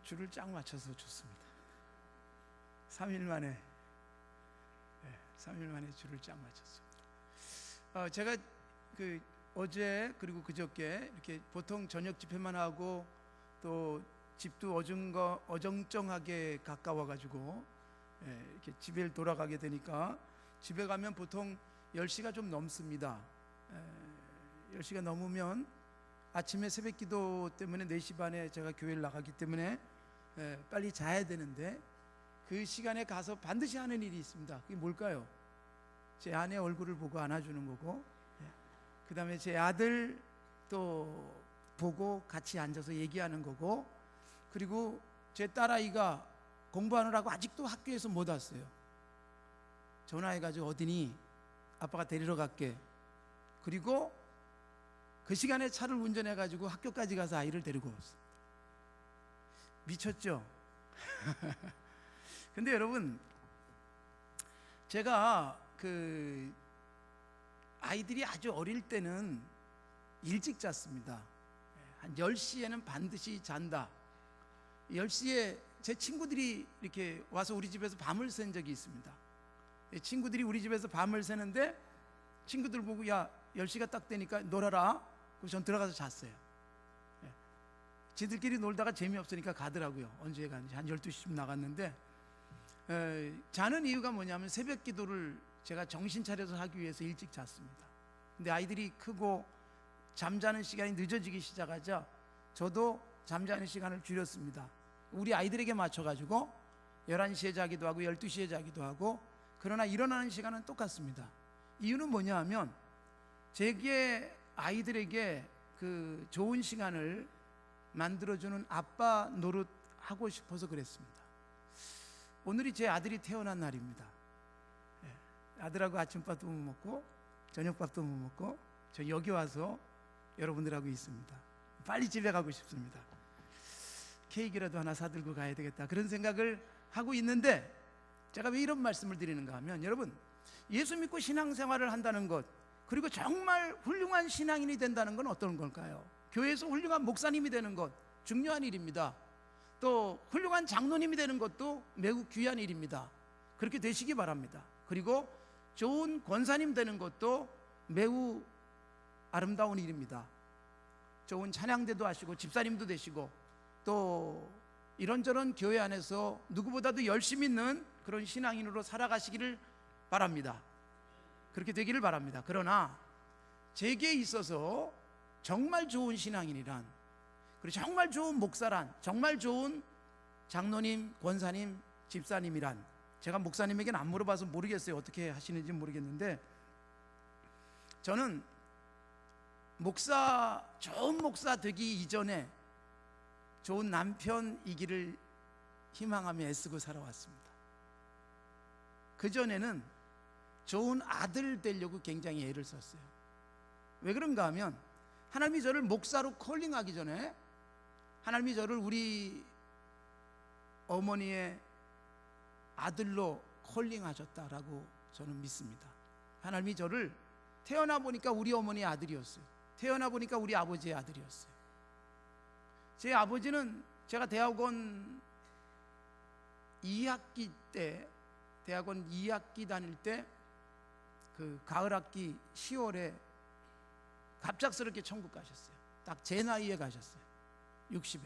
줄을 쫙 맞춰서 줬습니다. 3일 만에 3일 만에 줄을 쫙 맞췄습니다. 제가 어제 그리고 그저께 이렇게 보통 저녁 집회만 하고 또 집도 어정쩡하게 가까워가지고 이렇게 집에 돌아가게 되니까 집에 가면 보통 10시가 좀 넘습니다. 10시가 넘으면 아침에 새벽 기도 때문에 4시 반에 제가 교회를 나가기 때문에 빨리 자야 되는데 그 시간에 가서 반드시 하는 일이 있습니다. 그게 뭘까요? 제 아내 얼굴을 보고 안아주는 거고, 그 다음에 제 아들 또 보고 같이 앉아서 얘기하는 거고, 그리고 제 딸아이가 공부하느라고 아직도 학교에서 못 왔어요. 전화해가지고 어디니? 아빠가 데리러 갈게. 그리고 그 시간에 차를 운전해가지고 학교까지 가서 아이를 데리고 왔어요. 미쳤죠? 근데 여러분, 제가 아이들이 아주 어릴 때는 일찍 잤습니다. 한 10시에는 반드시 잔다. 10시에 제 친구들이 이렇게 와서 우리 집에서 밤을 샌 적이 있습니다. 친구들이 우리 집에서 밤을 새는데 친구들 보고 야 10시가 딱 되니까 놀아라. 그래서 전 들어가서 잤어요. 지들끼리 놀다가 재미없으니까 가더라고요. 언제 가는지 한 12시쯤 나갔는데 자는 이유가 뭐냐면 새벽 기도를 제가 정신 차려서 하기 위해서 일찍 잤습니다. 근데 아이들이 크고 잠자는 시간이 늦어지기 시작하자 저도 잠자는 시간을 줄였습니다. 우리 아이들에게 맞춰가지고 11시에 자기도 하고 12시에 자기도 하고, 그러나 일어나는 시간은 똑같습니다. 이유는 뭐냐 하면 제게 아이들에게 그 좋은 시간을 만들어주는 아빠 노릇 하고 싶어서 그랬습니다. 오늘이 제 아들이 태어난 날입니다. 아들하고 아침밥도 못 먹고 저녁밥도 못 먹고 저 여기 와서 여러분들하고 있습니다. 빨리 집에 가고 싶습니다. 케이크라도 하나 사들고 가야 되겠다, 그런 생각을 하고 있는데, 제가 왜 이런 말씀을 드리는가 하면, 여러분, 예수 믿고 신앙생활을 한다는 것, 그리고 정말 훌륭한 신앙인이 된다는 건 어떤 걸까요? 교회에서 훌륭한 목사님이 되는 것 중요한 일입니다. 또 훌륭한 장로님이 되는 것도 매우 귀한 일입니다. 그렇게 되시기 바랍니다. 그리고 좋은 권사님 되는 것도 매우 아름다운 일입니다. 좋은 찬양대도 하시고 집사님도 되시고 또 이런저런 교회 안에서 누구보다도 열심히 있는 그런 신앙인으로 살아가시기를 바랍니다. 그렇게 되기를 바랍니다. 그러나 제게 있어서 정말 좋은 신앙인이란, 그리고 정말 좋은 목사란, 정말 좋은 장로님, 권사님, 집사님이란, 제가 목사님에게는 안 물어봐서 모르겠어요. 어떻게 하시는지 모르겠는데, 저는 좋은 목사 되기 이전에 좋은 남편이기를 희망하며 애쓰고 살아왔습니다. 그전에는 좋은 아들 되려고 굉장히 애를 썼어요. 왜 그런가 하면 하나님이 저를 목사로 콜링하기 전에 하나님이 저를 우리 어머니의 아들로 콜링하셨다라고 저는 믿습니다. 하나님이 저를 태어나 보니까 우리 어머니의 아들이었어요. 태어나 보니까 우리 아버지의 아들이었어요. 제 아버지는 제가 대학원 2학기 때, 대학원 2학기 다닐 때 그 가을 학기 10월에 갑작스럽게 천국 가셨어요. 딱 제 나이에 가셨어요. 60에.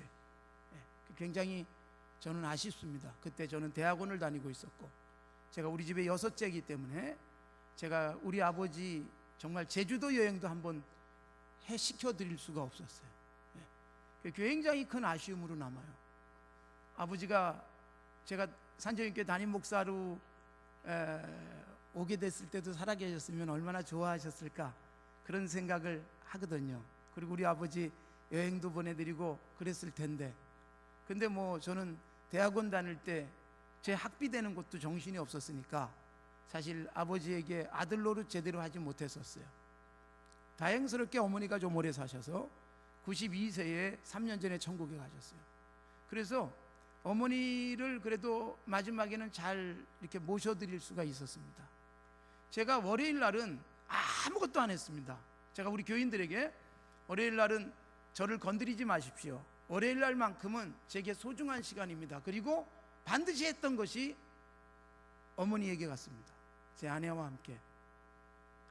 굉장히 저는 아쉽습니다. 그때 저는 대학원을 다니고 있었고, 제가 우리 집에 6째이기 때문에 제가 우리 아버지 정말 제주도 여행도 한번 시켜드릴 수가 없었어요. 굉장히 큰 아쉬움으로 남아요. 아버지가 제가 산정교회 담임 목사로 오게 됐을 때도 살아계셨으면 얼마나 좋아하셨을까, 그런 생각을 하거든요. 그리고 우리 아버지 여행도 보내드리고 그랬을 텐데, 근데 저는 대학원 다닐 때 제 학비 되는 것도 정신이 없었으니까 사실 아버지에게 아들 노릇 제대로 하지 못했었어요. 다행스럽게 어머니가 좀 오래 사셔서 92세에 3년 전에 천국에 가셨어요. 그래서 어머니를 그래도 마지막에는 잘 이렇게 모셔드릴 수가 있었습니다. 제가 월요일 날은 아무것도 안 했습니다. 제가 우리 교인들에게 월요일 날은 저를 건드리지 마십시오. 월요일 날만큼은 제게 소중한 시간입니다. 그리고 반드시 했던 것이 어머니에게 갔습니다. 제 아내와 함께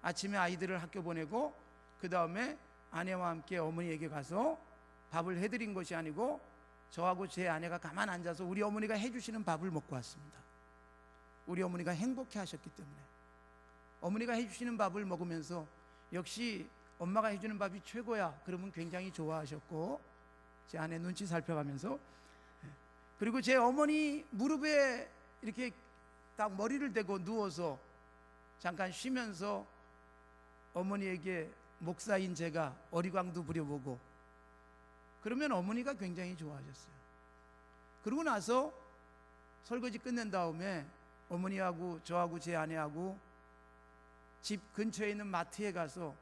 아침에 아이들을 학교 보내고 그 다음에 아내와 함께 어머니에게 가서 밥을 해드린 것이 아니고 저하고 제 아내가 가만 앉아서 우리 어머니가 해주시는 밥을 먹고 왔습니다. 우리 어머니가 행복해 하셨기 때문에 어머니가 해주시는 밥을 먹으면서 역시 엄마가 해주는 밥이 최고야 그러면 굉장히 좋아하셨고, 제 아내 눈치 살펴가면서, 그리고 제 어머니 무릎에 이렇게 딱 머리를 대고 누워서 잠깐 쉬면서 어머니에게 목사인 제가 어리광도 부려보고, 그러면 어머니가 굉장히 좋아하셨어요. 그러고 나서 설거지 끝낸 다음에 어머니하고 저하고 제 아내하고 집 근처에 있는 마트에 가서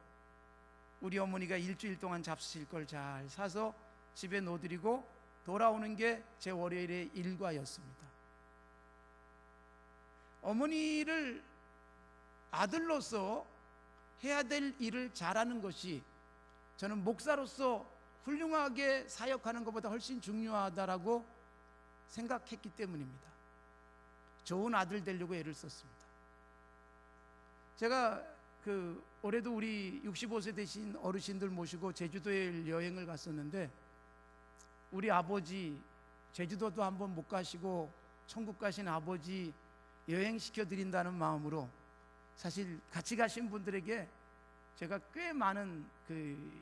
우리 어머니가 일주일 동안 잡수실 걸 잘 사서 집에 놓아드리고 돌아오는 게 제 월요일의 일과였습니다. 어머니를 아들로서 해야 될 일을 잘하는 것이 저는 목사로서 훌륭하게 사역하는 것보다 훨씬 중요하다라고 생각했기 때문입니다. 좋은 아들 되려고 애를 썼습니다. 제가 올해도 우리 65세 되신 어르신들 모시고 제주도에 여행을 갔었는데, 우리 아버지 제주도도 한번 못 가시고 천국 가신 아버지 여행시켜 드린다는 마음으로 사실 같이 가신 분들에게 제가 꽤 많은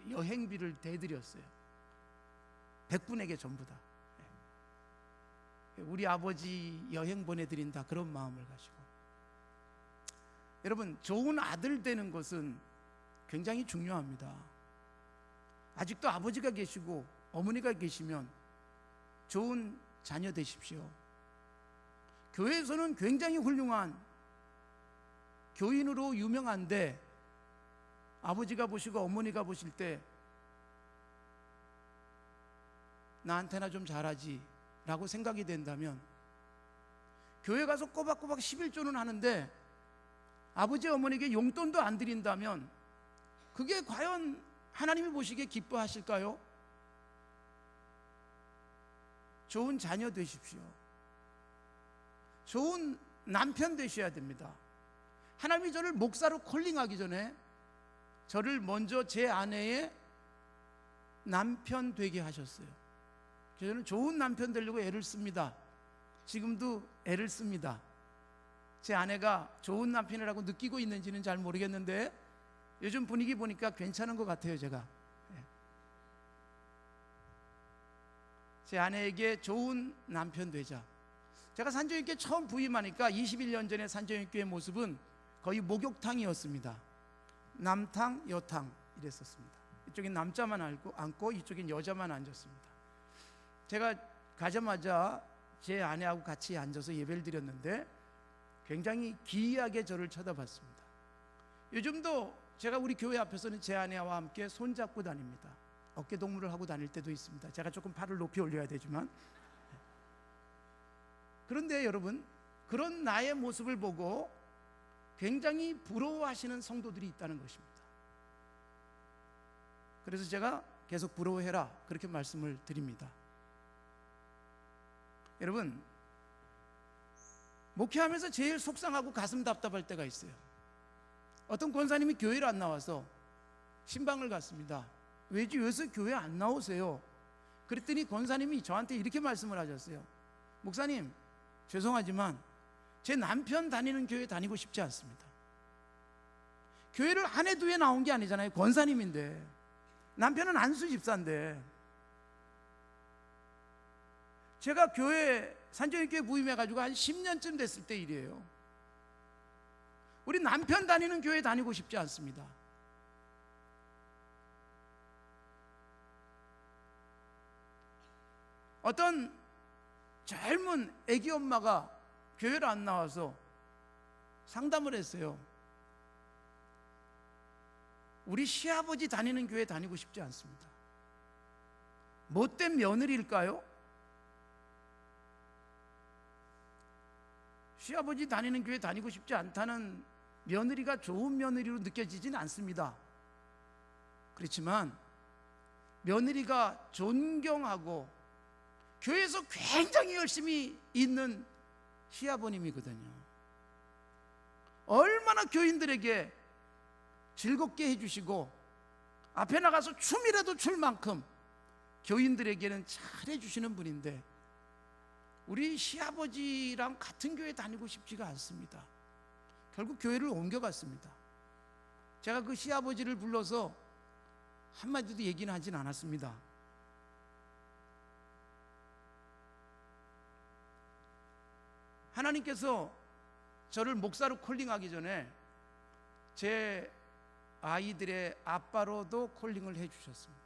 여행비를 대드렸어요. 100분에게 전부 다. 우리 아버지 여행 보내드린다 그런 마음을 가지고. 여러분, 좋은 아들 되는 것은 굉장히 중요합니다. 아직도 아버지가 계시고 어머니가 계시면 좋은 자녀 되십시오. 교회에서는 굉장히 훌륭한 교인으로 유명한데 아버지가 보시고 어머니가 보실 때 나한테나 좀 잘하지 라고 생각이 된다면, 교회 가서 꼬박꼬박 11조는 하는데 아버지 어머니에게 용돈도 안 드린다면 그게 과연 하나님이 보시기에 기뻐하실까요? 좋은 자녀 되십시오. 좋은 남편 되셔야 됩니다. 하나님이 저를 목사로 콜링하기 전에 저를 먼저 제 아내의 남편 되게 하셨어요. 그래서 저는 좋은 남편 되려고 애를 씁니다. 지금도 애를 씁니다. 제 아내가 좋은 남편이라고 느끼고 있는지는 잘 모르겠는데 요즘 분위기 보니까 괜찮은 것 같아요. 제가 제 아내에게 좋은 남편 되자. 제가 산정육교에 처음 부임하니까 21년 전에 산정육교의 모습은 거의 목욕탕이었습니다. 남탕, 여탕 이랬었습니다. 이쪽엔 남자만 앉고 이쪽엔 여자만 앉았습니다. 제가 가자마자 제 아내하고 같이 앉아서 예배를 드렸는데 굉장히 기이하게 저를 쳐다봤습니다. 요즘도 제가 우리 교회 앞에서는 제 아내와 함께 손잡고 다닙니다. 어깨 동무를 하고 다닐 때도 있습니다. 제가 조금 팔을 높이 올려야 되지만. 그런데 여러분, 그런 나의 모습을 보고 굉장히 부러워하시는 성도들이 있다는 것입니다. 그래서 제가 계속 부러워해라 그렇게 말씀을 드립니다. 여러분, 목회하면서 제일 속상하고 가슴 답답할 때가 있어요. 어떤 권사님이 교회를 안 나와서 신방을 갔습니다. 왜지? 요새 교회 안 나오세요? 그랬더니 권사님이 저한테 이렇게 말씀을 하셨어요. 목사님, 죄송하지만 제 남편 다니는 교회 다니고 싶지 않습니다. 교회를 한 해 두 해 나온 게 아니잖아요. 권사님인데, 남편은 안수 집사인데. 제가 교회 산정육교에 부임해가지고 한 10년쯤 됐을 때 일이에요. 우리 남편 다니는 교회 다니고 싶지 않습니다. 어떤 젊은 애기 엄마가 교회를 안 나와서 상담을 했어요. 우리 시아버지 다니는 교회 다니고 싶지 않습니다. 못된 며느리일까요? 시아버지 다니는 교회 다니고 싶지 않다는 며느리가 좋은 며느리로 느껴지진 않습니다. 그렇지만 며느리가 존경하고 교회에서 굉장히 열심히 있는 시아버님이거든요. 얼마나 교인들에게 즐겁게 해주시고 앞에 나가서 춤이라도 출 만큼 교인들에게는 잘해주시는 분인데 우리 시아버지랑 같은 교회 다니고 싶지가 않습니다. 결국 교회를 옮겨갔습니다. 제가 그 시아버지를 불러서 한마디도 얘기는 하진 않았습니다. 하나님께서 저를 목사로 콜링하기 전에 제 아이들의 아빠로도 콜링을 해주셨습니다.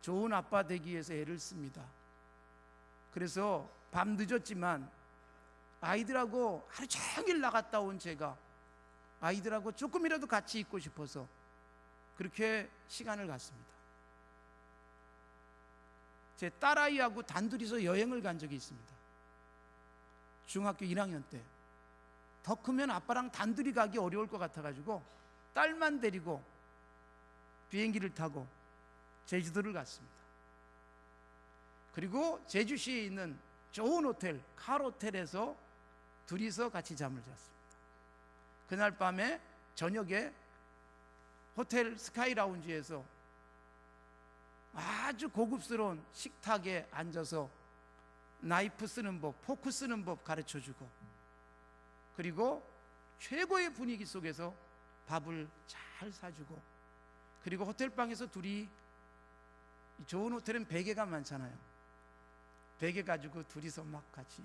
좋은 아빠 되기 위해서 애를 씁니다. 그래서 밤 늦었지만 아이들하고 하루 종일 나갔다 온 제가 아이들하고 조금이라도 같이 있고 싶어서 그렇게 시간을 갖습니다. 제 딸아이하고 단둘이서 여행을 간 적이 있습니다. 중학교 1학년 때. 더 크면 아빠랑 단둘이 가기 어려울 것 같아가지고 딸만 데리고 비행기를 타고 제주도를 갔습니다. 그리고 제주시에 있는 좋은 호텔, 칼호텔에서 둘이서 같이 잠을 잤습니다. 그날 밤에 저녁에 호텔 스카이라운지에서 아주 고급스러운 식탁에 앉아서 나이프 쓰는 법, 포크 쓰는 법 가르쳐주고 그리고 최고의 분위기 속에서 밥을 잘 사주고 그리고 호텔방에서 둘이 좋은 호텔은 베개가 많잖아요. 베개 가지고 둘이서 막 같이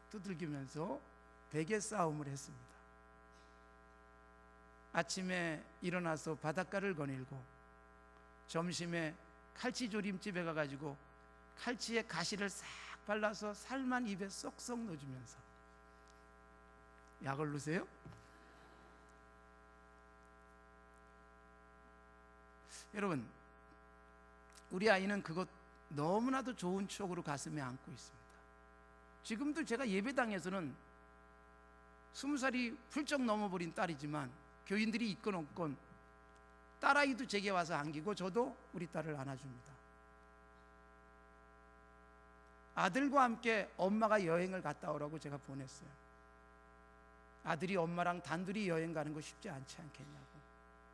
두들기면서 베개 싸움을 했습니다. 아침에 일어나서 바닷가를 거닐고 점심에 칼치조림집에 가가지고 칼치에 가시를 싹 발라서 살만 입에 쏙쏙 넣어주면서 약을 넣으세요? 여러분, 우리 아이는 그것 너무나도 좋은 추억으로 가슴에 안고 있습니다. 지금도 제가 예배당에서는 20살이 훌쩍 넘어버린 딸이지만 교인들이 있건 없건 딸아이도 제게 와서 안기고 저도 우리 딸을 안아줍니다. 아들과 함께 엄마가 여행을 갔다 오라고 제가 보냈어요. 아들이 엄마랑 단둘이 여행 가는 거 쉽지 않지 않겠냐고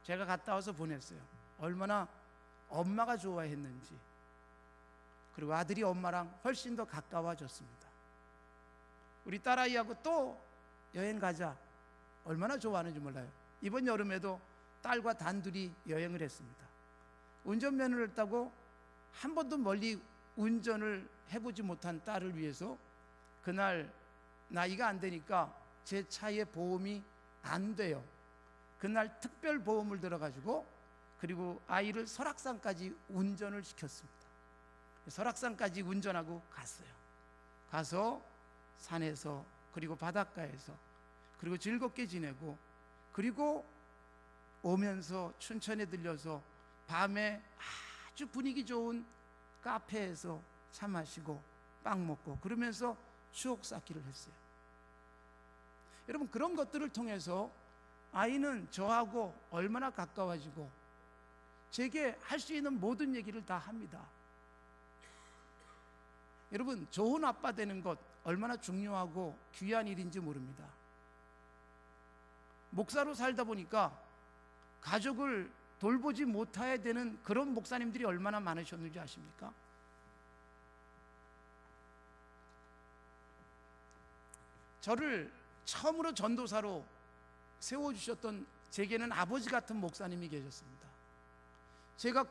제가 갔다 와서 보냈어요. 얼마나 엄마가 좋아했는지. 그리고 아들이 엄마랑 훨씬 더 가까워졌습니다. 우리 딸아이하고 또 여행 가자. 얼마나 좋아하는지 몰라요. 이번 여름에도 딸과 단둘이 여행을 했습니다. 운전면허를 따고 한 번도 멀리 운전을 해보지 못한 딸을 위해서 그날 나이가 안 되니까 제 차에 보험이 안 돼요. 그날 특별 보험을 들어가지고 그리고 아이를 설악산까지 운전을 시켰습니다. 설악산까지 운전하고 갔어요. 가서 산에서 그리고 바닷가에서 그리고 즐겁게 지내고 그리고 오면서 춘천에 들려서 밤에 아주 분위기 좋은 카페에서 차 마시고 빵 먹고 그러면서 추억 쌓기를 했어요. 여러분, 그런 것들을 통해서 아이는 저하고 얼마나 가까워지고 제게 할 수 있는 모든 얘기를 다 합니다. 여러분, 좋은 아빠 되는 것 얼마나 중요하고 귀한 일인지 모릅니다. 목사로 살다 보니까 가족을 돌보지 못해야 되는 그런 목사님들이 얼마나 많으셨는지 아십니까? 저를 처음으로 전도사로 세워주셨던 제게는 아버지 같은 목사님이 계셨습니다. 제가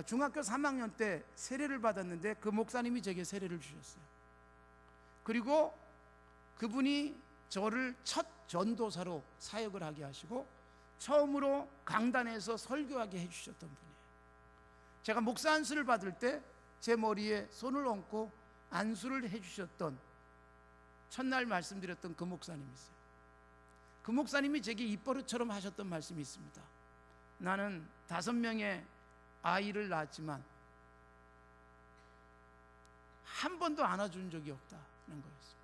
중학교 3학년 때 세례를 받았는데 그 목사님이 제게 세례를 주셨어요. 그리고 그분이 저를 첫 전도사로 사역을 하게 하시고 처음으로 강단에서 설교하게 해주셨던 분이에요. 제가 목사 안수를 받을 때 제 머리에 손을 얹고 안수를 해주셨던 첫날 말씀드렸던 그 목사님이세요. 그 목사님이 제게 입버릇처럼 하셨던 말씀이 있습니다. 나는 5명의 아이를 낳았지만 한 번도 안아준 적이 없다는 거였습니다.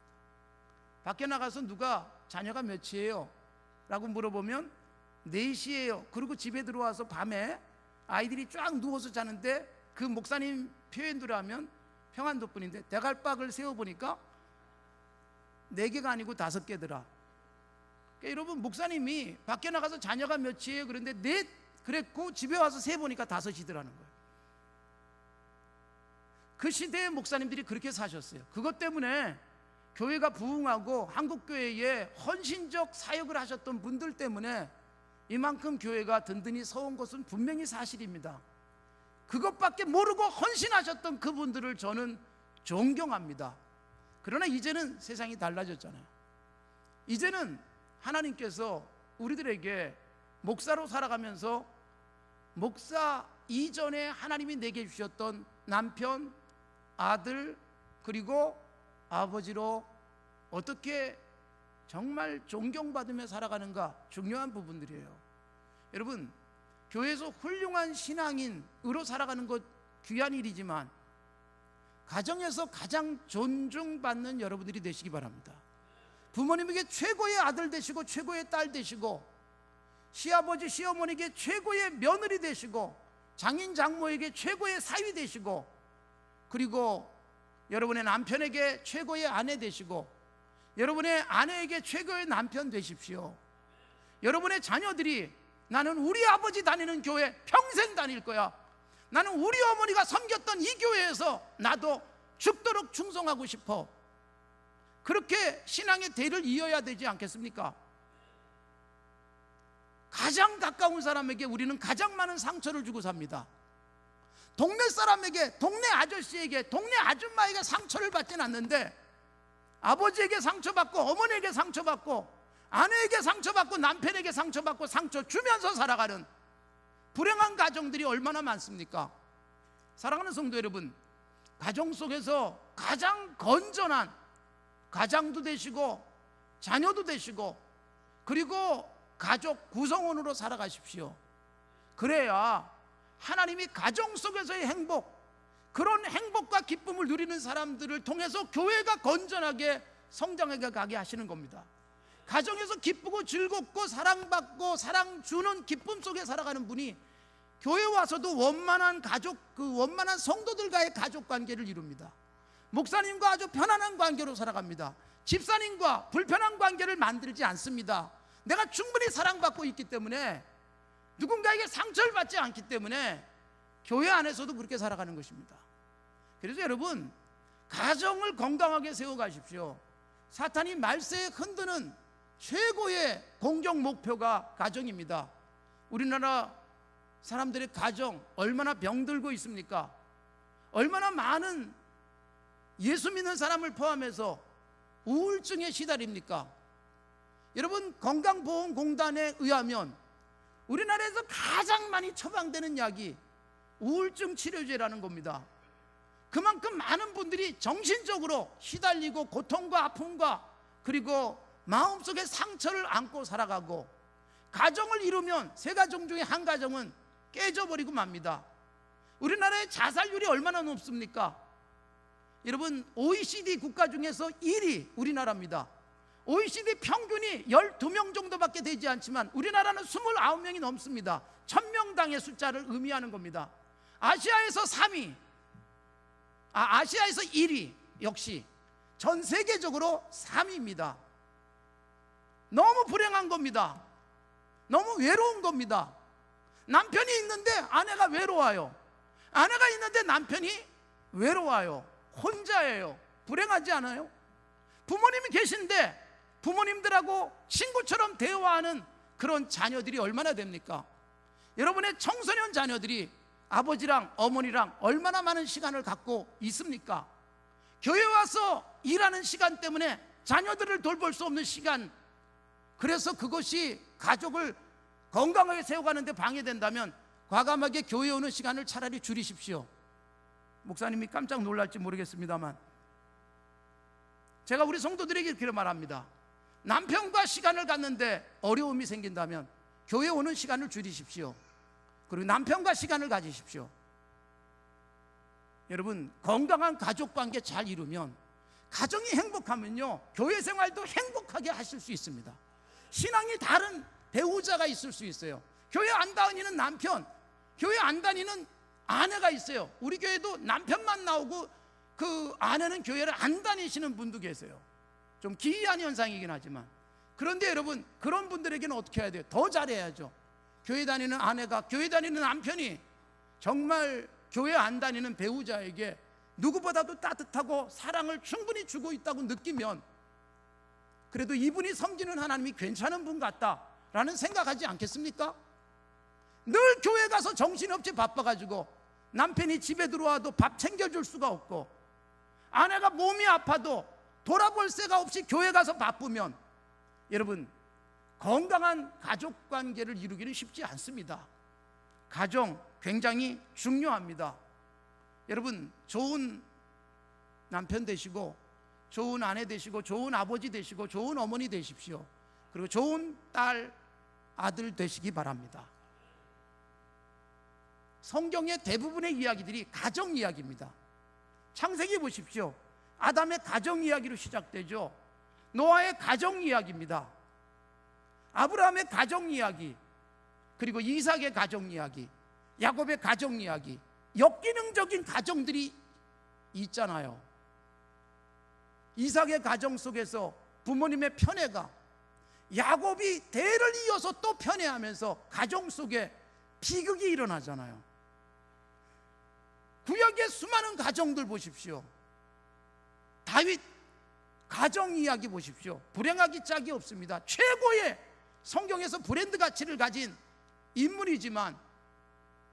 밖에 나가서 누가 자녀가 몇이에요? 라고 물어보면 4시예요. 그리고 집에 들어와서 밤에 아이들이 쫙 누워서 자는데 그 목사님 표현대로 하면 평안도뿐인데 대갈박을 세워보니까 4개가 아니고 5개더라. 그러니까 여러분, 목사님이 밖에 나가서 자녀가 몇이에요? 그런데 넷 그랬고 집에 와서 세보니까 5이더라는 거예요. 그 시대의 목사님들이 그렇게 사셨어요. 그것 때문에 교회가 부흥하고 한국교회에 헌신적 사역을 하셨던 분들 때문에 이만큼 교회가 든든히 서온 것은 분명히 사실입니다. 그것밖에 모르고 헌신하셨던 그분들을 저는 존경합니다. 그러나 이제는 세상이 달라졌잖아요. 이제는 하나님께서 우리들에게 목사로 살아가면서 목사 이전에 하나님이 내게 주셨던 남편, 아들, 그리고 아버지로 어떻게 정말 존경받으며 살아가는가 중요한 부분들이에요. 여러분, 교회에서 훌륭한 신앙인으로 살아가는 것 귀한 일이지만 가정에서 가장 존중받는 여러분들이 되시기 바랍니다. 부모님에게 최고의 아들 되시고 최고의 딸 되시고 시아버지 시어머니에게 최고의 며느리 되시고 장인 장모에게 최고의 사위 되시고 그리고 여러분의 남편에게 최고의 아내 되시고 여러분의 아내에게 최고의 남편 되십시오. 여러분의 자녀들이 나는 우리 아버지 다니는 교회 평생 다닐 거야, 나는 우리 어머니가 섬겼던 이 교회에서 나도 죽도록 충성하고 싶어, 그렇게 신앙의 대를 이어야 되지 않겠습니까? 가장 가까운 사람에게 우리는 가장 많은 상처를 주고 삽니다. 동네 사람에게, 동네 아저씨에게, 동네 아줌마에게 상처를 받지는 않는데 아버지에게 상처받고 어머니에게 상처받고 아내에게 상처받고 남편에게 상처받고 상처 주면서 살아가는 불행한 가정들이 얼마나 많습니까? 사랑하는 성도 여러분, 가정 속에서 가장 건전한 가장도 되시고 자녀도 되시고 그리고 가족 구성원으로 살아가십시오. 그래야 하나님이 가정 속에서의 행복, 그런 행복과 기쁨을 누리는 사람들을 통해서 교회가 건전하게 성장해 가게 하시는 겁니다. 가정에서 기쁘고 즐겁고 사랑받고 사랑 주는 기쁨 속에 살아가는 분이 교회 와서도 원만한 가족, 그 원만한 성도들과의 가족 관계를 이룹니다. 목사님과 아주 편안한 관계로 살아갑니다. 집사님과 불편한 관계를 만들지 않습니다. 내가 충분히 사랑받고 있기 때문에, 누군가에게 상처를 받지 않기 때문에 교회 안에서도 그렇게 살아가는 것입니다. 그래서 여러분, 가정을 건강하게 세워가십시오. 사탄이 말세에 흔드는 최고의 공격 목표가 가정입니다. 우리나라 사람들의 가정 얼마나 병들고 있습니까? 얼마나 많은 예수 믿는 사람을 포함해서 우울증에 시달립니까? 여러분, 건강보험공단에 의하면 우리나라에서 가장 많이 처방되는 약이 우울증 치료제라는 겁니다. 그만큼 많은 분들이 정신적으로 시달리고 고통과 아픔과 그리고 마음속에 상처를 안고 살아가고, 가정을 이루면 세 가정 중에 한 가정은 깨져버리고 맙니다. 우리나라의 자살률이 얼마나 높습니까? 여러분, OECD 국가 중에서 1위 우리나라입니다. OECD 평균이 12명 정도밖에 되지 않지만 우리나라는 29명이 넘습니다. 1000명당의 숫자를 의미하는 겁니다. 아시아에서 3위, 아시아에서 1위, 역시 전 세계적으로 3위입니다. 너무 불행한 겁니다. 너무 외로운 겁니다. 남편이 있는데 아내가 외로워요. 아내가 있는데 남편이 외로워요. 혼자예요. 불행하지 않아요? 부모님이 계신데 부모님들하고 친구처럼 대화하는 그런 자녀들이 얼마나 됩니까? 여러분의 청소년 자녀들이 아버지랑 어머니랑 얼마나 많은 시간을 갖고 있습니까? 교회 와서 일하는 시간 때문에 자녀들을 돌볼 수 없는 시간, 그래서 그것이 가족을 건강하게 세워가는 데 방해된다면 과감하게 교회 오는 시간을 차라리 줄이십시오. 목사님이 깜짝 놀랄지 모르겠습니다만 제가 우리 성도들에게 이렇게 말합니다. 남편과 시간을 갖는데 어려움이 생긴다면 교회 오는 시간을 줄이십시오. 그리고 남편과 시간을 가지십시오. 여러분, 건강한 가족관계 잘 이루면, 가정이 행복하면요, 교회 생활도 행복하게 하실 수 있습니다. 신앙이 다른 배우자가 있을 수 있어요. 교회 안 다니는 남편, 교회 안 다니는 아내가 있어요. 우리 교회도 남편만 나오고 그 아내는 교회를 안 다니시는 분도 계세요. 좀 기이한 현상이긴 하지만, 그런데 여러분, 그런 분들에게는 어떻게 해야 돼요? 더 잘해야죠. 교회 다니는 아내가, 교회 다니는 남편이 정말 교회 안 다니는 배우자에게 누구보다도 따뜻하고 사랑을 충분히 주고 있다고 느끼면, 그래도 이분이 섬기는 하나님이 괜찮은 분 같다라는 생각하지 않겠습니까? 늘 교회 가서 정신없이 바빠가지고 남편이 집에 들어와도 밥 챙겨줄 수가 없고, 아내가 몸이 아파도 돌아볼 새가 없이 교회 가서 바쁘면, 여러분, 건강한 가족 관계를 이루기는 쉽지 않습니다. 가정 굉장히 중요합니다. 여러분, 좋은 남편 되시고, 좋은 아내 되시고, 좋은 아버지 되시고, 좋은 어머니 되십시오. 그리고 좋은 딸, 아들 되시기 바랍니다. 성경의 대부분의 이야기들이 가정 이야기입니다. 창세기 보십시오. 아담의 가정 이야기로 시작되죠. 노아의 가정 이야기입니다. 아브라함의 가정 이야기, 그리고 이삭의 가정 이야기, 야곱의 가정 이야기, 역기능적인 가정들이 있잖아요. 이삭의 가정 속에서 부모님의 편애가, 야곱이 대를 이어서 또 편애하면서 가정 속에 비극이 일어나잖아요. 구약의 수많은 가정들 보십시오. 다윗 가정 이야기 보십시오. 불행하기 짝이 없습니다. 최고의 성경에서 브랜드 가치를 가진 인물이지만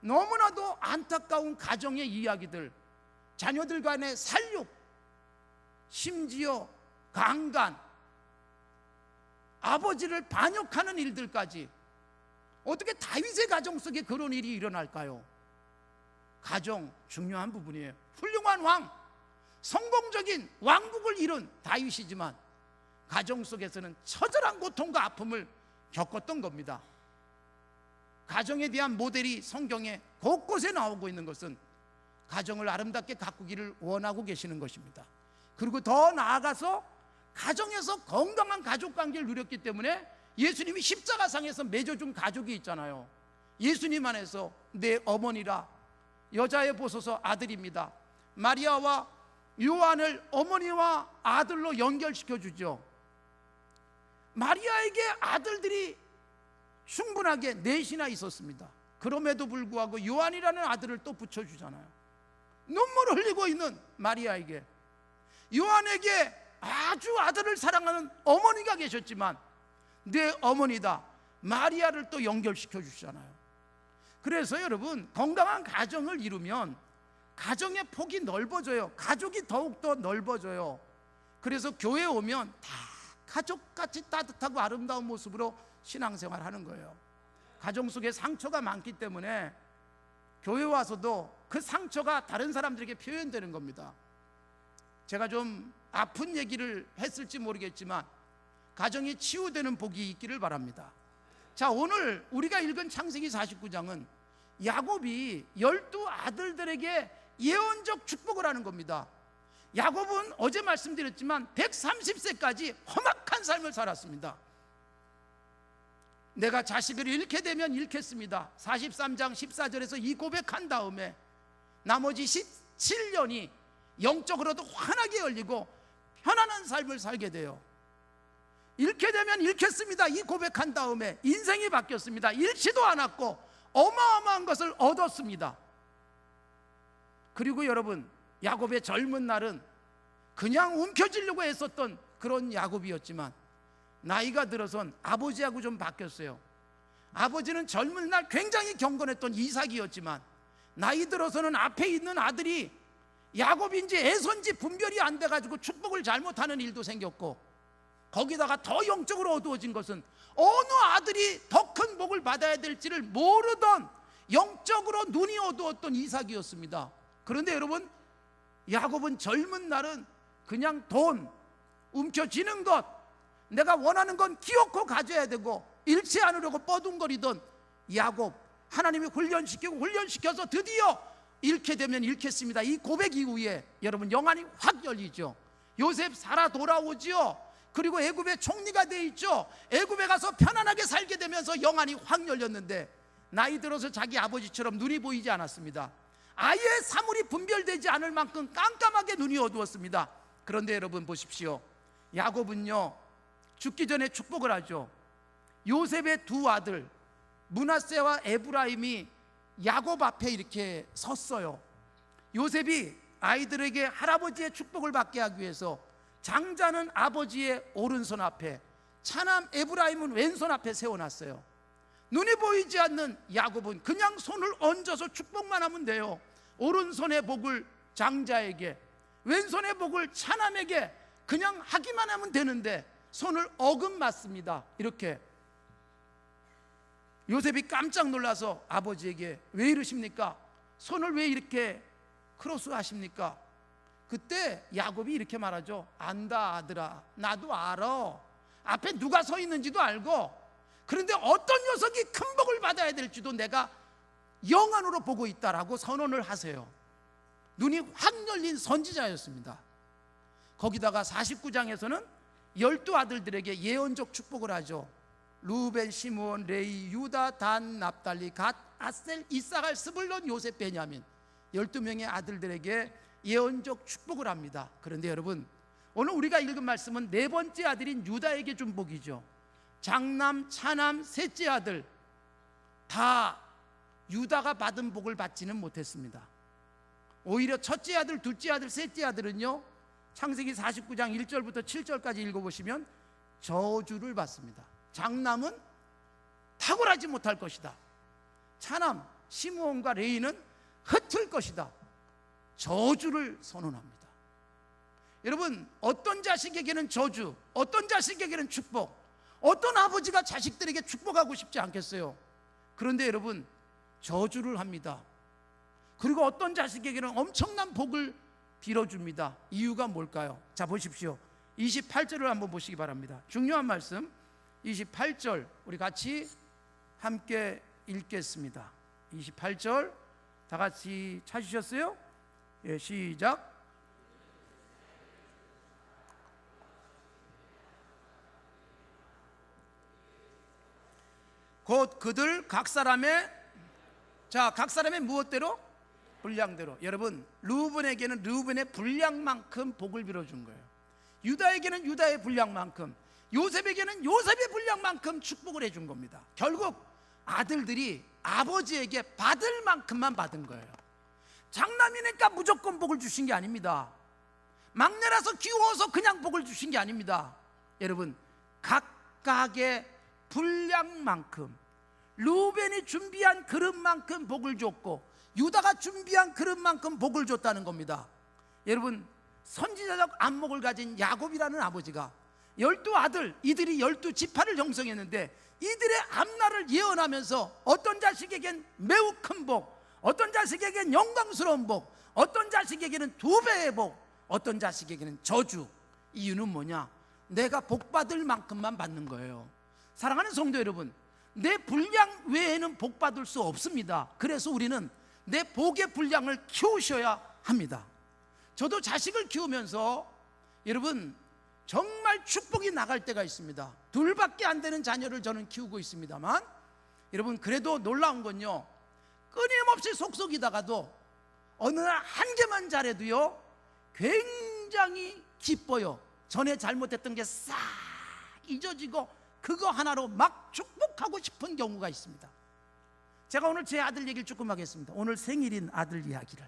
너무나도 안타까운 가정의 이야기들, 자녀들 간의 살육, 심지어 강간, 아버지를 반역하는 일들까지. 어떻게 다윗의 가정 속에 그런 일이 일어날까요? 가정 중요한 부분이에요. 훌륭한 왕, 성공적인 왕국을 이룬 다윗이지만 가정 속에서는 처절한 고통과 아픔을 겪었던 겁니다. 가정에 대한 모델이 성경에 곳곳에 나오고 있는 것은 가정을 아름답게 가꾸기를 원하고 계시는 것입니다. 그리고 더 나아가서 가정에서 건강한 가족관계를 누렸기 때문에 예수님이 십자가상에서 맺어준 가족이 있잖아요. 예수님 안에서 내 어머니라, 여자의 보소서 아들입니다. 마리아와 요한을 어머니와 아들로 연결시켜 주죠. 마리아에게 아들들이 충분하게 넷이나 있었습니다. 그럼에도 불구하고 요한이라는 아들을 또 붙여주잖아요. 눈물을 흘리고 있는 마리아에게, 요한에게 아주 아들을 사랑하는 어머니가 계셨지만 내 어머니다 마리아를 또 연결시켜 주시잖아요. 그래서 여러분, 건강한 가정을 이루면 가정의 폭이 넓어져요. 가족이 더욱더 넓어져요. 그래서 교회에 오면 다 가족같이 따뜻하고 아름다운 모습으로 신앙생활 하는 거예요. 가정 속에 상처가 많기 때문에 교회 와서도 그 상처가 다른 사람들에게 표현되는 겁니다. 제가 좀 아픈 얘기를 했을지 모르겠지만 가정이 치유되는 복이 있기를 바랍니다. 자, 오늘 우리가 읽은 창세기 49장은 야곱이 12 아들들에게 예언적 축복을 하는 겁니다. 야곱은 어제 말씀드렸지만 130세까지 험악한 삶을 살았습니다. 내가 자식을 잃게 되면 잃겠습니다. 43장 14절에서 이 고백한 다음에 나머지 17년이 영적으로도 환하게 열리고 편안한 삶을 살게 돼요. 잃게 되면 잃겠습니다. 이 고백한 다음에 인생이 바뀌었습니다. 잃지도 않았고 어마어마한 것을 얻었습니다. 그리고 여러분, 야곱의 젊은 날은 그냥 움켜쥐려고 했었던 그런 야곱이었지만 나이가 들어선 아버지하고 좀 바뀌었어요. 아버지는 젊은 날 굉장히 경건했던 이삭이었지만 나이 들어서는 앞에 있는 아들이 야곱인지 에서인지 분별이 안 돼가지고 축복을 잘못하는 일도 생겼고, 거기다가 더 영적으로 어두워진 것은 어느 아들이 더 큰 복을 받아야 될지를 모르던 영적으로 눈이 어두웠던 이삭이었습니다. 그런데 여러분, 야곱은 젊은 날은 그냥 돈, 움켜쥐는 것, 내가 원하는 건 기어코 가져야 되고 잃지 않으려고 뻐둥거리던 야곱, 하나님이 훈련시켜서 드디어 잃게 되면 잃겠습니다. 이 고백 이후에 여러분, 영안이 확 열리죠. 요셉 살아 돌아오죠. 그리고 애굽의 총리가 돼 있죠. 애굽에 가서 편안하게 살게 되면서 영안이 확 열렸는데 나이 들어서 자기 아버지처럼 눈이 보이지 않았습니다. 아예 사물이 분별되지 않을 만큼 깜깜하게 눈이 어두웠습니다. 그런데 여러분 보십시오. 야곱은요 죽기 전에 축복을 하죠. 요셉의 두 아들 므낫세와 에브라임이 야곱 앞에 이렇게 섰어요. 요셉이 아이들에게 할아버지의 축복을 받게 하기 위해서 장자는 아버지의 오른손 앞에, 차남 에브라임은 왼손 앞에 세워놨어요. 눈이 보이지 않는 야곱은 그냥 손을 얹어서 축복만 하면 돼요. 오른손의 복을 장자에게, 왼손의 복을 차남에게 그냥 하기만 하면 되는데 손을 어긋맞습니다. 이렇게. 요셉이 깜짝 놀라서 아버지에게 왜 이러십니까? 손을 왜 이렇게 크로스 하십니까? 그때 야곱이 이렇게 말하죠. 안다 아들아, 나도 알아. 앞에 누가 서 있는지도 알고, 그런데 어떤 녀석이 큰 복을 받아야 될지도 내가 영안으로 보고 있다라고 선언을 하세요. 눈이 확 열린 선지자였습니다. 거기다가 49장에서는 12아들들에게 예언적 축복을 하죠. 루벤, 시므온, 레위, 유다, 단, 납달리, 갓, 아셀, 이사갈, 스불론, 요셉, 베냐민 12명의 아들들에게 예언적 축복을 합니다. 그런데 여러분, 오늘 우리가 읽은 말씀은 네 번째 아들인 유다에게 준 복이죠. 장남, 차남, 셋째 아들 다 유다가 받은 복을 받지는 못했습니다. 오히려 첫째 아들, 둘째 아들, 셋째 아들은요, 창세기 49장 1절부터 7절까지 읽어보시면 저주를 받습니다. 장남은 탁월하지 못할 것이다. 차남 시므온과 레위는 흩을 것이다. 저주를 선언합니다. 여러분, 어떤 자식에게는 저주, 어떤 자식에게는 축복, 어떤 아버지가 자식들에게 축복하고 싶지 않겠어요? 그런데 여러분, 저주를 합니다. 그리고 어떤 자식에게는 엄청난 복을 빌어줍니다. 이유가 뭘까요? 자, 보십시오. 28절을 한번 보시기 바랍니다. 중요한 말씀 28절 우리 같이 함께 읽겠습니다. 28절 다 같이 찾으셨어요? 예, 시작. 곧 그들 각 사람의, 자, 각 사람의 무엇대로? 분량대로. 여러분, 르우븐에게는 르우븐의 분량만큼 복을 빌어준 거예요. 유다에게는 유다의 분량만큼, 요셉에게는 요셉의 분량만큼 축복을 해준 겁니다. 결국 아들들이 아버지에게 받을 만큼만 받은 거예요. 장남이니까 무조건 복을 주신 게 아닙니다. 막내라서 귀여워서 그냥 복을 주신 게 아닙니다. 여러분, 각각의 분량만큼, 르우벤이 준비한 그릇만큼 복을 줬고 유다가 준비한 그릇만큼 복을 줬다는 겁니다. 여러분, 선지자적 안목을 가진 야곱이라는 아버지가 12아들, 이들이 12지파를 형성했는데 이들의 앞날을 예언하면서 어떤 자식에겐 매우 큰 복, 어떤 자식에겐 영광스러운 복, 어떤 자식에게는 2배의 복, 어떤 자식에게는 저주. 이유는 뭐냐? 내가 복 받을 만큼만 받는 거예요. 사랑하는 성도 여러분, 내 분량 외에는 복 받을 수 없습니다. 그래서 우리는 내 복의 분량을 키우셔야 합니다. 저도 자식을 키우면서 여러분 정말 축복이 나갈 때가 있습니다. 2밖에 안 되는 자녀를 저는 키우고 있습니다만, 여러분 그래도 놀라운 건요, 끊임없이 속속이다가도 어느 날 한 개만 잘해도요 굉장히 기뻐요. 전에 잘못했던 게 싹 잊어지고 그거 하나로 막 축복하고 싶은 경우가 있습니다. 제가 오늘 제 아들 얘기를 조금 하겠습니다. 오늘 생일인 아들 이야기를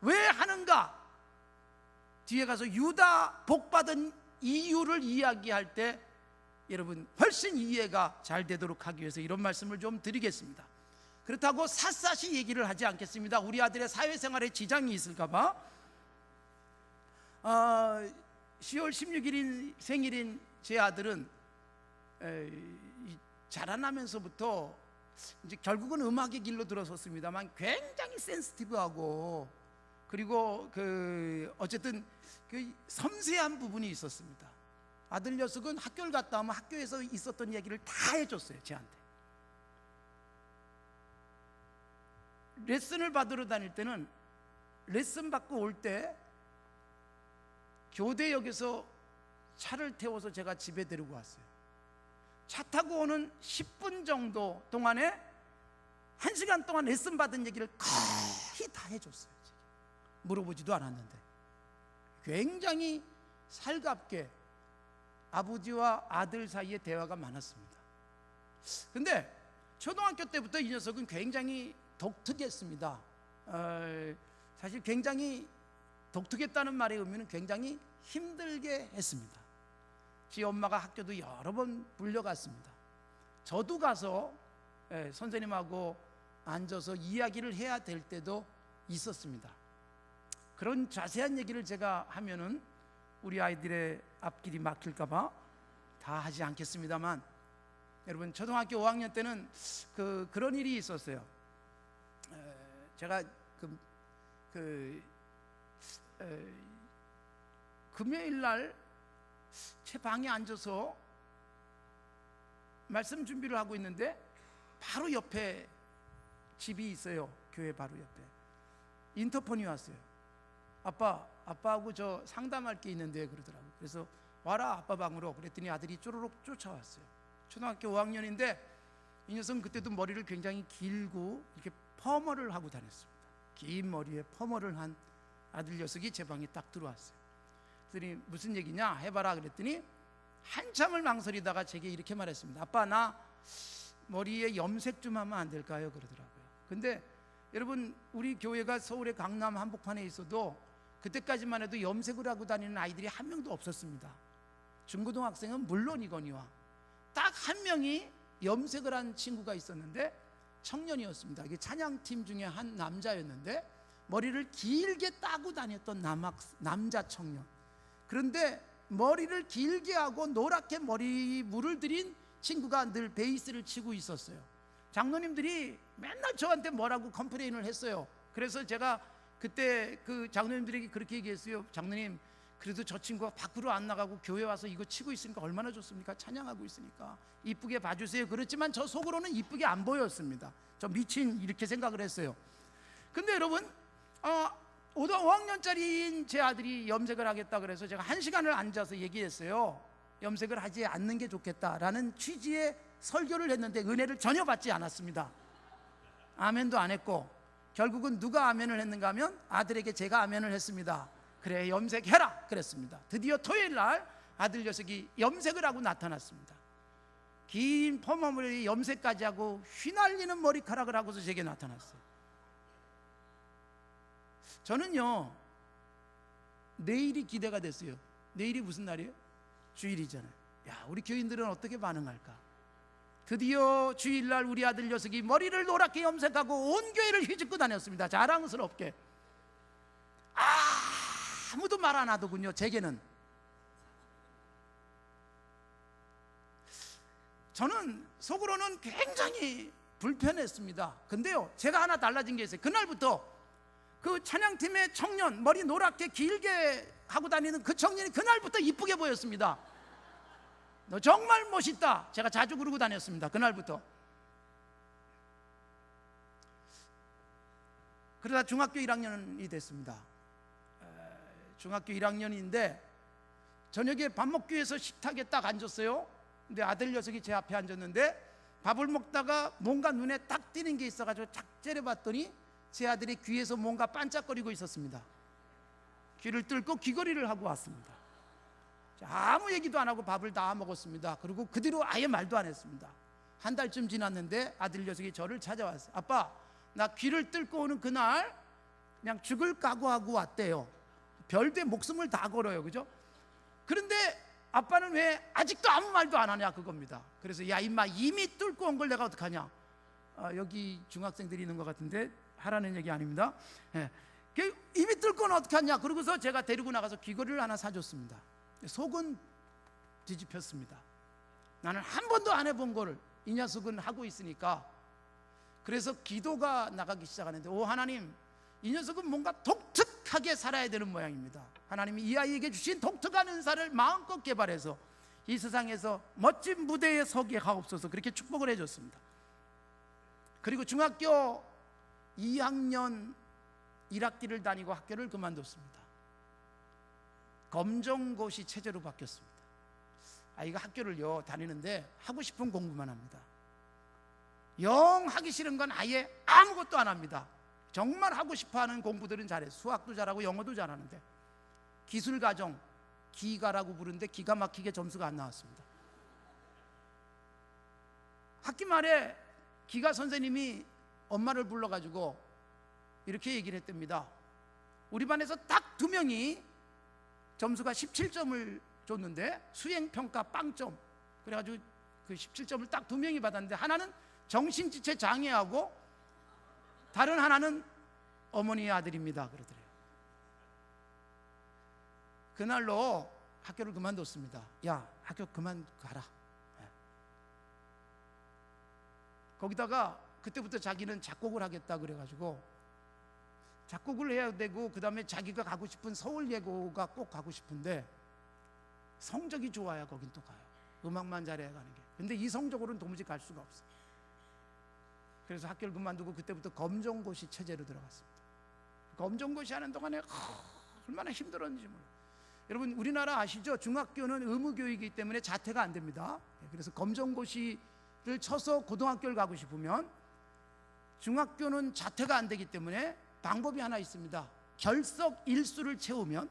왜 하는가? 뒤에 가서 유다 복받은 이유를 이야기할 때 여러분 훨씬 이해가 잘 되도록 하기 위해서 이런 말씀을 좀 드리겠습니다. 그렇다고 샅샅이 얘기를 하지 않겠습니다. 우리 아들의 사회생활에 지장이 있을까봐. 10월 16일인 생일인 제 아들은 자라나면서부터 이제 결국은 음악의 길로 들어섰습니다만 굉장히 센시티브하고, 그리고 어쨌든 섬세한 부분이 있었습니다. 아들 녀석은 학교를 갔다 오면 학교에서 있었던 얘기를 다 해줬어요, 저한테. 레슨을 받으러 다닐 때는 레슨 받고 올 때 교대역에서 차를 태워서 제가 집에 데리고 왔어요. 차 타고 오는 10분 정도 동안에 1시간 동안 레슨 받은 얘기를 거의 다 해줬어요. 물어보지도 않았는데 굉장히 살갑게 아버지와 아들 사이에 대화가 많았습니다. 근데 초등학교 때부터 이 녀석은 굉장히 독특했습니다. 사실 굉장히 독특했다는 말의 의미는 굉장히 힘들게 했습니다. 지 엄마가 학교도 여러 번 불려갔습니다. 저도 가서 선생님하고 앉아서 이야기를 해야 될 때도 있었습니다. 그런 자세한 얘기를 제가 하면은 우리 아이들의 앞길이 막힐까봐 다 하지 않겠습니다만, 여러분 초등학교 5학년 때는 그런 일이 있었어요. 제가 금요일 날 제 방에 앉아서 말씀 준비를 하고 있는데 바로 옆에 집이 있어요. 교회 바로 옆에. 인터폰이 왔어요. 아빠하고 저 상담할 게 있는데 그러더라고요. 그래서 와라 아빠 방으로 그랬더니 아들이 쪼르륵 쫓아왔어요. 초등학교 5학년인데 이 녀석은 그때도 머리를 굉장히 길고 이렇게 퍼머를 하고 다녔습니다. 긴 머리에 퍼머를 한 아들 녀석이 제 방에 딱 들어왔어요. 그랬더니 무슨 얘기냐 해봐라 그랬더니 한참을 망설이다가 제게 이렇게 말했습니다. 아빠 나 머리에 염색 좀 하면 안 될까요? 그러더라고요. 근데 여러분 우리 교회가 서울의 강남 한복판에 있어도 그때까지만 해도 염색을 하고 다니는 아이들이 한 명도 없었습니다. 중고등학생은 물론이거니와 딱 한 명이 염색을 한 친구가 있었는데 청년이었습니다. 이게 찬양팀 중에 한 남자였는데 머리를 길게 따고 다녔던 남자 청년. 그런데 머리를 길게 하고 노랗게 머리 물을 들인 친구가 늘 베이스를 치고 있었어요. 장로님들이 맨날 저한테 뭐라고 컴플레인을 했어요. 그래서 제가 그때 그 장로님들에게 그렇게 얘기했어요. 장로님 그래도 저 친구가 밖으로 안 나가고 교회 와서 이거 치고 있으니까 얼마나 좋습니까? 찬양하고 있으니까 이쁘게 봐주세요. 그렇지만 저 속으로는 이쁘게 안 보였습니다. 저 미친 이렇게 생각을 했어요. 근데 여러분 5학년짜리인 제 아들이 염색을 하겠다 그래서 제가 1시간을 앉아서 얘기했어요. 염색을 하지 않는 게 좋겠다라는 취지의 설교를 했는데 은혜를 전혀 받지 않았습니다. 아멘도 안 했고 결국은 누가 아멘을 했는가 하면 아들에게 제가 아멘을 했습니다. 그래 염색해라 그랬습니다. 드디어 토요일 날 아들 녀석이 염색을 하고 나타났습니다. 긴 퍼머머리 염색까지 하고 휘날리는 머리카락을 하고서 제게 나타났어요. 저는요 내일이 기대가 됐어요. 내일이 무슨 날이에요? 주일이잖아요. 야 우리 교인들은 어떻게 반응할까? 드디어 주일날 우리 아들 녀석이 머리를 노랗게 염색하고 온 교회를 휘젓고 다녔습니다. 자랑스럽게. 아무도 말 안 하더군요. 제게는. 저는 속으로는 굉장히 불편했습니다. 근데요 제가 하나 달라진 게 있어요. 그날부터 그 찬양팀의 청년 머리 노랗게 길게 하고 다니는 그 청년이 그날부터 이쁘게 보였습니다. 너 정말 멋있다. 제가 자주 그러고 다녔습니다. 그날부터. 그러다 중학교 1학년이 됐습니다. 중학교 1학년인데 저녁에 밥 먹기 위해서 식탁에 딱 앉았어요. 근데 아들 녀석이 제 앞에 앉았는데 밥을 먹다가 뭔가 눈에 딱 띄는 게 있어가지고 딱 째려봤더니 제 아들이 귀에서 뭔가 반짝거리고 있었습니다. 귀를 뚫고 귀걸이를 하고 왔습니다. 아무 얘기도 안 하고 밥을 다 먹었습니다. 그리고 그 뒤로 아예 말도 안 했습니다. 한 달쯤 지났는데 아들 녀석이 저를 찾아왔어요. 아빠 나 귀를 뚫고 오는 그날 그냥 죽을 각오하고 왔대요. 별대 목숨을 다 걸어요. 그죠? 그런데 아빠는 왜 아직도 아무 말도 안 하냐 그겁니다. 그래서 야 임마 이미 뚫고 온 걸 내가 어떡하냐. 여기 중학생들이 있는 것 같은데 하라는 얘기 아닙니다. 이미 뚫고는 어떻게 하냐. 그러고서 제가 데리고 나가서 귀걸이를 하나 사줬습니다. 속은 뒤집혔습니다. 나는 한 번도 안 해본 거를 이 녀석은 하고 있으니까. 그래서 기도가 나가기 시작하는데 오 하나님 이 녀석은 뭔가 독특하게 살아야 되는 모양입니다. 하나님이 이 아이에게 주신 독특한 은사를 마음껏 개발해서 이 세상에서 멋진 무대에 서게 하옵소서. 그렇게 축복을 해줬습니다. 그리고 중학교 2학년 1학기를 다니고 학교를 그만뒀습니다. 검정고시 체제로 바뀌었습니다. 아이가 학교를요 다니는데 하고 싶은 공부만 합니다. 영 하기 싫은 건 아예 아무것도 안 합니다. 정말 하고 싶어하는 공부들은 잘해요. 수학도 잘하고 영어도 잘하는데 기술과정 기가라고 부르는데 기가 막히게 점수가 안 나왔습니다. 학기 말에 기가 선생님이 엄마를 불러가지고 이렇게 얘기를 했답니다. 우리 반에서 딱 2명이 점수가 17점을 줬는데 수행평가 빵점, 그래가지고 그 17점을 딱 2명이 받았는데 하나는 정신지체 장애하고 다른 하나는 어머니의 아들입니다 그러더래요. 그날로 학교를 그만뒀습니다. 야, 학교 그만 가라. 거기다가 그때부터 자기는 작곡을 하겠다 그래가지고 작곡을 해야 되고, 그 다음에 자기가 가고 싶은 서울예고가 꼭 가고 싶은데 성적이 좋아야 거긴 또 가요. 음악만 잘해야 가는 게. 근데 이 성적으로는 도무지 갈 수가 없어요. 그래서 학교를 그만두고 그때부터 검정고시 체제로 들어갔습니다. 검정고시 하는 동안에 얼마나 힘들었는지 몰라요. 여러분, 우리나라 아시죠? 중학교는 의무교육이기 때문에 자퇴가 안 됩니다. 그래서 검정고시를 쳐서 고등학교를 가고 싶으면 중학교는 자퇴가 안 되기 때문에 방법이 하나 있습니다. 결석 일수를 채우면,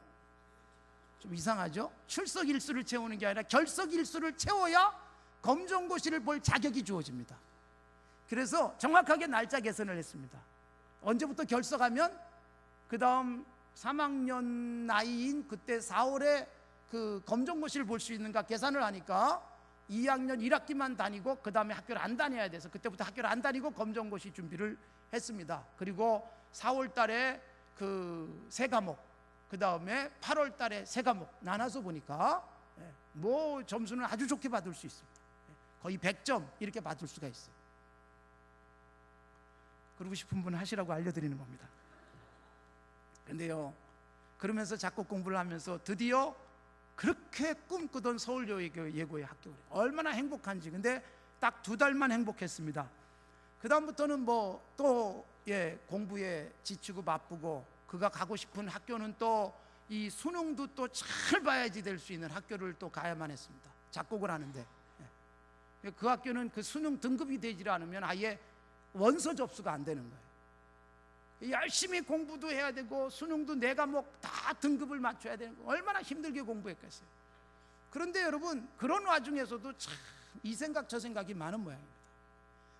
좀 이상하죠? 출석 일수를 채우는 게 아니라 결석 일수를 채워야 검정고시를 볼 자격이 주어집니다. 그래서 정확하게 날짜 계산을 했습니다. 언제부터 결석하면 그 다음 3학년 나이인 그때 4월에 그 검정고시를 볼 수 있는가 계산을 하니까 2학년 1학기만 다니고 그 다음에 학교를 안 다녀야 돼서 그때부터 학교를 안 다니고 검정고시 준비를 했습니다. 그리고 4월 달에 그 3과목, 그 다음에 8월 달에 3과목 나눠서 보니까 뭐 점수는 아주 좋게 받을 수 있습니다. 거의 100점 이렇게 받을 수가 있어요. 그러고 싶은 분 하시라고 알려드리는 겁니다. 근데요, 그러면서 작곡 공부를 하면서 드디어 그렇게 꿈꾸던 서울예고의 학교를 얼마나 행복한지. 근데 딱 2달만 행복했습니다. 그 다음부터는 뭐 또 공부에 지치고 바쁘고, 그가 가고 싶은 학교는 또 이 수능도 또 잘 봐야지 될 수 있는 학교를 또 가야만 했습니다. 작곡을 하는데 그 학교는 그 수능 등급이 되지 않으면 아예 원서 접수가 안 되는 거예요. 열심히 공부도 해야 되고 수능도 4과목 다 등급을 맞춰야 되는 거, 얼마나 힘들게 공부했겠어요. 그런데 여러분, 그런 와중에서도 참 이 생각 저 생각이 많은 모양입니다.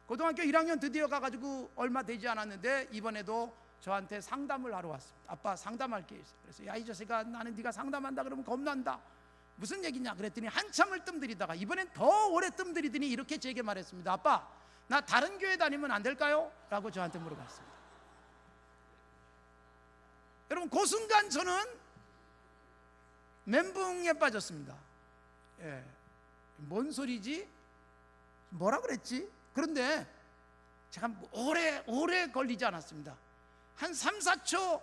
고등학교 1학년 드디어 가가지고 얼마 되지 않았는데 이번에도 저한테 상담을 하러 왔습니다. 아빠, 상담할 게 있어. 그래서 야, 이 자식아, 나는 네가 상담한다 그러면 겁난다. 무슨 얘기냐 그랬더니 한참을 뜸들이다가 이번엔 더 오래 뜸들이더니 이렇게 제게 말했습니다. 아빠, 나 다른 교회 다니면 안 될까요? 라고 저한테 물어봤습니다. 여러분, 그 순간 저는 멘붕에 빠졌습니다. 뭔 소리지? 뭐라 그랬지? 그런데 제가 오래 걸리지 않았습니다. 한 3, 4초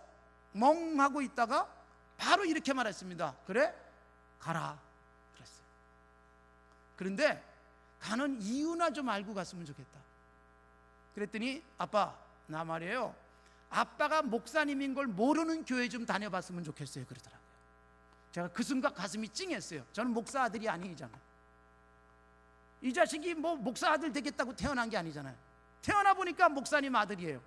멍하고 있다가 바로 이렇게 말했습니다. 그래? 가라. 그랬어요. 그런데 가는 이유나 좀 알고 갔으면 좋겠다. 그랬더니 아빠, 나 말이에요, 아빠가 목사님인 걸 모르는 교회 좀 다녀봤으면 좋겠어요. 그러더라고요. 제가 그 순간 가슴이 찡했어요. 저는 목사 아들이 아니잖아요. 이 자식이 뭐 목사 아들 되겠다고 태어난 게 아니잖아요. 태어나 보니까 목사님 아들이에요.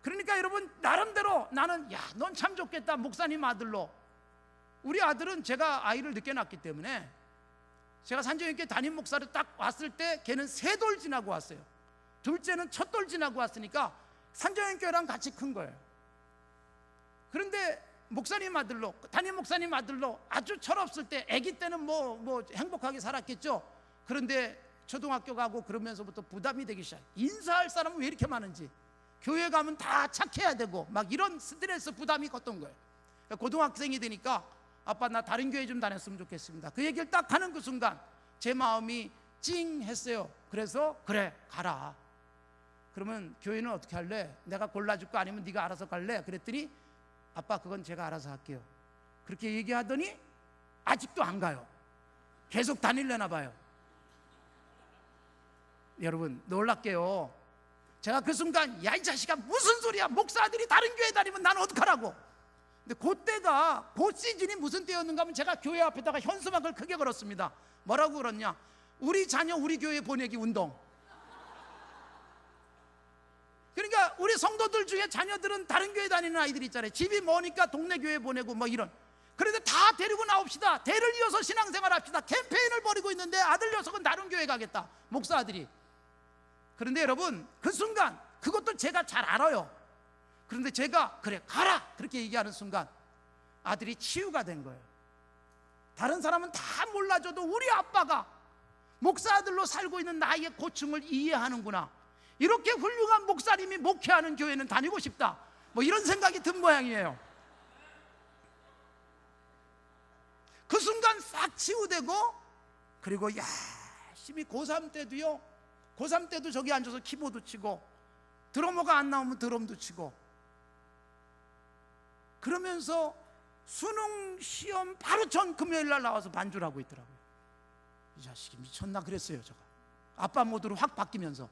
그러니까 여러분, 나름대로 나는 야, 넌 참 좋겠다, 목사님 아들로. 우리 아들은 제가 아이를 늦게 낳았기 때문에 제가 산정교회 담임 목사를 딱 왔을 때 걔는 3돌 지나고 왔어요. 둘째는 첫 돌 지나고 왔으니까 산정교회랑 같이 큰 거예요. 그런데 목사님 아들로, 담임 목사님 아들로 아주 철없을 때, 아기 때는 뭐 행복하게 살았겠죠. 그런데 초등학교 가고 그러면서부터 부담이 되기 시작. 인사할 사람은 왜 이렇게 많은지, 교회 가면 다 착해야 되고 막 이런 스트레스 부담이 컸던 거예요. 고등학생이 되니까 아빠, 나 다른 교회 좀 다녔으면 좋겠습니다. 그 얘기를 딱 하는 그 순간 제 마음이 찡 했어요. 그래서 그래, 가라. 그러면 교회는 어떻게 할래? 내가 골라줄까? 아니면 네가 알아서 갈래? 그랬더니 아빠, 그건 제가 알아서 할게요. 그렇게 얘기하더니 아직도 안 가요. 계속 다닐려나 봐요. 여러분, 놀랍게요, 제가 그 순간 야, 이 자식아, 무슨 소리야, 목사들이 다른 교회 다니면 나는 어떡하라고. 근데 그때가, 그 시즌이 무슨 때였는가 하면 제가 교회 앞에다가 현수막을 크게 걸었습니다. 뭐라고 걸었냐? 우리 자녀 우리 교회 보내기 운동. 그러니까 우리 성도들 중에 자녀들은 다른 교회 다니는 아이들이 있잖아요. 집이 머니까 동네 교회 보내고 뭐 이런. 그런데 다 데리고 나옵시다. 대를 이어서 신앙생활 합시다. 캠페인을 벌이고 있는데 아들 녀석은 다른 교회 가겠다, 목사 아들이. 그런데 여러분, 그 순간 그것도 제가 잘 알아요. 그런데 제가 그래 가라 그렇게 얘기하는 순간 아들이 치유가 된 거예요. 다른 사람은 다 몰라줘도 우리 아빠가 목사 아들로 살고 있는 나의 고충을 이해하는구나, 이렇게 훌륭한 목사님이 목회하는 교회는 다니고 싶다, 뭐 이런 생각이 든 모양이에요. 그 순간 싹 치유되고, 그리고 열심히 고3 때도요, 고3 때도 저기 앉아서 키보드 치고, 드러머가 안 나오면 드럼도 치고, 그러면서 수능 시험 바로 전 금요일 날 나와서 반주를 하고 있더라고요. 이 자식이 미쳤나 그랬어요. 제가 아빠 모드로 확 바뀌면서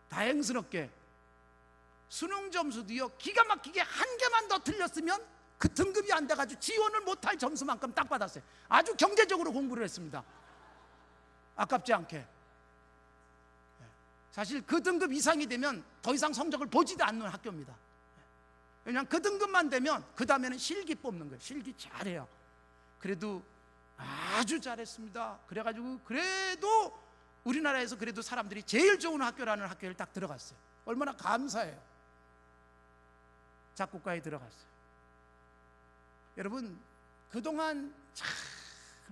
다행스럽게 수능 점수도요, 기가 막히게 한 개만 더 틀렸으면 그 등급이 안 돼가지고 지원을 못할 점수만큼 딱 받았어요. 아주 경제적으로 공부를 했습니다. 아깝지 않게. 사실 그 등급 이상이 되면 더 이상 성적을 보지도 않는 학교입니다. 그냥 그 등급만 되면 그 다음에는 실기 뽑는 거예요. 실기 잘해요. 그래도 아주 잘했습니다. 그래가지고 그래도 우리나라에서 그래도 사람들이 제일 좋은 학교라는 학교를 딱 들어갔어요. 얼마나 감사해요. 작곡과에 들어갔어요. 여러분, 그동안 참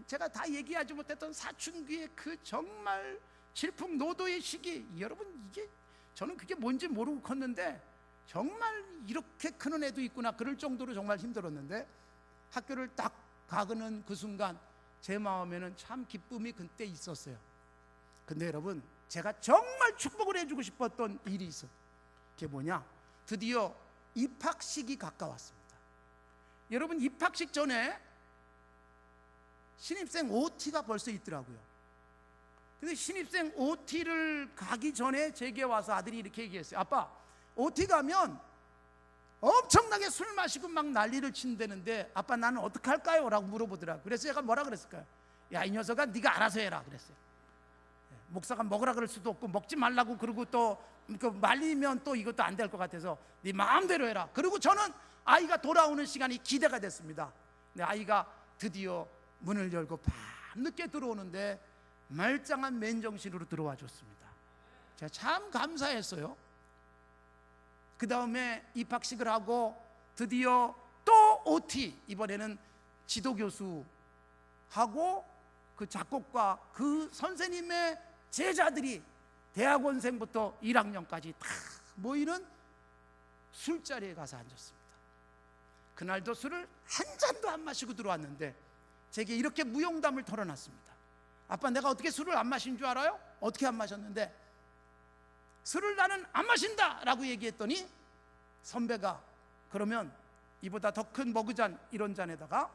제가 다 얘기하지 못했던 사춘기의 그 정말 질풍노도의 시기, 여러분 이게 저는 그게 뭔지 모르고 컸는데 정말 이렇게 크는 애도 있구나 그럴 정도로 정말 힘들었는데, 학교를 딱 가는 그 순간 제 마음에는 참 기쁨이 그때 있었어요. 근데 여러분, 제가 정말 축복을 해주고 싶었던 일이 있어요. 그게 뭐냐, 드디어 입학식이 가까웠습니다. 여러분, 입학식 전에 신입생 OT가 벌써 있더라고요. 근데 신입생 OT를 가기 전에 제게 와서 아들이 이렇게 얘기했어요. 아빠, OT 가면 엄청나게 술 마시고 막 난리를 친다는데 아빠 나는 어떻게 할까요? 라고 물어보더라고요. 그래서 제가 뭐라 그랬을까요? 야, 이 녀석아 네가 알아서 해라 그랬어요. 목사가 먹으라 그럴 수도 없고 먹지 말라고 그러고 또 말리면 또 이것도 안 될 것 같아서 네 마음대로 해라. 그리고 저는 아이가 돌아오는 시간이 기대가 됐습니다. 근데 아이가 드디어 문을 열고 밤늦게 들어오는데 말짱한 맨정신으로 들어와 줬습니다. 제가 참 감사했어요. 그 다음에 입학식을 하고 드디어 또 OT, 이번에는 지도교수하고 그 작곡과 그 선생님의 제자들이 대학원생부터 1학년까지 다 모이는 술자리에 가서 앉았습니다. 그날도 술을 한 잔도 안 마시고 들어왔는데 제게 이렇게 무용담을 털어놨습니다. 아빠, 내가 어떻게 술을 안 마신 줄 알아요? 어떻게 안 마셨는데, 술을 나는 안 마신다 라고 얘기했더니 선배가 그러면 이보다 더 큰 머그잔 이런 잔에다가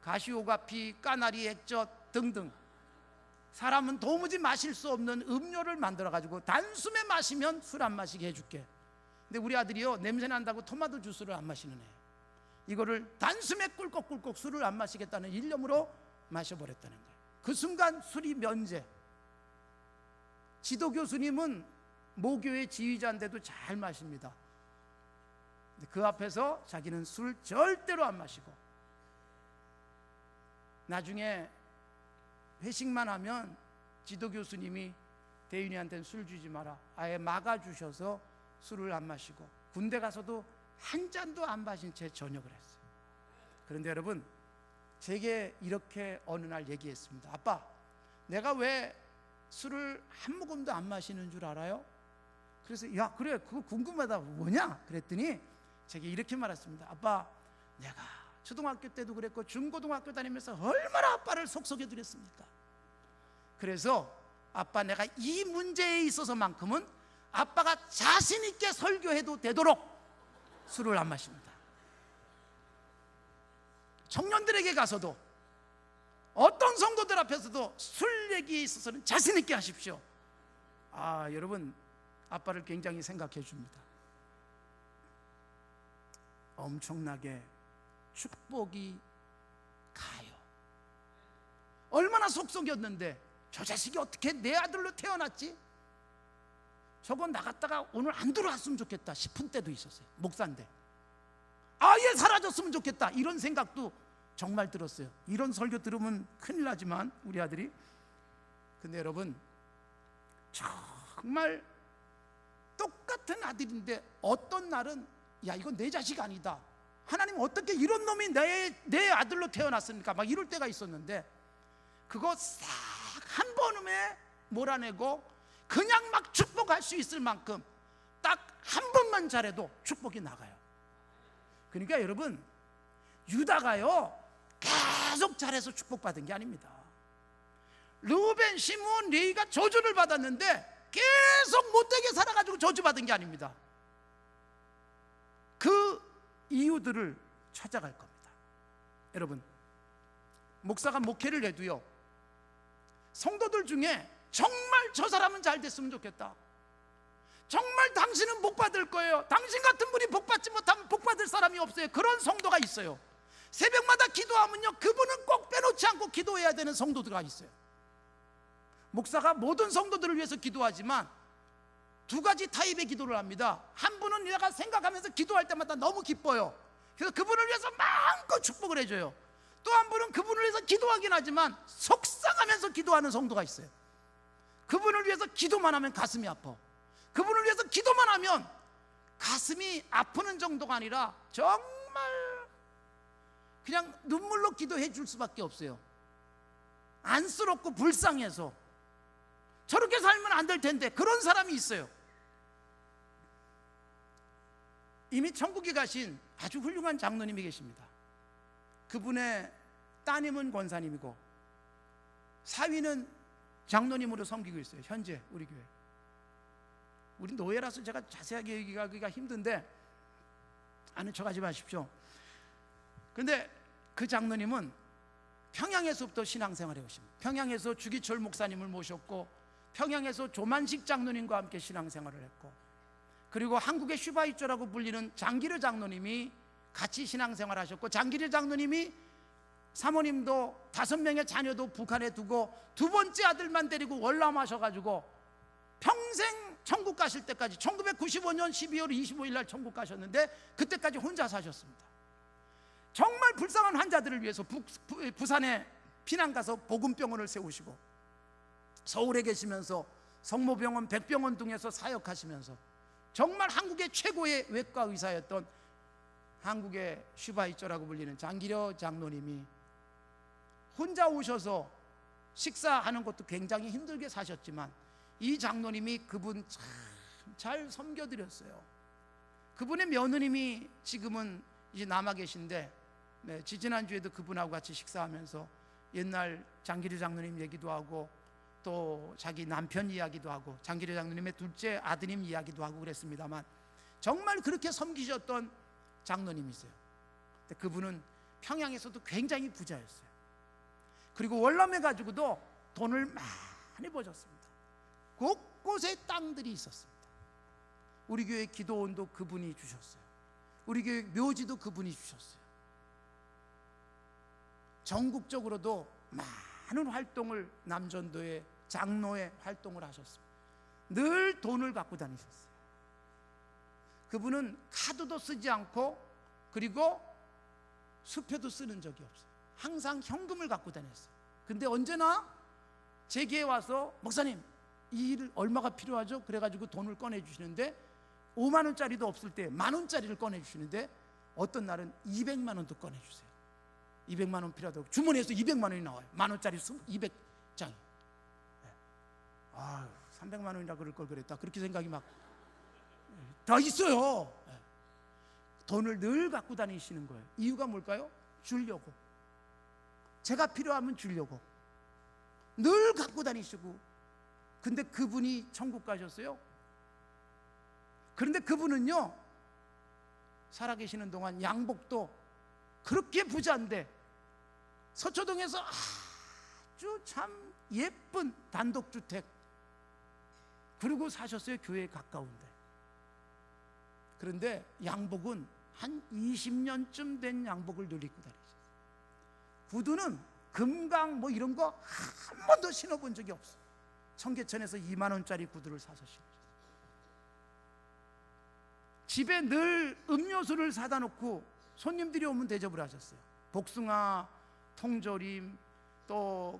가시오가피, 까나리 액젓 등등 사람은 도무지 마실 수 없는 음료를 만들어가지고 단숨에 마시면 술 안 마시게 해줄게. 근데 우리 아들이요, 냄새 난다고 토마토 주스를 안 마시는 애예요. 이거를 단숨에 꿀꺽꿀꺽 술을 안 마시겠다는 일념으로 마셔버렸다는 거예요. 그 순간 술이 면제. 지도교수님은 모교의 지휘자인데도 잘 마십니다. 그 앞에서 자기는 술 절대로 안 마시고, 나중에 회식만 하면 지도교수님이 대윤이한테는 술 주지 마라, 아예 막아주셔서 술을 안 마시고 군대 가서도 한 잔도 안 마신 채 전역을 했어요. 그런데 여러분, 제게 이렇게 어느 날 얘기했습니다. 아빠, 내가 왜 술을 한 모금도 안 마시는 줄 알아요? 그래서 야, 그래, 그거 궁금하다. 뭐냐? 그랬더니 제게 이렇게 말했습니다. 아빠, 내가 초등학교 때도 그랬고 중고등학교 다니면서 얼마나 아빠를 속속여 드렸습니까? 그래서 아빠, 내가 이 문제에 있어서만큼은 아빠가 자신 있게 설교해도 되도록 술을 안 마십니다. 청년들에게 가서도 어떤 성도들 앞에서도 술 얘기에 있어서는 자신 있게 하십시오. 아, 여러분, 아빠를 굉장히 생각해 줍니다. 엄청나게 축복이 가요. 얼마나 속속였는데 저 자식이 어떻게 내 아들로 태어났지? 저거 나갔다가 오늘 안 들어왔으면 좋겠다 싶은 때도 있었어요. 목사인데 아예 사라졌으면 좋겠다 이런 생각도 정말 들었어요. 이런 설교 들으면 큰일 나지만 우리 아들이. 근데 여러분, 정말 똑같은 아들인데 어떤 날은 야 이건 내 자식 아니다, 하나님 어떻게 이런 놈이 내 아들로 태어났습니까, 막 이럴 때가 있었는데 그거 싹 한 번에 몰아내고 그냥 막 축복할 수 있을 만큼 딱 한 번만 잘해도 축복이 나가요. 그러니까 여러분, 유다가요 계속 잘해서 축복받은 게 아닙니다. 르우벤, 시므온, 레위가 저주를 받았는데 계속 못되게 살아가지고 저주받은 게 아닙니다. 그 이유들을 찾아갈 겁니다. 여러분, 목사가 목회를 해도요, 성도들 중에 정말 저 사람은 잘 됐으면 좋겠다, 정말 당신은 복 받을 거예요, 당신 같은 분이 복 받지 못하면 복 받을 사람이 없어요, 그런 성도가 있어요. 새벽마다 기도하면요 그분은 꼭 빼놓지 않고 기도해야 되는 성도들이 있어요. 목사가 모든 성도들을 위해서 기도하지만 두 가지 타입의 기도를 합니다. 한 분은 내가 생각하면서 기도할 때마다 너무 기뻐요. 그래서 그분을 위해서 마음껏 축복을 해줘요. 또 한 분은 그분을 위해서 기도하긴 하지만 속상하면서 기도하는 성도가 있어요. 그분을 위해서 기도만 하면 가슴이 아파. 그분을 위해서 기도만 하면 가슴이 아프는 정도가 아니라 정말 그냥 눈물로 기도해 줄 수밖에 없어요. 안쓰럽고 불쌍해서 저렇게 살면 안 될 텐데 그런 사람이 있어요. 이미 천국에 가신 아주 훌륭한 장로님이 계십니다. 그분의 따님은 권사님이고 사위는 장로님으로 섬기고 있어요. 현재 우리 교회. 우리 노예라서 제가 자세하게 얘기하기가 힘든데 아는 척하지 마십시오. 근데 그 장로님은 평양에서부터 신앙생활해 오십니다. 평양에서 주기철 목사님을 모셨고 평양에서 조만식 장로님과 함께 신앙생활을 했고, 그리고 한국의 슈바이처라고 불리는 장기르 장로님이 같이 신앙생활 하셨고, 장기르 장로님이 사모님도 5명의 자녀도 북한에 두고 두 번째 아들만 데리고 월남하셔가지고 평생 천국 가실 때까지 1995년 12월 25일 날 천국 가셨는데 그때까지 혼자 사셨습니다. 정말 불쌍한 환자들을 위해서 부산에 피난 가서 복음병원을 세우시고 서울에 계시면서 성모병원, 백병원 등에서 사역하시면서 정말 한국의 최고의 외과 의사였던 한국의 슈바이처라고 불리는 장기려 장로님이 혼자 오셔서 식사하는 것도 굉장히 힘들게 사셨지만 이 장로님이 그분 참 잘 섬겨드렸어요. 그분의 며느님이 지금은 이제 남아 계신데 지지난주에도 그분하고 같이 식사하면서 옛날 장기려 장로님 얘기도 하고 또 자기 남편 이야기도 하고 장기려 장로님의 둘째 아드님 이야기도 하고 그랬습니다만 정말 그렇게 섬기셨던 장로님이세요. 근데 그분은 평양에서도 굉장히 부자였어요. 그리고 월남에 가지고도 돈을 많이 버셨습니다. 곳곳에 땅들이 있었습니다. 우리 교회 기도원도 그분이 주셨어요. 우리 교회 묘지도 그분이 주셨어요. 전국적으로도 많은 활동을 남전도의 장로의 활동을 하셨습니다. 늘 돈을 갖고 다니셨어요. 그분은 카드도 쓰지 않고 그리고 수표도 쓰는 적이 없어요. 항상 현금을 갖고 다녔어요. 근데 언제나 제게 와서 목사님 이 일 얼마가 필요하죠? 그래가지고 돈을 꺼내주시는데 5만 원짜리도 없을 때 만 원짜리를 꺼내주시는데 어떤 날은 200만 원도 꺼내주세요. 200만 원 필요하다고 주머니에서 200만 원이 나와요. 만 원짜리 200장이. 아, 300만 원이라 그럴 걸 그랬다. 그렇게 생각이 막 다 있어요. 돈을 늘 갖고 다니시는 거예요. 이유가 뭘까요? 주려고. 제가 필요하면 주려고 늘 갖고 다니시고. 근데 그분이 천국 가셨어요. 그런데 그분은요 살아계시는 동안 양복도 그렇게 부자인데 서초동에서 아주 참 예쁜 단독주택 그리고 사셨어요. 교회에 가까운데. 그런데 양복은 한 20년쯤 된 양복을 늘 입고 다니셨어요. 구두는 금강 뭐 이런 거 한 번도 신어본 적이 없어요. 청계천에서 2만 원짜리 구두를 사서 신으셨어요. 집에 늘 음료수를 사다 놓고 손님들이 오면 대접을 하셨어요. 복숭아, 통조림, 또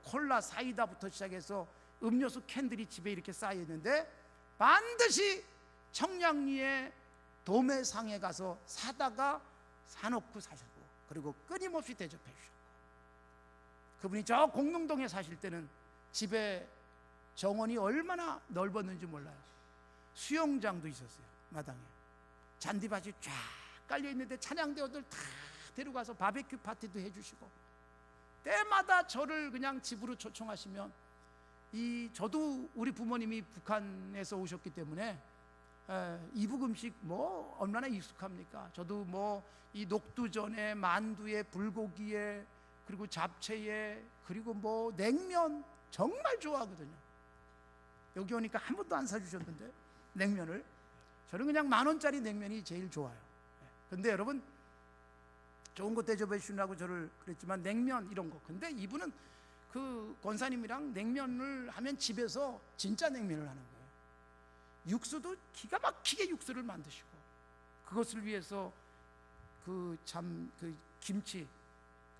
콜라, 사이다부터 시작해서 음료수 캔들이 집에 이렇게 쌓여 있는데 반드시 청량리에 도매상에 가서 사다가 사놓고 사셨고, 그리고 끊임없이 대접해 주셨고, 그분이 저 공릉동에 사실 때는 집에 정원이 얼마나 넓었는지 몰라요. 수영장도 있었어요. 마당에 잔디밭이 쫙 깔려 있는데 찬양대원들 다 데려가서 바베큐 파티도 해주시고, 때마다 저를 그냥 집으로 초청하시면, 저도 우리 부모님이 북한에서 오셨기 때문에 이북 음식 얼마나 익숙합니까? 저도 이 녹두전에, 만두에, 불고기에, 그리고 잡채에, 그리고 냉면 정말 좋아하거든요. 여기 오니까 한 번도 안 사주셨는데 냉면을, 저는 그냥 10,000원짜리 냉면이 제일 좋아요. 근데 여러분, 좋은 거 대접해 주시라고 저를 그랬지만 냉면 이런 거, 근데 이분은 그 권사님이랑 냉면을 하면 집에서 진짜 냉면을 하는 거예요. 육수도 기가 막히게 육수를 만드시고, 그것을 위해서 김치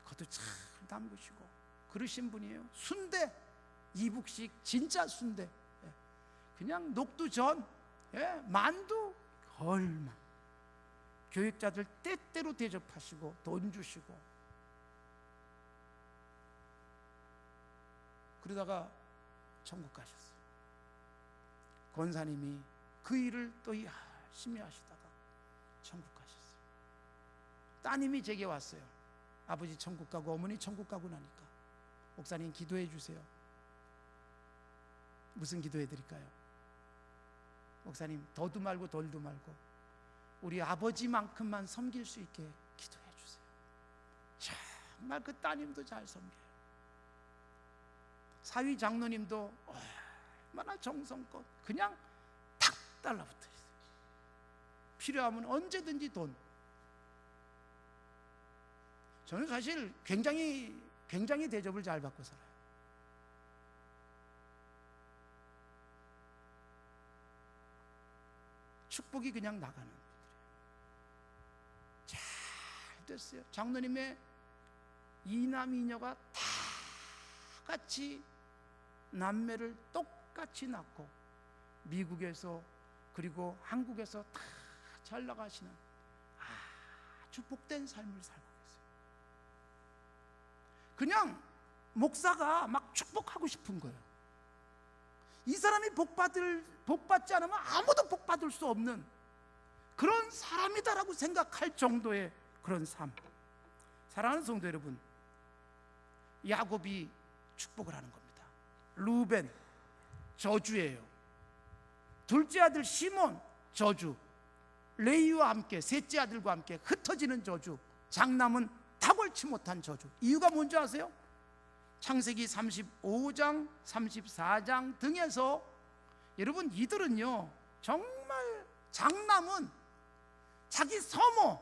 그것도 잘 담그시고 그러신 분이에요. 순대, 이북식 진짜 순대, 그냥 녹두전, 만두, 얼마 교육자들 때때로 대접하시고 돈 주시고, 그러다가 천국 가셨어요. 권사님이 그 일을 또 열심히 하시다가 천국 가셨어요. 따님이 제게 왔어요. 아버지 천국 가고 어머니 천국 가고 나니까 목사님 기도해 주세요. 무슨 기도해 드릴까요? 목사님, 더도 말고 덜도 말고 우리 아버지만큼만 섬길 수 있게 기도해 주세요. 정말 그 따님도 잘 섬겨요. 사위 장로님도 얼마나 정성껏 그냥 탁 달라붙어 있어요. 필요하면 언제든지 돈. 저는 사실 굉장히 대접을 잘 받고 살아요. 축복이 그냥 나가는 분들이에요. 잘 됐어요. 장로님의 이남 이녀가 다 같이 남매를 똑같이 낳고 미국에서 그리고 한국에서 다 잘 나가시는 아주 복된 삶을 살고 계세요. 그냥 목사가 막 축복하고 싶은 거예요. 이 사람이 복받지 않으면 아무도 복받을 수 없는 그런 사람이다라고 생각할 정도의 그런 삶. 사랑하는 성도 여러분, 야곱이 축복을 하는 겁니다. 루벤, 저주예요. 둘째 아들 시몬, 저주. 레위와 함께, 셋째 아들과 함께 흩어지는 저주. 장남은 탁월치 못한 저주. 이유가 뭔지 아세요? 창세기 35장, 34장 등에서 여러분, 이들은요 정말, 장남은 자기 서모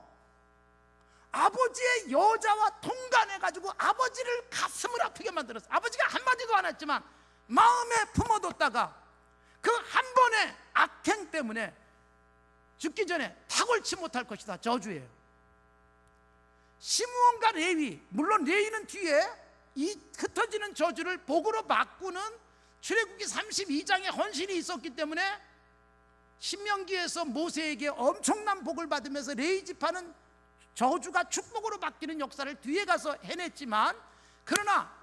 아버지의 여자와 통간해가지고 아버지를 가슴을 아프게 만들었어요. 아버지가 한마디도 안 했지만 마음에 품어뒀다가 그 한 번의 악행 때문에 죽기 전에 탁월치 못할 것이다. 저주예요. 시므온과 레위, 물론 레위는 뒤에 이 흩어지는 저주를 복으로 바꾸는 출애굽기 32장의 헌신이 있었기 때문에 신명기에서 모세에게 엄청난 복을 받으면서 레위 지파는 저주가 축복으로 바뀌는 역사를 뒤에 가서 해냈지만, 그러나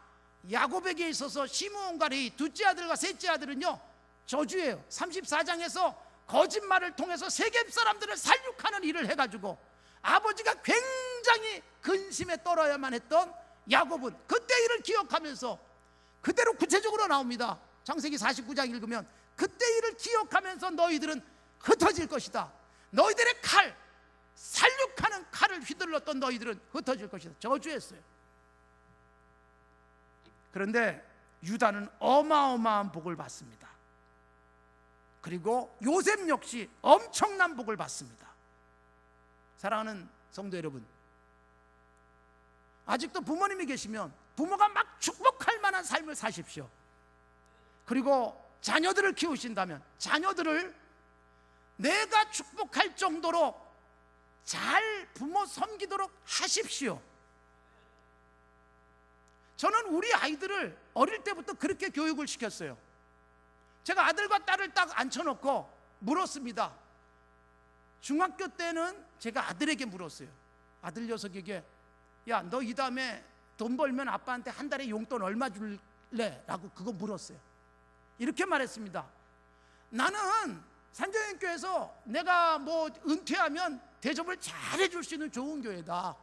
야곱에게 있어서 시므온과 레위, 둘째 아들과 셋째 아들은요 저주예요. 34장에서 거짓말을 통해서 세겜 사람들을 살육하는 일을 해가지고 아버지가 굉장히 근심에 떨어야만 했던 야곱은 그때 일을 기억하면서 그대로 구체적으로 나옵니다. 창세기 49장 읽으면 그때 일을 기억하면서 너희들은 흩어질 것이다. 너희들의 칼, 살육하는 칼을 휘둘렀던 너희들은 흩어질 것이다. 저주했어요. 그런데 유다는 어마어마한 복을 받습니다. 그리고 요셉 역시 엄청난 복을 받습니다. 사랑하는 성도 여러분, 아직도 부모님이 계시면 부모가 막 축복할 만한 삶을 사십시오. 그리고 자녀들을 키우신다면 자녀들을 내가 축복할 정도로 잘 부모 섬기도록 하십시오. 저는 우리 아이들을 어릴 때부터 그렇게 교육을 시켰어요. 제가 아들과 딸을 딱 앉혀놓고 물었습니다. 중학교 때는 제가 아들에게 물었어요. 아들 녀석에게, 야, 너 이 다음에 돈 벌면 아빠한테 한 달에 용돈 얼마 줄래? 라고 그거 물었어요. 이렇게 말했습니다. 나는 산정연교에서 내가 뭐 은퇴하면 대접을 잘 해줄 수 있는 좋은 교회다.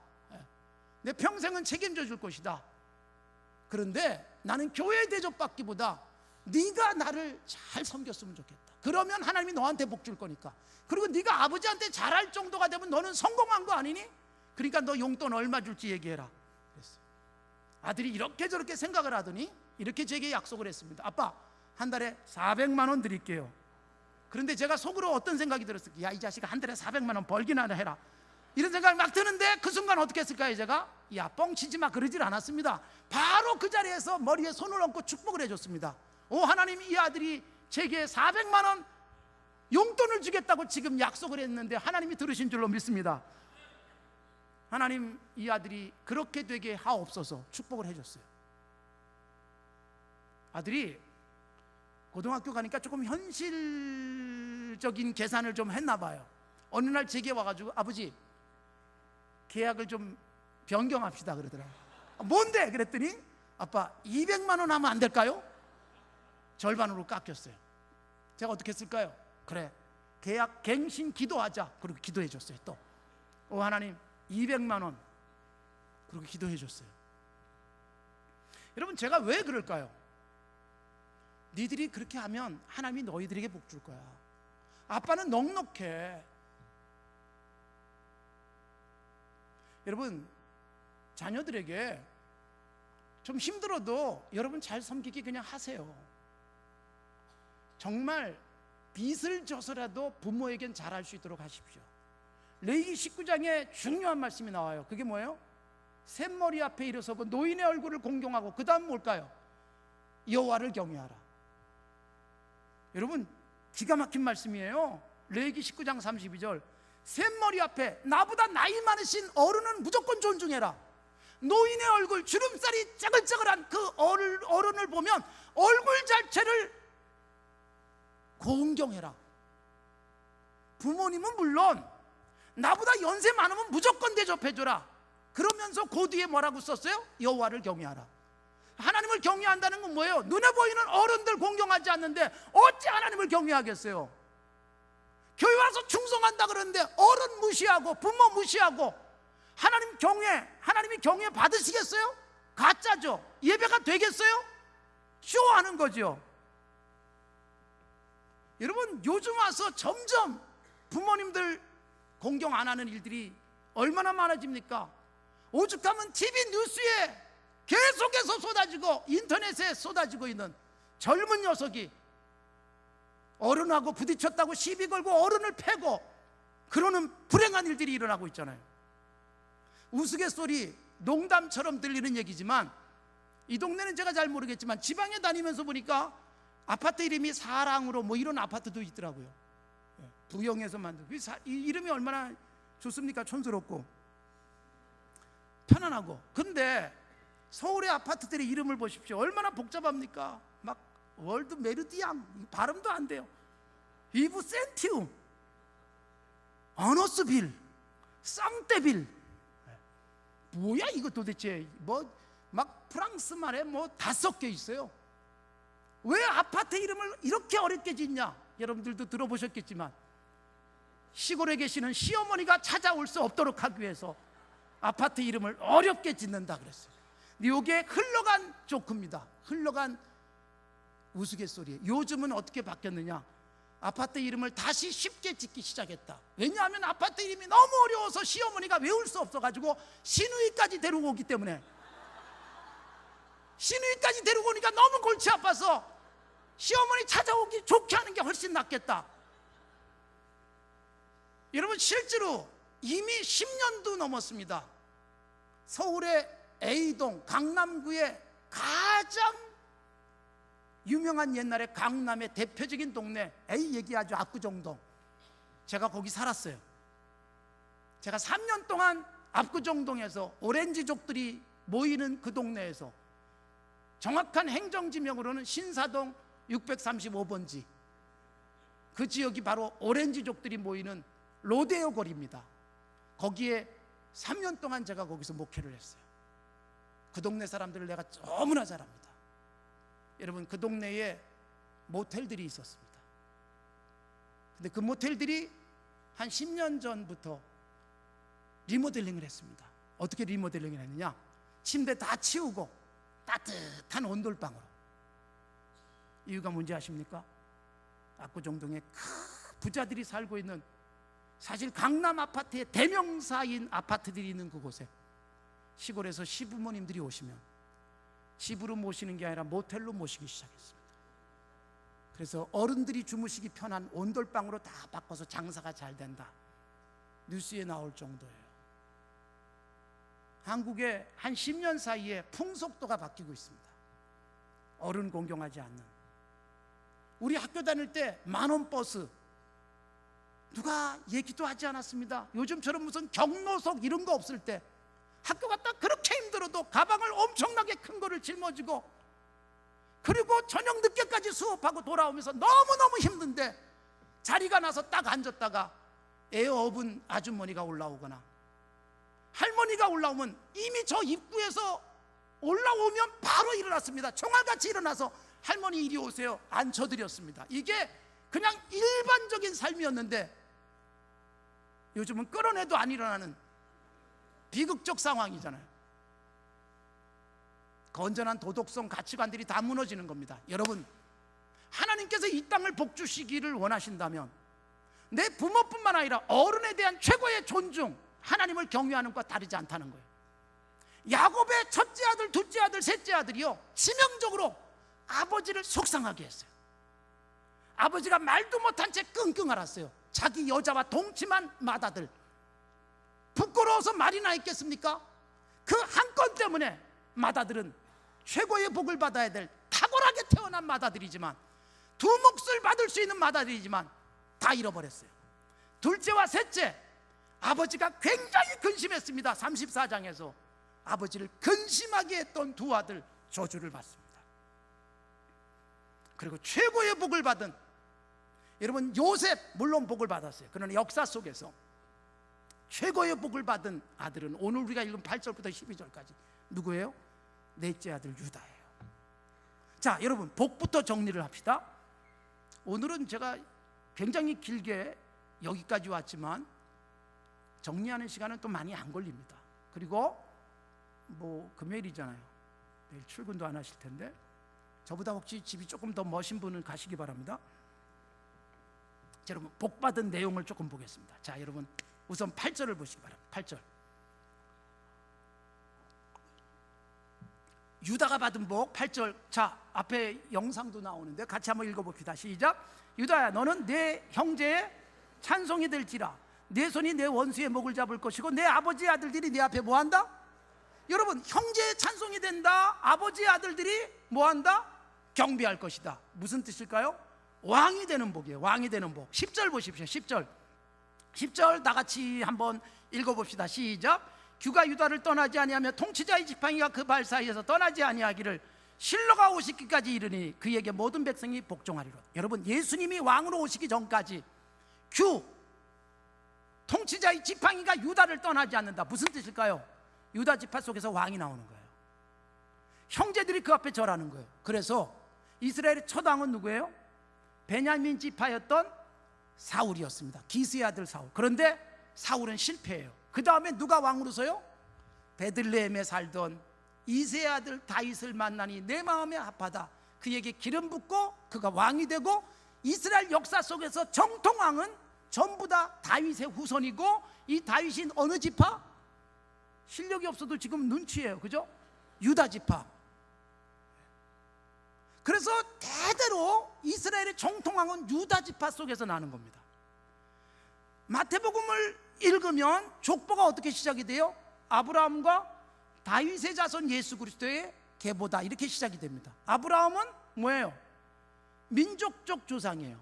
내 평생은 책임져 줄 것이다. 그런데 나는 교회 대접받기보다 네가 나를 잘 섬겼으면 좋겠다. 그러면 하나님이 너한테 복 줄 거니까. 그리고 네가 아버지한테 잘할 정도가 되면 너는 성공한 거 아니니? 그러니까 너 용돈 얼마 줄지 얘기해라. 그랬어요. 아들이 이렇게 저렇게 생각을 하더니 이렇게 제게 약속을 했습니다. 아빠, 한 달에 400만 원 드릴게요. 그런데 제가 속으로 어떤 생각이 들었을까? 야, 이 자식아, 한 달에 400만 원 벌기나 해라. 이런 생각이 막 드는데 그 순간 어떻게 했을까요? 제가 야, 뻥치지 마, 그러질 않았습니다. 바로 그 자리에서 머리에 손을 얹고 축복을 해줬습니다. 오, 하나님, 이 아들이 제게 400만 원 용돈을 주겠다고 지금 약속을 했는데 하나님이 들으신 줄로 믿습니다. 하나님, 이 아들이 그렇게 되게 하옵소서 축복을 해줬어요. 아들이 고등학교 가니까 조금 현실적인 계산을 좀 했나 봐요. 어느 날 제게 와가지고, 아버지, 계약을 좀 변경합시다 그러더라고요. 뭔데? 그랬더니 아빠, 200만 원 하면 안 될까요? 절반으로 깎였어요. 제가 어떻게 했을까요? 그래, 계약 갱신 기도하자. 그리고 기도해 줬어요. 또 하나님, 200만 원. 그리고 기도해 줬어요. 여러분, 제가 왜 그럴까요? 니들이 그렇게 하면 하나님이 너희들에게 복 줄 거야. 아빠는 넉넉해. 여러분, 자녀들에게 좀 힘들어도 여러분 잘 섬기기 그냥 하세요. 정말 빚을 져서라도 부모에겐 잘할 수 있도록 하십시오. 레위기 19장에 중요한 말씀이 나와요. 그게 뭐예요? 샘머리 앞에 일어서고 노인의 얼굴을 공경하고, 그 다음 뭘까요? 여호와를 경외하라. 여러분, 기가 막힌 말씀이에요. 레위기 19장 32절, 샘머리 앞에 나보다 나이 많으신 어른은 무조건 존중해라. 노인의 얼굴, 주름살이 짜글짜글한 그 어른을 보면 얼굴 자체를 공경해라. 부모님은 물론 나보다 연세 많으면 무조건 대접해줘라. 그러면서 그 뒤에 뭐라고 썼어요? 여호와를 경외하라. 하나님을 경외한다는 건 뭐예요? 눈에 보이는 어른들 공경하지 않는데 어찌 하나님을 경외하겠어요? 교회 와서 충성한다 그러는데 어른 무시하고 부모 무시하고 하나님이 경외 받으시겠어요? 가짜죠. 예배가 되겠어요? 쇼하는 거죠. 여러분, 요즘 와서 점점 부모님들 공경 안 하는 일들이 얼마나 많아집니까? 오죽하면 TV 뉴스에 계속해서 쏟아지고 인터넷에 쏟아지고 있는 젊은 녀석이 어른하고 부딪혔다고 시비 걸고 어른을 패고 그러는 불행한 일들이 일어나고 있잖아요. 우스갯소리, 농담처럼 들리는 얘기지만 이 동네는 제가 잘 모르겠지만 지방에 다니면서 보니까 아파트 이름이 사랑으로 뭐 이런 아파트도 있더라고요. 부영에서 만든 이 이름이 얼마나 좋습니까? 촌스럽고 편안하고. 근데 서울의 아파트들의 이름을 보십시오. 얼마나 복잡합니까? 막 월드 메르디앙, 발음도 안 돼요. 이브 센티움, 어너스빌, 쌍떼빌. 뭐야 이거 도대체? 뭐 막 프랑스 말에 뭐 다 섞여 있어요. 왜 아파트 이름을 이렇게 어렵게 짓냐? 여러분들도 들어보셨겠지만 시골에 계시는 시어머니가 찾아올 수 없도록 하기 위해서 아파트 이름을 어렵게 짓는다 그랬어요. 이게 흘러간 조크입니다. 흘러간 우스갯소리예요. 요즘은 어떻게 바뀌었느냐? 아파트 이름을 다시 쉽게 짓기 시작했다. 왜냐하면 아파트 이름이 너무 어려워서 시어머니가 외울 수 없어가지고 시누이까지 데리고 오기 때문에, 시누이까지 데리고 오니까 너무 골치 아파서 시어머니 찾아오기 좋게 하는 게 훨씬 낫겠다. 여러분, 실제로 이미 10년도 넘었습니다. 서울의 A동, 강남구의 가장 유명한 옛날에 강남의 대표적인 동네, A 얘기하죠. 압구정동. 제가 거기 살았어요. 제가 3년 동안 압구정동에서 오렌지족들이 모이는 그 동네에서, 정확한 행정지명으로는 신사동 635번지, 그 지역이 바로 오렌지족들이 모이는 로데오 거리입니다. 거기에 3년 동안 제가 거기서 목회를 했어요. 그 동네 사람들을 내가 너무나 잘 압니다. 여러분, 그 동네에 모텔들이 있었습니다. 근데 그 모텔들이 한 10년 전부터 리모델링을 했습니다. 어떻게 리모델링을 했느냐? 침대 다 치우고 따뜻한 온돌방으로. 이유가 뭔지 아십니까? 압구정동에 큰 부자들이 살고 있는, 사실 강남 아파트의 대명사인 아파트들이 있는 그곳에 시골에서 시부모님들이 오시면 집으로 모시는 게 아니라 모텔로 모시기 시작했습니다. 그래서 어른들이 주무시기 편한 온돌방으로 다 바꿔서 장사가 잘 된다, 뉴스에 나올 정도예요. 한국의 한 10년 사이에 풍속도가 바뀌고 있습니다. 어른 공경하지 않는. 우리 학교 다닐 때 만원 버스 누가 얘기도 하지 않았습니다. 요즘처럼 무슨 경로석 이런 거 없을 때 학교 갔다 그렇게 힘들어도 가방을 엄청나게 큰 거를 짊어지고, 그리고 저녁 늦게까지 수업하고 돌아오면서 너무너무 힘든데 자리가 나서 딱 앉았다가 에어오븐 아주머니가 올라오거나 할머니가 올라오면 이미 저 입구에서 올라오면 바로 일어났습니다. 총알같이 일어나서 할머니 이리 오세요, 앉혀드렸습니다. 이게 그냥 일반적인 삶이었는데 요즘은 끌어내도 안 일어나는 비극적 상황이잖아요. 건전한 도덕성 가치관들이 다 무너지는 겁니다. 여러분, 하나님께서 이 땅을 복주시기를 원하신다면 내 부모뿐만 아니라 어른에 대한 최고의 존중, 하나님을 경외하는 것과 다르지 않다는 거예요. 야곱의 첫째 아들, 둘째 아들, 셋째 아들이요, 치명적으로 아버지를 속상하게 했어요. 아버지가 말도 못한 채 끙끙 앓았어요. 자기 여자와 동침한 맏아들, 부끄러워서 말이나 했겠습니까? 그 한 건 때문에 맏아들은 최고의 복을 받아야 될 탁월하게 태어난 맏아들이지만, 두 몫을 받을 수 있는 맏아들이지만 다 잃어버렸어요. 둘째와 셋째, 아버지가 굉장히 근심했습니다. 34장에서 아버지를 근심하게 했던 두 아들 저주를 받습니다. 그리고 최고의 복을 받은, 여러분, 요셉 물론 복을 받았어요. 그러나 역사 속에서 최고의 복을 받은 아들은 오늘 우리가 읽은 8절부터 12절까지 누구예요? 넷째 아들 유다예요. 자, 여러분, 복부터 정리를 합시다. 오늘은 제가 굉장히 길게 여기까지 왔지만 정리하는 시간은 또 많이 안 걸립니다. 그리고 뭐 금요일이잖아요. 내일 출근도 안 하실 텐데 저보다 혹시 집이 조금 더 멋진 분은 가시기 바랍니다. 자, 여러분, 복 받은 내용을 조금 보겠습니다. 자, 여러분, 우선 8절을 보시기 바랍니다. 8절. 유다가 받은 복 8절. 자, 앞에 영상도 나오는데 같이 한번 읽어봅시다. 시작. 유다야, 너는 내 형제의 찬송이 될지라. 내 손이 내 원수의 목을 잡을 것이고 내 아버지의 아들들이 내 앞에 뭐한다? 여러분, 형제의 찬송이 된다. 아버지의 아들들이 뭐한다? 경배할 것이다. 무슨 뜻일까요? 왕이 되는 복이에요. 왕이 되는 복. 10절 보십시오. 10절 다 같이 한번 읽어봅시다. 시작. 규가 유다를 떠나지 아니하며 통치자의 지팡이가 그 발 사이에서 떠나지 아니하기를 실로가 오시기까지 이르니 그에게 모든 백성이 복종하리로다. 여러분, 예수님이 왕으로 오시기 전까지 규, 통치자의 지팡이가 유다를 떠나지 않는다. 무슨 뜻일까요? 유다 지파 속에서 왕이 나오는 거예요. 형제들이 그 앞에 절하는 거예요. 그래서 이스라엘의 첫 왕은 누구예요? 베냐민 지파였던 사울이었습니다. 기스의 아들 사울. 그런데 사울은 실패해요. 그 다음에 누가 왕으로 서요? 베들레헴에 살던 이새의 아들 다윗을 만나니 내 마음에 합하다. 그에게 기름 붓고 그가 왕이 되고, 이스라엘 역사 속에서 정통왕은 전부 다 다윗의 후손이고, 이 다윗인 어느 지파? 실력이 없어도 지금 눈치예요. 그죠? 유다 지파. 그래서 대대로 이스라엘의 정통왕은 유다 지파 속에서 나는 겁니다. 마태복음을 읽으면 족보가 어떻게 시작이 돼요? 아브라함과 다윗의 자손 예수 그리스도의 계보다, 이렇게 시작이 됩니다. 아브라함은 뭐예요? 민족적 조상이에요.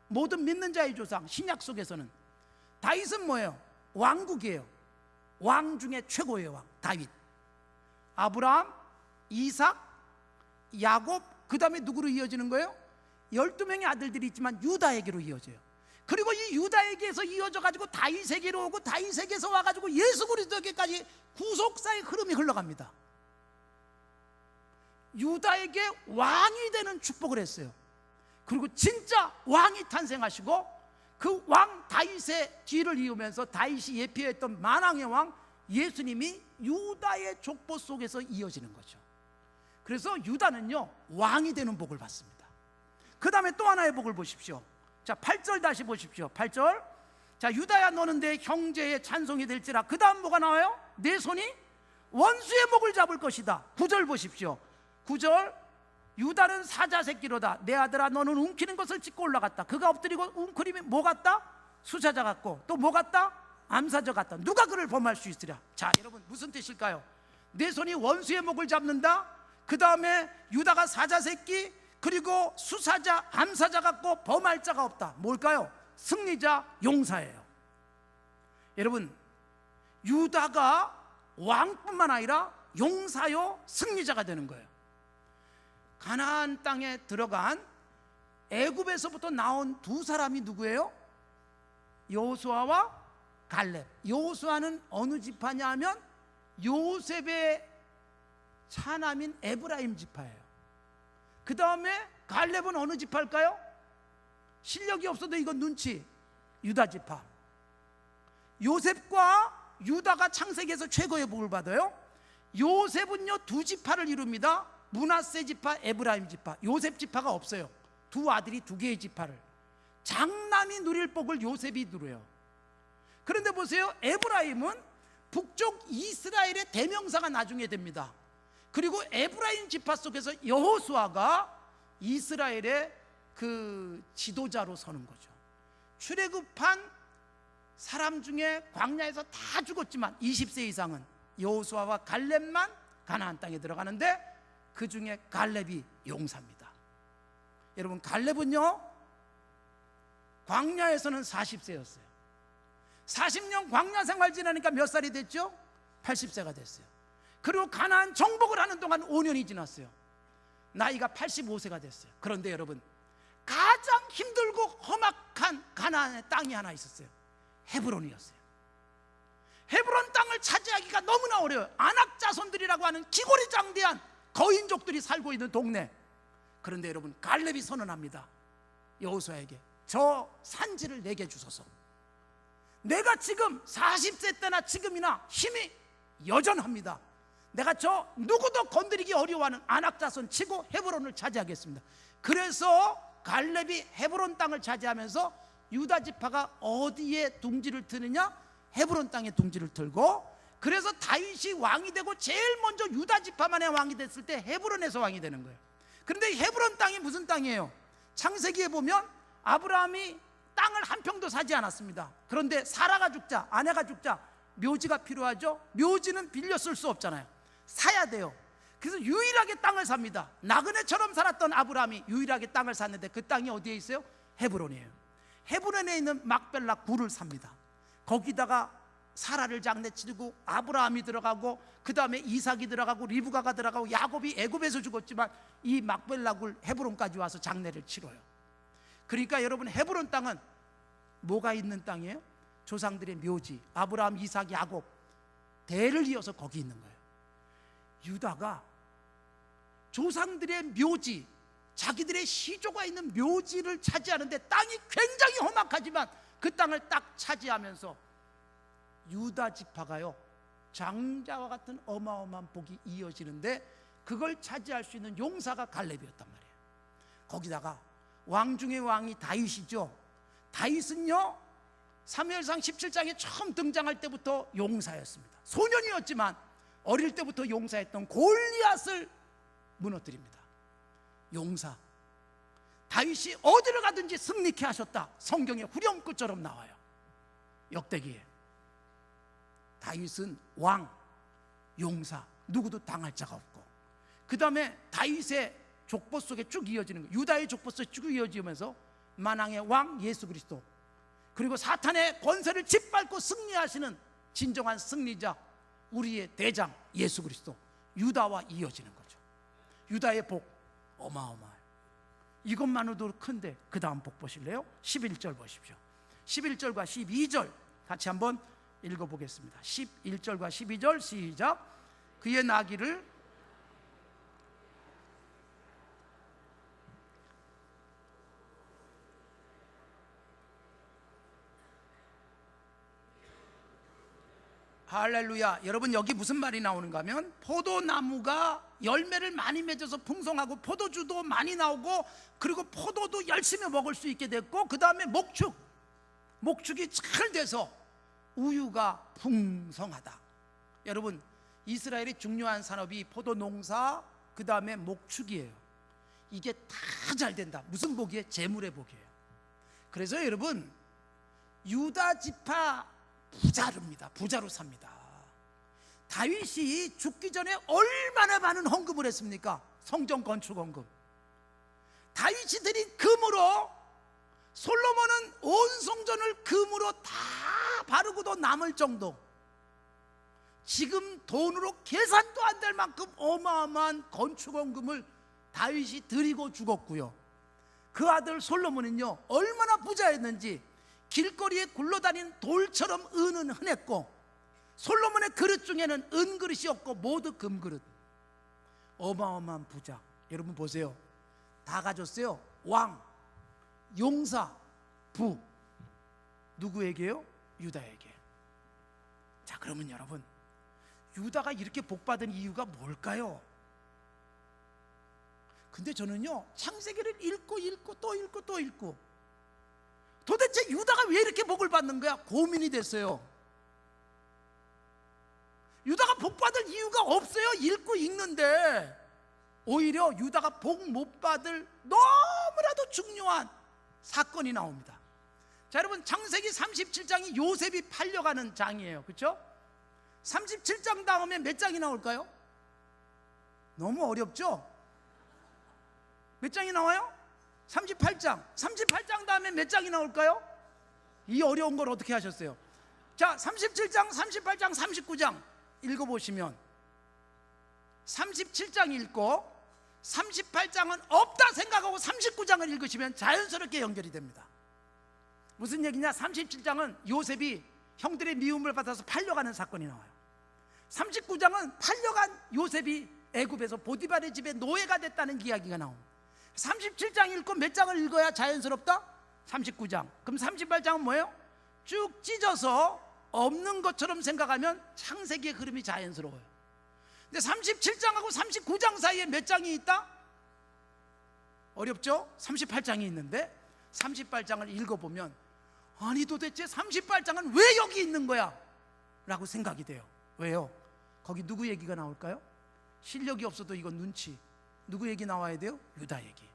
모든 믿는 자의 조상. 신약 속에서는 다윗은 뭐예요? 왕국이에요. 왕 중에 최고의 왕 다윗. 아브라함, 이삭, 야곱, 그 다음에 누구로 이어지는 거예요? 12명의 아들들이 있지만 유다에게로 이어져요. 그리고 이 유다에게서 이어져 가지고 다윗에게로 오고 다윗에게서 와가지고 예수 그리스도에게까지 구속사의 흐름이 흘러갑니다. 유다에게 왕이 되는 축복을 했어요. 그리고 진짜 왕이 탄생하시고 그 왕 다윗의 뒤를 이으면서 다윗이 예표했던 만왕의 왕 예수님이 유다의 족보 속에서 이어지는 거죠. 그래서 유다는요 왕이 되는 복을 받습니다. 그 다음에 또 하나의 복을 보십시오. 자, 8절 다시 보십시오. 8절. 자, 유다야 너는 내 형제의 찬송이 될지라. 그 다음 뭐가 나와요? 내 손이 원수의 목을 잡을 것이다. 9절 보십시오. 9절. 유다는 사자 새끼로다. 내 아들아 너는 움키는 것을 찢고 올라갔다. 그가 엎드리고 웅크림이 뭐 같다? 수사자 같고 또 뭐 같다? 암사자 같다. 누가 그를 범할 수 있으랴. 자, 여러분 무슨 뜻일까요? 내 손이 원수의 목을 잡는다. 그 다음에 유다가 사자 새끼, 그리고 수사자, 암사자 같고 범할 자가 없다. 뭘까요? 승리자, 용사예요. 여러분, 유다가 왕뿐만 아니라 용사요 승리자가 되는 거예요. 가나안 땅에 들어간 애굽에서부터 나온 두 사람이 누구예요? 여호수아와 갈렙. 여호수아는 어느 지파냐 하면 요셉의 차남인 에브라임 지파예요. 그 다음에 갈렙은 어느 지파일까요? 실력이 없어도 이건 눈치, 유다 지파. 요셉과 유다가 창세기에서 최고의 복을 받아요. 요셉은요 두 지파를 이룹니다. 므낫세 지파, 에브라임 지파. 요셉 지파가 없어요. 두 아들이 두 개의 지파를. 장남이 누릴 복을 요셉이 누려요. 그런데 보세요, 에브라임은 북쪽 이스라엘의 대명사가 나중에 됩니다. 그리고 에브라임 지파 속에서 여호수아가 이스라엘의 그 지도자로 서는 거죠. 출애굽한 사람 중에 광야에서 다 죽었지만 20세 이상은 여호수아와 갈렙만 가나안 땅에 들어가는데 그 중에 갈렙이 용사입니다. 여러분, 갈렙은요 광야에서는 40세였어요 40년 광야 생활 지나니까 몇 살이 됐죠? 80세가 됐어요. 그리고 가나안 정복을 하는 동안 5년이 지났어요. 나이가 85세가 됐어요. 그런데 여러분, 가장 힘들고 험악한 가나안의 땅이 하나 있었어요. 헤브론이었어요. 헤브론 땅을 차지하기가 너무나 어려워요. 아낙 자손들이라고 하는 기골이장대한 거인족들이 살고 있는 동네. 그런데 여러분, 갈렙이 선언합니다. 여호수아에게 저 산지를 내게 주소서. 내가 지금 40세 때나 지금이나 힘이 여전합니다. 내가 저 누구도 건드리기 어려워하는 아낙 자손 치고 헤브론을 차지하겠습니다. 그래서 갈렙이 헤브론 땅을 차지하면서 유다 지파가 어디에 둥지를 트느냐? 헤브론 땅에 둥지를 틀고, 그래서 다윗이 왕이 되고 제일 먼저 유다 지파만의 왕이 됐을 때 헤브론에서 왕이 되는 거예요. 그런데 헤브론 땅이 무슨 땅이에요? 창세기에 보면 아브라함이 땅을 한 평도 사지 않았습니다. 그런데 사라가 죽자, 아내가 죽자 묘지가 필요하죠. 묘지는 빌려 쓸 수 없잖아요. 사야 돼요. 그래서 유일하게 땅을 삽니다. 나그네처럼 살았던 아브라함이 유일하게 땅을 샀는데 그 땅이 어디에 있어요? 헤브론이에요. 헤브론에 있는 막벨라 굴을 삽니다. 거기다가 사라를 장례치르고 아브라함이 들어가고 그 다음에 이삭이 들어가고 리브가가 들어가고 야곱이 애굽에서 죽었지만 이 막벨라 굴 헤브론까지 와서 장례를 치러요. 그러니까 여러분, 헤브론 땅은 뭐가 있는 땅이에요? 조상들의 묘지, 아브라함, 이삭, 야곱 대를 이어서 거기 있는 거예요. 유다가 조상들의 묘지, 자기들의 시조가 있는 묘지를 차지하는데 땅이 굉장히 험악하지만 그 땅을 딱 차지하면서 유다 지파가요 장자와 같은 어마어마한 복이 이어지는데 그걸 차지할 수 있는 용사가 갈렙이었단 말이에요. 거기다가 왕 중의 왕이 다윗이죠. 다윗은요 사무엘상 17장에 처음 등장할 때부터 용사였습니다. 소년이었지만 어릴 때부터 용사했던 골리앗을 무너뜨립니다. 용사. 다윗이 어디를 가든지 승리케 하셨다. 성경에 후렴구처럼 나와요. 역대기에. 다윗은 왕, 용사, 누구도 당할 자가 없고, 그 다음에 다윗의 족보 속에 쭉 이어지는 거예요. 유다의 족보 속에 쭉 이어지면서 만왕의 왕 예수 그리스도, 그리고 사탄의 권세를 짓밟고 승리하시는 진정한 승리자, 우리의 대장 예수 그리스도, 유다와 이어지는 거죠. 유다의 복 어마어마해요. 이것만으로도 큰데 그 다음 복 보실래요? 11절 보십시오. 11절과 12절 같이 한번 읽어보겠습니다. 11절과 12절 시작. 그의 나귀를 할렐루야. 여러분, 여기 무슨 말이 나오는가 하면 포도나무가 열매를 많이 맺어서 풍성하고 포도주도 많이 나오고 그리고 포도도 열심히 먹을 수 있게 됐고, 그 다음에 목축이 잘 돼서 우유가 풍성하다. 여러분, 이스라엘의 중요한 산업이 포도 농사, 그 다음에 목축이에요. 이게 다 잘 된다. 무슨 복이에요? 재물의 복이에요. 그래서 여러분, 유다 지파 부자릅니다. 부자로 삽니다. 다윗이 죽기 전에 얼마나 많은 헌금을 했습니까? 성전 건축 헌금. 다윗이 드린 금으로, 솔로몬은 온 성전을 금으로 다 바르고도 남을 정도, 지금 돈으로 계산도 안 될 만큼 어마어마한 건축 헌금을 다윗이 드리고 죽었고요. 그 아들 솔로몬은요, 얼마나 부자였는지 길거리에 굴러다닌 돌처럼 은은 흔했고, 솔로몬의 그릇 중에는 은그릇이 없고 모두 금그릇. 어마어마한 부자. 여러분 보세요, 다 가졌어요. 왕, 용사, 부. 누구에게요? 유다에게. 자, 그러면 여러분, 유다가 이렇게 복받은 이유가 뭘까요? 근데 저는요, 창세기를 읽고 또 읽고 도대체 유다가 왜 이렇게 복을 받는 거야? 고민이 됐어요. 유다가 복 받을 이유가 없어요. 읽고 읽는데 오히려 유다가 복 못 받을 너무나도 중요한 사건이 나옵니다. 자, 여러분, 창세기 37장이 요셉이 팔려가는 장이에요. 그렇죠? 37장 다음에 몇 장이 나올까요? 너무 어렵죠? 몇 장이 나와요? 38장. 38장 다음에 몇 장이 나올까요? 이 어려운 걸 어떻게 하셨어요? 자, 37장, 38장, 39장 읽어보시면 37장 읽고 38장은 없다 생각하고 39장을 읽으시면 자연스럽게 연결이 됩니다. 무슨 얘기냐? 37장은 요셉이 형들의 미움을 받아서 팔려가는 사건이 나와요. 39장은 팔려간 요셉이 애굽에서 보디발의 집에 노예가 됐다는 이야기가 나옵니다. 37장 읽고 몇 장을 읽어야 자연스럽다? 39장. 그럼 38장은 뭐예요? 쭉 찢어서 없는 것처럼 생각하면 창세기의 흐름이 자연스러워요. 근데 37장하고 39장 사이에 몇 장이 있다? 어렵죠? 38장이 있는데 38장을 읽어보면, 아니 도대체 38장은 왜 여기 있는 거야? 라고 생각이 돼요. 왜요? 거기 누구 얘기가 나올까요? 실력이 없어도 이건 눈치. 누구 얘기 나와야 돼요? 유다 얘기.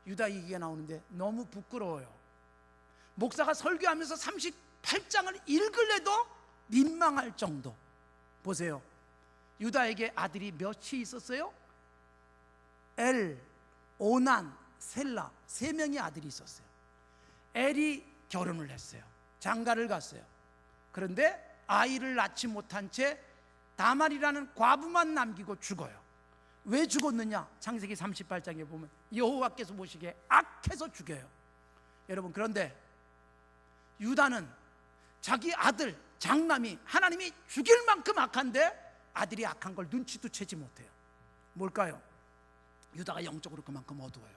유다 얘기가 나오는데 너무 부끄러워요. 목사가 설교하면서 38장을 읽을래도 민망할 정도. 보세요, 유다에게 아들이 몇이 있었어요? 엘, 오난, 셀라, 3명의 아들이 있었어요. 엘이 결혼을 했어요. 장가를 갔어요. 그런데 아이를 낳지 못한 채 다말이라는 과부만 남기고 죽어요. 왜 죽었느냐? 창세기 38장에 보면 여호와께서 보시기에 악해서 죽여요. 여러분, 그런데 유다는 자기 아들 장남이 하나님이 죽일 만큼 악한데 아들이 악한 걸 눈치도 채지 못해요. 뭘까요? 유다가 영적으로 그만큼 어두워요.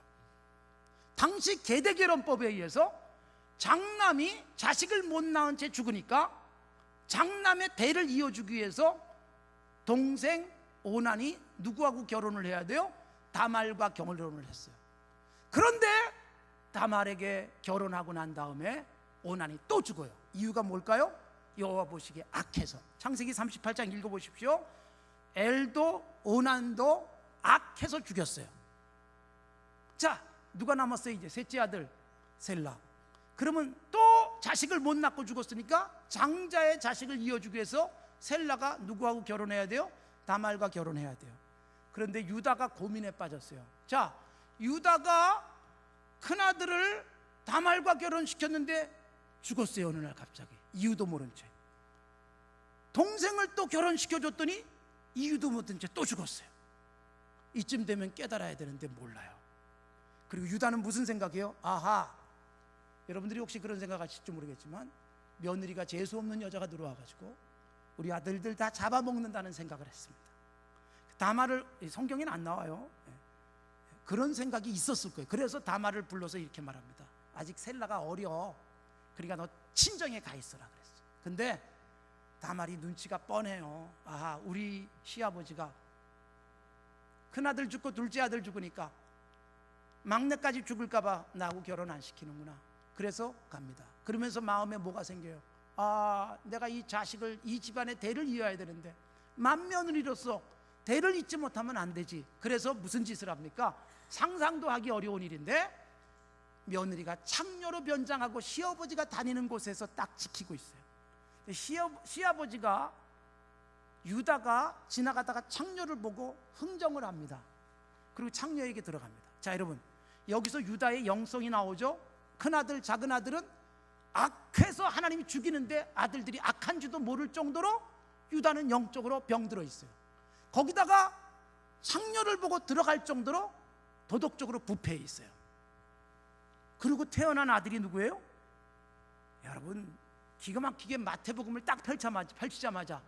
당시 계대결혼법에 의해서 장남이 자식을 못 낳은 채 죽으니까 장남의 대를 이어주기 위해서 동생 오난이 누구하고 결혼을 해야 돼요? 다말과 결혼을 했어요. 그런데 다말에게 결혼하고 난 다음에 오난이 또 죽어요. 이유가 뭘까요? 여호와 보시기에 악해서. 창세기 38장 읽어보십시오. 엘도 오난도 악해서 죽였어요. 자, 누가 남았어요? 이제 셋째 아들 셀라. 그러면 또 자식을 못 낳고 죽었으니까 장자의 자식을 이어주기 위해서 셀라가 누구하고 결혼해야 돼요? 다말과 결혼해야 돼요. 그런데 유다가 고민에 빠졌어요. 자, 유다가 큰아들을 다말과 결혼시켰는데 죽었어요. 어느 날 갑자기 이유도 모른 채. 동생을 또 결혼시켜줬더니 이유도 모른 채 또 죽었어요. 이쯤 되면 깨달아야 되는데 몰라요. 그리고 유다는 무슨 생각이에요? 아하, 여러분들이 혹시 그런 생각하실지 모르겠지만 며느리가 재수없는 여자가 들어와가지고 우리 아들들 다 잡아먹는다는 생각을 했습니다. 다말을, 성경에는 안 나와요. 그런 생각이 있었을 거예요. 그래서 다말을 불러서 이렇게 말합니다. 아직 셀라가 어려, 그러니까 너 친정에 가 있어라 그랬어요. 근데 다말이 눈치가 뻔해요. 아하, 우리 시아버지가 큰아들 죽고 둘째 아들 죽으니까 막내까지 죽을까봐 나하고 결혼 안 시키는구나. 그래서 갑니다. 그러면서 마음에 뭐가 생겨요? 아, 내가 이 자식을, 이 집안의 대를 이어야 되는데 맏며느리로서 대를 잇지 못하면 안 되지. 그래서 무슨 짓을 합니까? 상상도 하기 어려운 일인데 며느리가 창녀로 변장하고 시아버지가 다니는 곳에서 딱 지키고 있어요. 시아버지가, 유다가 지나가다가 창녀를 보고 흥정을 합니다. 그리고 창녀에게 들어갑니다. 자, 여러분, 여기서 유다의 영성이 나오죠. 큰아들, 작은아들은 악해서 하나님이 죽이는데 아들들이 악한 줄도 모를 정도로 유다는 영적으로 병들어 있어요. 거기다가 창녀를 보고 들어갈 정도로 도덕적으로 부패해 있어요. 그리고 태어난 아들이 누구예요? 여러분, 기가 막히게 마태복음을 딱 펼치자마자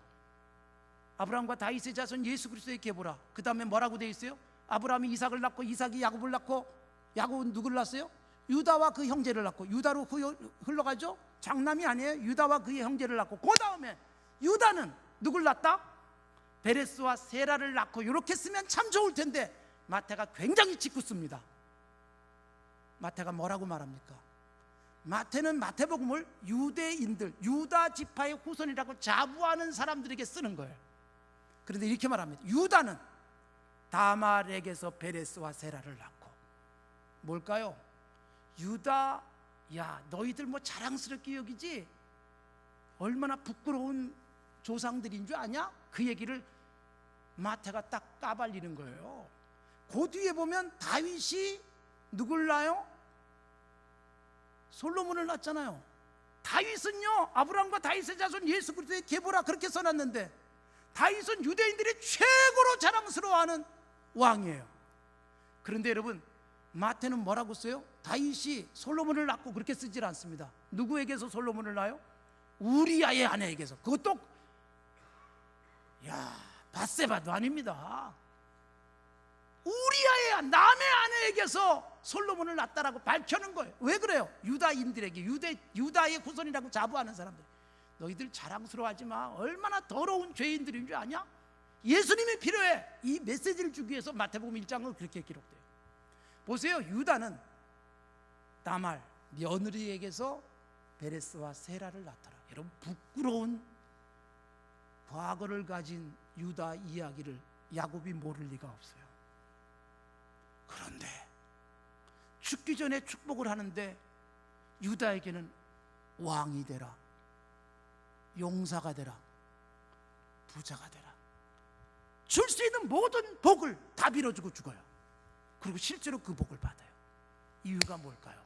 아브라함과 다윗의 자손 예수 그리스도의 계보라. 그 다음에 뭐라고 돼 있어요? 아브라함이 이삭을 낳고 이삭이 야곱을 낳고 야곱은 누구를 낳았어요? 유다와 그 형제를 낳고, 유다로 흘러가죠? 장남이 아니에요. 유다와 그의 형제를 낳고, 그 다음에 유다는 누굴 낳았다? 베레스와 세라를 낳고. 이렇게 쓰면 참 좋을 텐데 마태가 굉장히 짓궂습니다. 마태가 뭐라고 말합니까? 마태는 마태복음을 유대인들, 유다 지파의 후손이라고 자부하는 사람들에게 쓰는 거예요. 그런데 이렇게 말합니다. 유다는 다말에게서 베레스와 세라를 낳고. 뭘까요? 유다, 야, 너희들 뭐 자랑스럽게 여기지? 얼마나 부끄러운 조상들인 줄 아냐? 그 얘기를 마태가 딱 까발리는 거예요. 그 뒤에 보면 다윗이 누굴 낳아요? 솔로몬을 낳았잖아요. 다윗은요, 아브라함과 다윗의 자손 예수 그리스도의 계보라 그렇게 써놨는데 다윗은 유대인들이 최고로 자랑스러워하는 왕이에요. 그런데 여러분, 마태는 뭐라고 써요? 다윗이 솔로몬을 낳고 그렇게 쓰질 않습니다. 누구에게서 솔로몬을 낳아요? 우리아의 아내에게서. 그것도 밧세바도 아닙니다. 우리아의 남의 아내에게서 솔로몬을 낳았다라고 밝혀는 거예요. 왜 그래요? 유다인들에게, 유다의 후손이라고 자부하는 사람들, 너희들 자랑스러워하지 마. 얼마나 더러운 죄인들인 줄 아냐? 예수님이 필요해. 이 메시지를 주기 위해서 마태복음 1장은 그렇게 기록돼요. 보세요. 유다는 다말, 며느리에게서 베레스와 세라를 낳더라. 여러분, 부끄러운 과거를 가진 유다 이야기를 야곱이 모를 리가 없어요. 그런데 죽기 전에 축복을 하는데 유다에게는 왕이 되라, 용사가 되라, 부자가 되라, 줄 수 있는 모든 복을 다 빌어주고 죽어요. 그리고 실제로 그 복을 받아요. 이유가 뭘까요?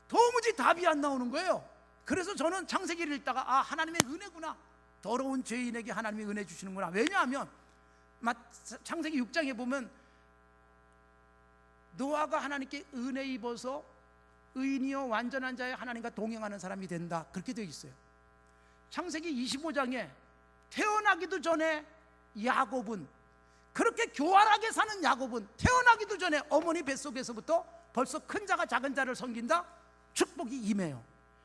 도무지 답이 안 나오는 거예요. 그래서 저는 창세기를 읽다가 하나님의 은혜구나, 더러운 죄인에게 하나님이 은혜 주시는구나. 왜냐하면 창세기 6장에 보면 노아가 하나님께 은혜 입어서 의인이요 완전한 자의 하나님과 동행하는 사람이 된다, 그렇게 되어 있어요. 창세기 25장에 태어나기도 전에 야곱은, 그렇게 교활하게 사는 야곱은 태어나기도 전에 어머니 뱃속에서부터 벌써 큰 자가 작은 자를 섬긴다, 축복이 임해요.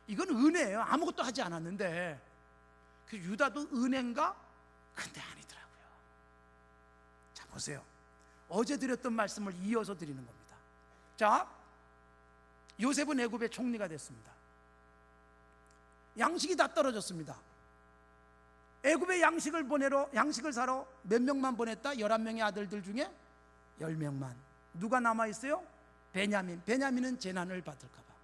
이건 은혜예요. 아무것도 하지 않았는데. 그 유다도 은혜인가? 근데 아니더라고요. 자, 보세요. 어제 드렸던 말씀을 이어서 드리는 겁니다. 자, 요셉은 애굽의 총리가 됐습니다. 양식이 다 떨어졌습니다. 애굽에 양식을 사러 몇 명만 보냈다? 11명의 아들들 중에 10명만. 누가 남아있어요? 베냐민은 재난을 받을까 봐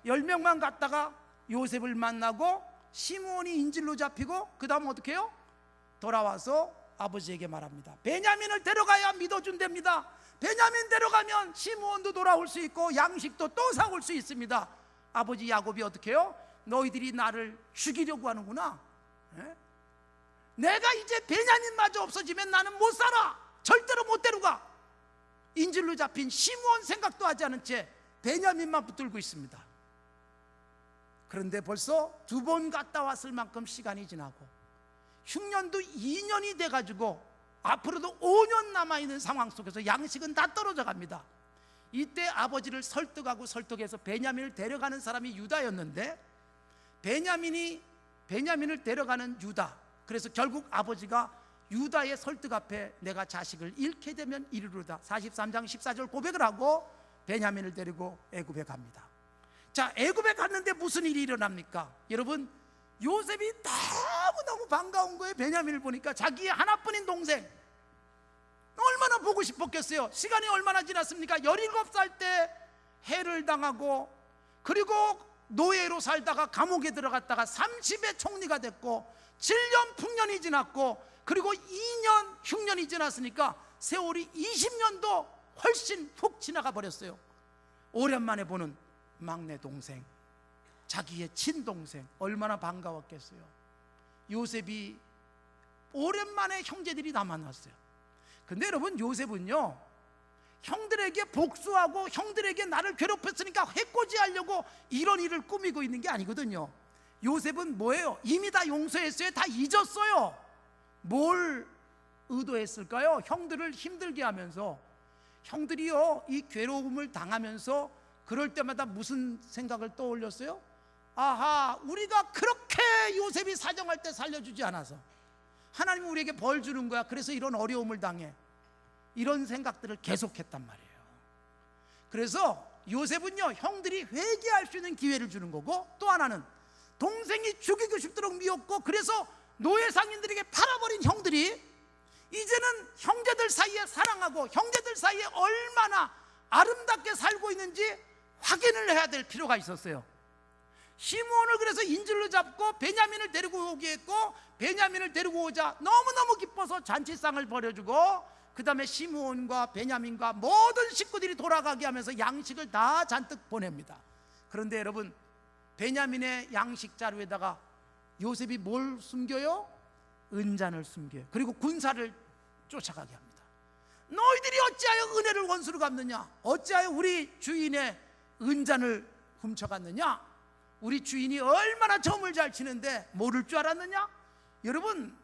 10명만 갔다가 요셉을 만나고 시므온이 인질로 잡히고, 그 다음 어떻게 해요? 돌아와서 아버지에게 말합니다. 베냐민을 데려가야 믿어준답니다. 베냐민 데려가면 시므온도 돌아올 수 있고 양식도 또 사올 수 있습니다. 아버지 야곱이 어떻게 해요? 너희들이 나를 죽이려고 하는구나. 예? 내가 이제 베냐민마저 없어지면 나는 못 살아. 절대로 못 데려가. 인질로 잡힌 시므온 생각도 하지 않은 채 베냐민만 붙들고 있습니다. 그런데 벌써 2번 갔다 왔을 만큼 시간이 지나고 흉년도 2년이 돼가지고 앞으로도 5년 남아있는 상황 속에서 양식은 다 떨어져 갑니다. 이때 아버지를 설득해서 베냐민을 데려가는 사람이 유다였는데, 베냐민을 데려가는 유다, 그래서 결국 아버지가 유다의 설득 앞에 내가 자식을 잃게 되면 이르리로다 43장 14절 고백을 하고 베냐민을 데리고 애굽에 갑니다. 자, 애굽에 갔는데 무슨 일이 일어납니까? 여러분, 요셉이 너무너무 반가운 거예요. 베냐민을 보니까 자기의 하나뿐인 동생, 얼마나 보고 싶었겠어요. 시간이 얼마나 지났습니까? 17살 때 해를 당하고, 그리고 노예로 살다가 감옥에 들어갔다가 30의 총리가 됐고, 7년 풍년이 지났고, 그리고 2년 흉년이 지났으니까 세월이 20년도 훨씬 훅 지나가 버렸어요. 오랜만에 보는 막내 동생, 자기의 친동생, 얼마나 반가웠겠어요. 요셉이 오랜만에 형제들이 다 만났어요. 근데 여러분, 요셉은요, 형들에게 복수하고 형들에게 나를 괴롭혔으니까 해코지하려고 이런 일을 꾸미고 있는 게 아니거든요. 요셉은 뭐예요? 이미 다 용서했어요. 다 잊었어요. 뭘 의도했을까요? 형들을 힘들게 하면서, 형들이요, 이 괴로움을 당하면서 그럴 때마다 무슨 생각을 떠올렸어요? 아하, 우리가 그렇게 요셉이 사정할 때 살려주지 않아서 하나님은 우리에게 벌 주는 거야. 그래서 이런 어려움을 당해. 이런 생각들을 계속했단 말이에요. 그래서 요셉은요, 형들이 회개할 수 있는 기회를 주는 거고, 또 하나는 동생이 죽이고 싶도록 미웠고, 그래서 노예 상인들에게 팔아버린 형들이 이제는 형제들 사이에 사랑하고 형제들 사이에 얼마나 아름답게 살고 있는지 확인을 해야 될 필요가 있었어요. 시므온을 그래서 인질로 잡고 베냐민을 데리고 오게 했고, 베냐민을 데리고 오자 너무너무 기뻐서 잔치상을 벌여주고, 그 다음에 시므온과 베냐민과 모든 식구들이 돌아가게 하면서 양식을 다 잔뜩 보냅니다. 그런데 여러분, 베냐민의 양식 자루에다가 요셉이 뭘 숨겨요? 은잔을 숨겨요. 그리고 군사를 쫓아가게 합니다. 너희들이 어찌하여 은혜를 원수로 갚느냐? 어찌하여 우리 주인의 은잔을 훔쳐갔느냐? 우리 주인이 얼마나 점을 잘 치는데 모를 줄 알았느냐? 여러분,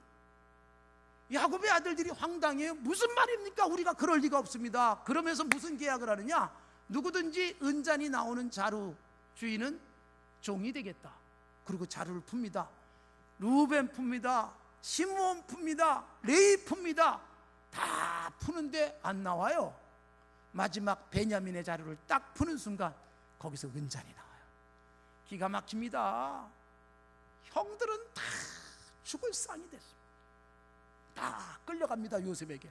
야곱의 아들들이 황당해요. 무슨 말입니까? 우리가 그럴 리가 없습니다. 그러면서 무슨 계약을 하느냐? 누구든지 은잔이 나오는 자루 주인은 종이 되겠다. 그리고 자루를 풉니다. 루벤 풉니다. 시므온 풉니다. 레위 풉니다. 다 푸는데 안 나와요. 마지막 베냐민의 자루를 딱 푸는 순간 거기서 은잔이 나와요. 기가 막힙니다. 형들은 다 죽을 상이 됐습니다. 다 끌려갑니다, 요셉에게.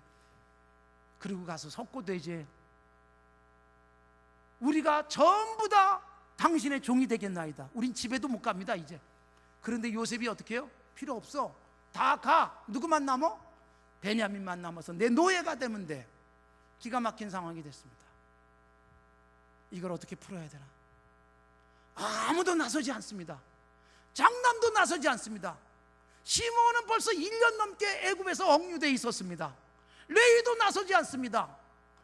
그리고 가서 석고대제, 우리가 전부 다 당신의 종이 되겠나이다. 우린 집에도 못 갑니다 이제. 그런데 요셉이 어떻게 해요? 필요 없어, 다 가. 누구만 남어? 베냐민만 남아서 내 노예가 되면 돼. 기가 막힌 상황이 됐습니다. 이걸 어떻게 풀어야 되나? 아무도 나서지 않습니다. 장남도 나서지 않습니다. 시므온은 벌써 1년 넘게 애굽에서 억류되어 있었습니다. 레위도 나서지 않습니다.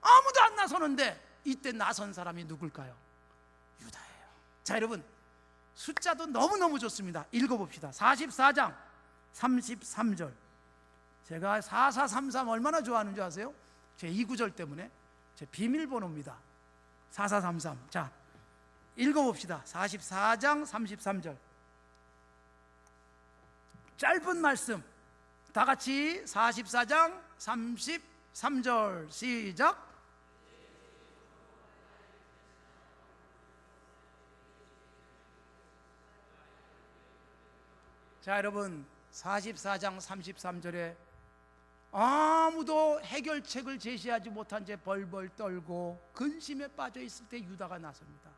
아무도 안 나서는데 이때 나선 사람이 누굴까요? 유다예요. 자, 여러분, 숫자도 너무너무 좋습니다. 읽어봅시다. 44장 33절. 제가 4433 얼마나 좋아하는 줄 아세요? 제 이 구절 때문에. 제 비밀번호입니다. 4433. 자, 읽어봅시다. 44장 33절. 짧은 말씀 다 같이 44장 33절 시작. 자, 여러분, 44장 33절에 아무도 해결책을 제시하지 못한 채 벌벌 떨고 근심에 빠져 있을 때 유다가 나섭니다.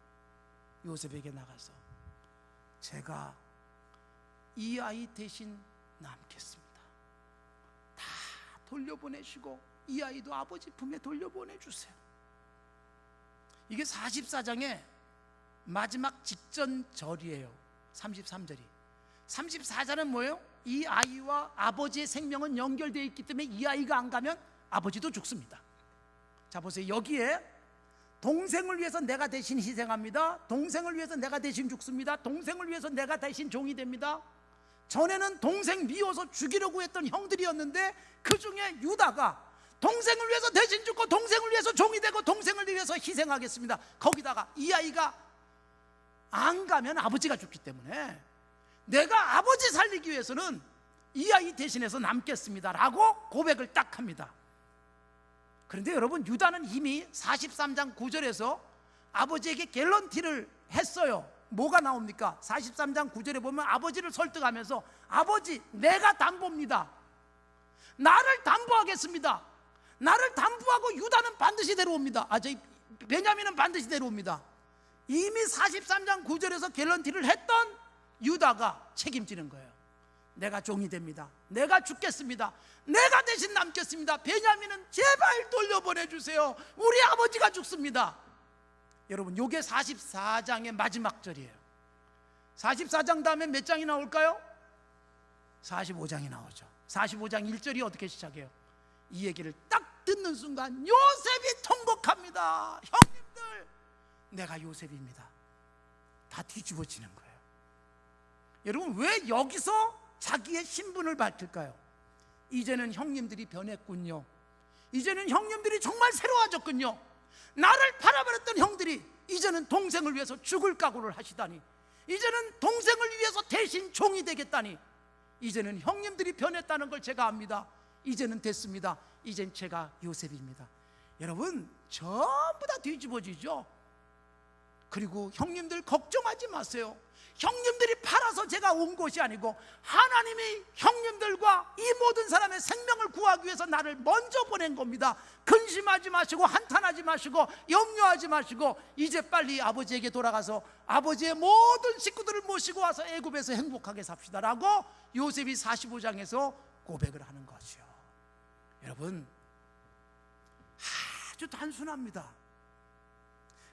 요셉에게 나가서 제가 이 아이 대신 남겠습니다. 다 돌려보내시고 이 아이도 아버지 품에 돌려보내주세요. 이게 44장에 마지막 직전 절이에요. 33절이. 34절은 뭐예요? 이 아이와 아버지의 생명은 연결되어 있기 때문에 이 아이가 안 가면 아버지도 죽습니다. 자 보세요. 여기에 동생을 위해서 내가 대신 희생합니다. 동생을 위해서 내가 대신 죽습니다. 동생을 위해서 내가 대신 종이 됩니다. 전에는 동생 미워서 죽이려고 했던 형들이었는데 그 중에 유다가 동생을 위해서 대신 죽고 동생을 위해서 종이 되고 동생을 위해서 희생하겠습니다. 거기다가 이 아이가 안 가면 아버지가 죽기 때문에 내가 아버지 살리기 위해서는 이 아이 대신해서 남겠습니다 라고 고백을 딱 합니다. 그런데 여러분, 유다는 이미 43장 9절에서 아버지에게 갤런티를 했어요. 뭐가 나옵니까? 43장 9절에 보면 아버지를 설득하면서 아버지, 내가 담보입니다. 나를 담보하겠습니다. 나를 담보하고 유다는 반드시 데려옵니다. 베냐민은 반드시 데려옵니다. 이미 43장 9절에서 갤런티를 했던 유다가 책임지는 거예요. 내가 종이 됩니다. 내가 죽겠습니다. 내가 대신 남겠습니다. 베냐민은 제발 돌려보내주세요. 우리 아버지가 죽습니다. 여러분, 요게 44장의 마지막 절이에요. 44장 다음에 몇 장이 나올까요? 45장이 나오죠. 45장 1절이 어떻게 시작해요? 이 얘기를 딱 듣는 순간 요셉이 통곡합니다. 형님들, 내가 요셉입니다. 다 뒤집어지는 거예요. 여러분, 왜 여기서 자기의 신분을 밝힐까요? 이제는 형님들이 변했군요. 이제는 형님들이 정말 새로워졌군요. 나를 팔아버렸던 형들이 이제는 동생을 위해서 죽을 각오를 하시다니, 이제는 동생을 위해서 대신 종이 되겠다니, 이제는 형님들이 변했다는 걸 제가 압니다. 이제는 됐습니다. 이젠 제가 요셉입니다. 여러분, 전부 다 뒤집어지죠. 그리고 형님들 걱정하지 마세요. 형님들이 팔아서 제가 온 것이 아니고 하나님이 형님들과 이 모든 사람의 생명을 구하기 위해서 나를 먼저 보낸 겁니다. 근심하지 마시고 한탄하지 마시고 염려하지 마시고 이제 빨리 아버지에게 돌아가서 아버지의 모든 식구들을 모시고 와서 애굽에서 행복하게 삽시다라고 요셉이 45장에서 고백을 하는 거죠. 여러분, 아주 단순합니다.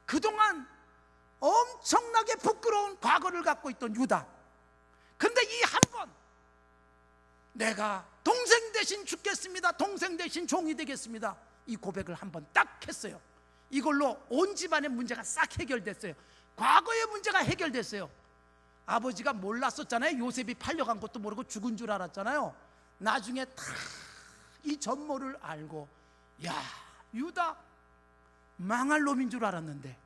그동안 엄청나게 부끄러운 과거를 갖고 있던 유다, 근데 이 한 번 내가 동생 대신 죽겠습니다, 동생 대신 종이 되겠습니다, 이 고백을 한 번 딱 했어요. 이걸로 온 집안의 문제가 싹 해결됐어요. 과거의 문제가 해결됐어요. 아버지가 몰랐었잖아요. 요셉이 팔려간 것도 모르고 죽은 줄 알았잖아요. 나중에 다 이 전모를 알고, 야, 유다 망할 놈인 줄 알았는데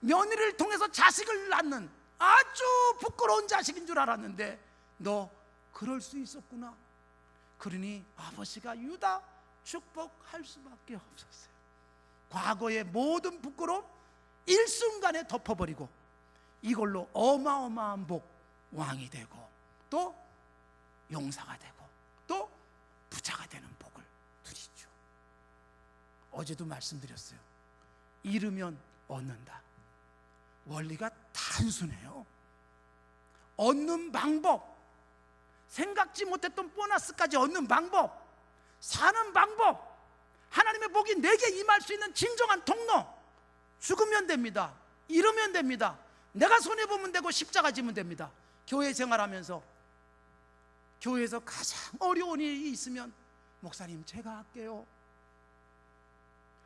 며느리를 통해서 자식을 낳는 아주 부끄러운 자식인 줄 알았는데 너 그럴 수 있었구나. 그러니 아버지가 유다 축복할 수밖에 없었어요. 과거의 모든 부끄러움 일순간에 덮어버리고 이걸로 어마어마한 복, 왕이 되고 또 용사가 되고 또 부자가 되는 복을 누리죠. 어제도 말씀드렸어요. 잃으면 얻는다. 원리가 단순해요. 얻는 방법, 생각지 못했던 보너스까지 얻는 방법, 사는 방법, 하나님의 복이 내게 임할 수 있는 진정한 통로. 죽으면 됩니다. 잃으면 됩니다. 내가 손해보면 되고 십자가 지면 됩니다. 교회 생활하면서 교회에서 가장 어려운 일이 있으면 목사님 제가 할게요.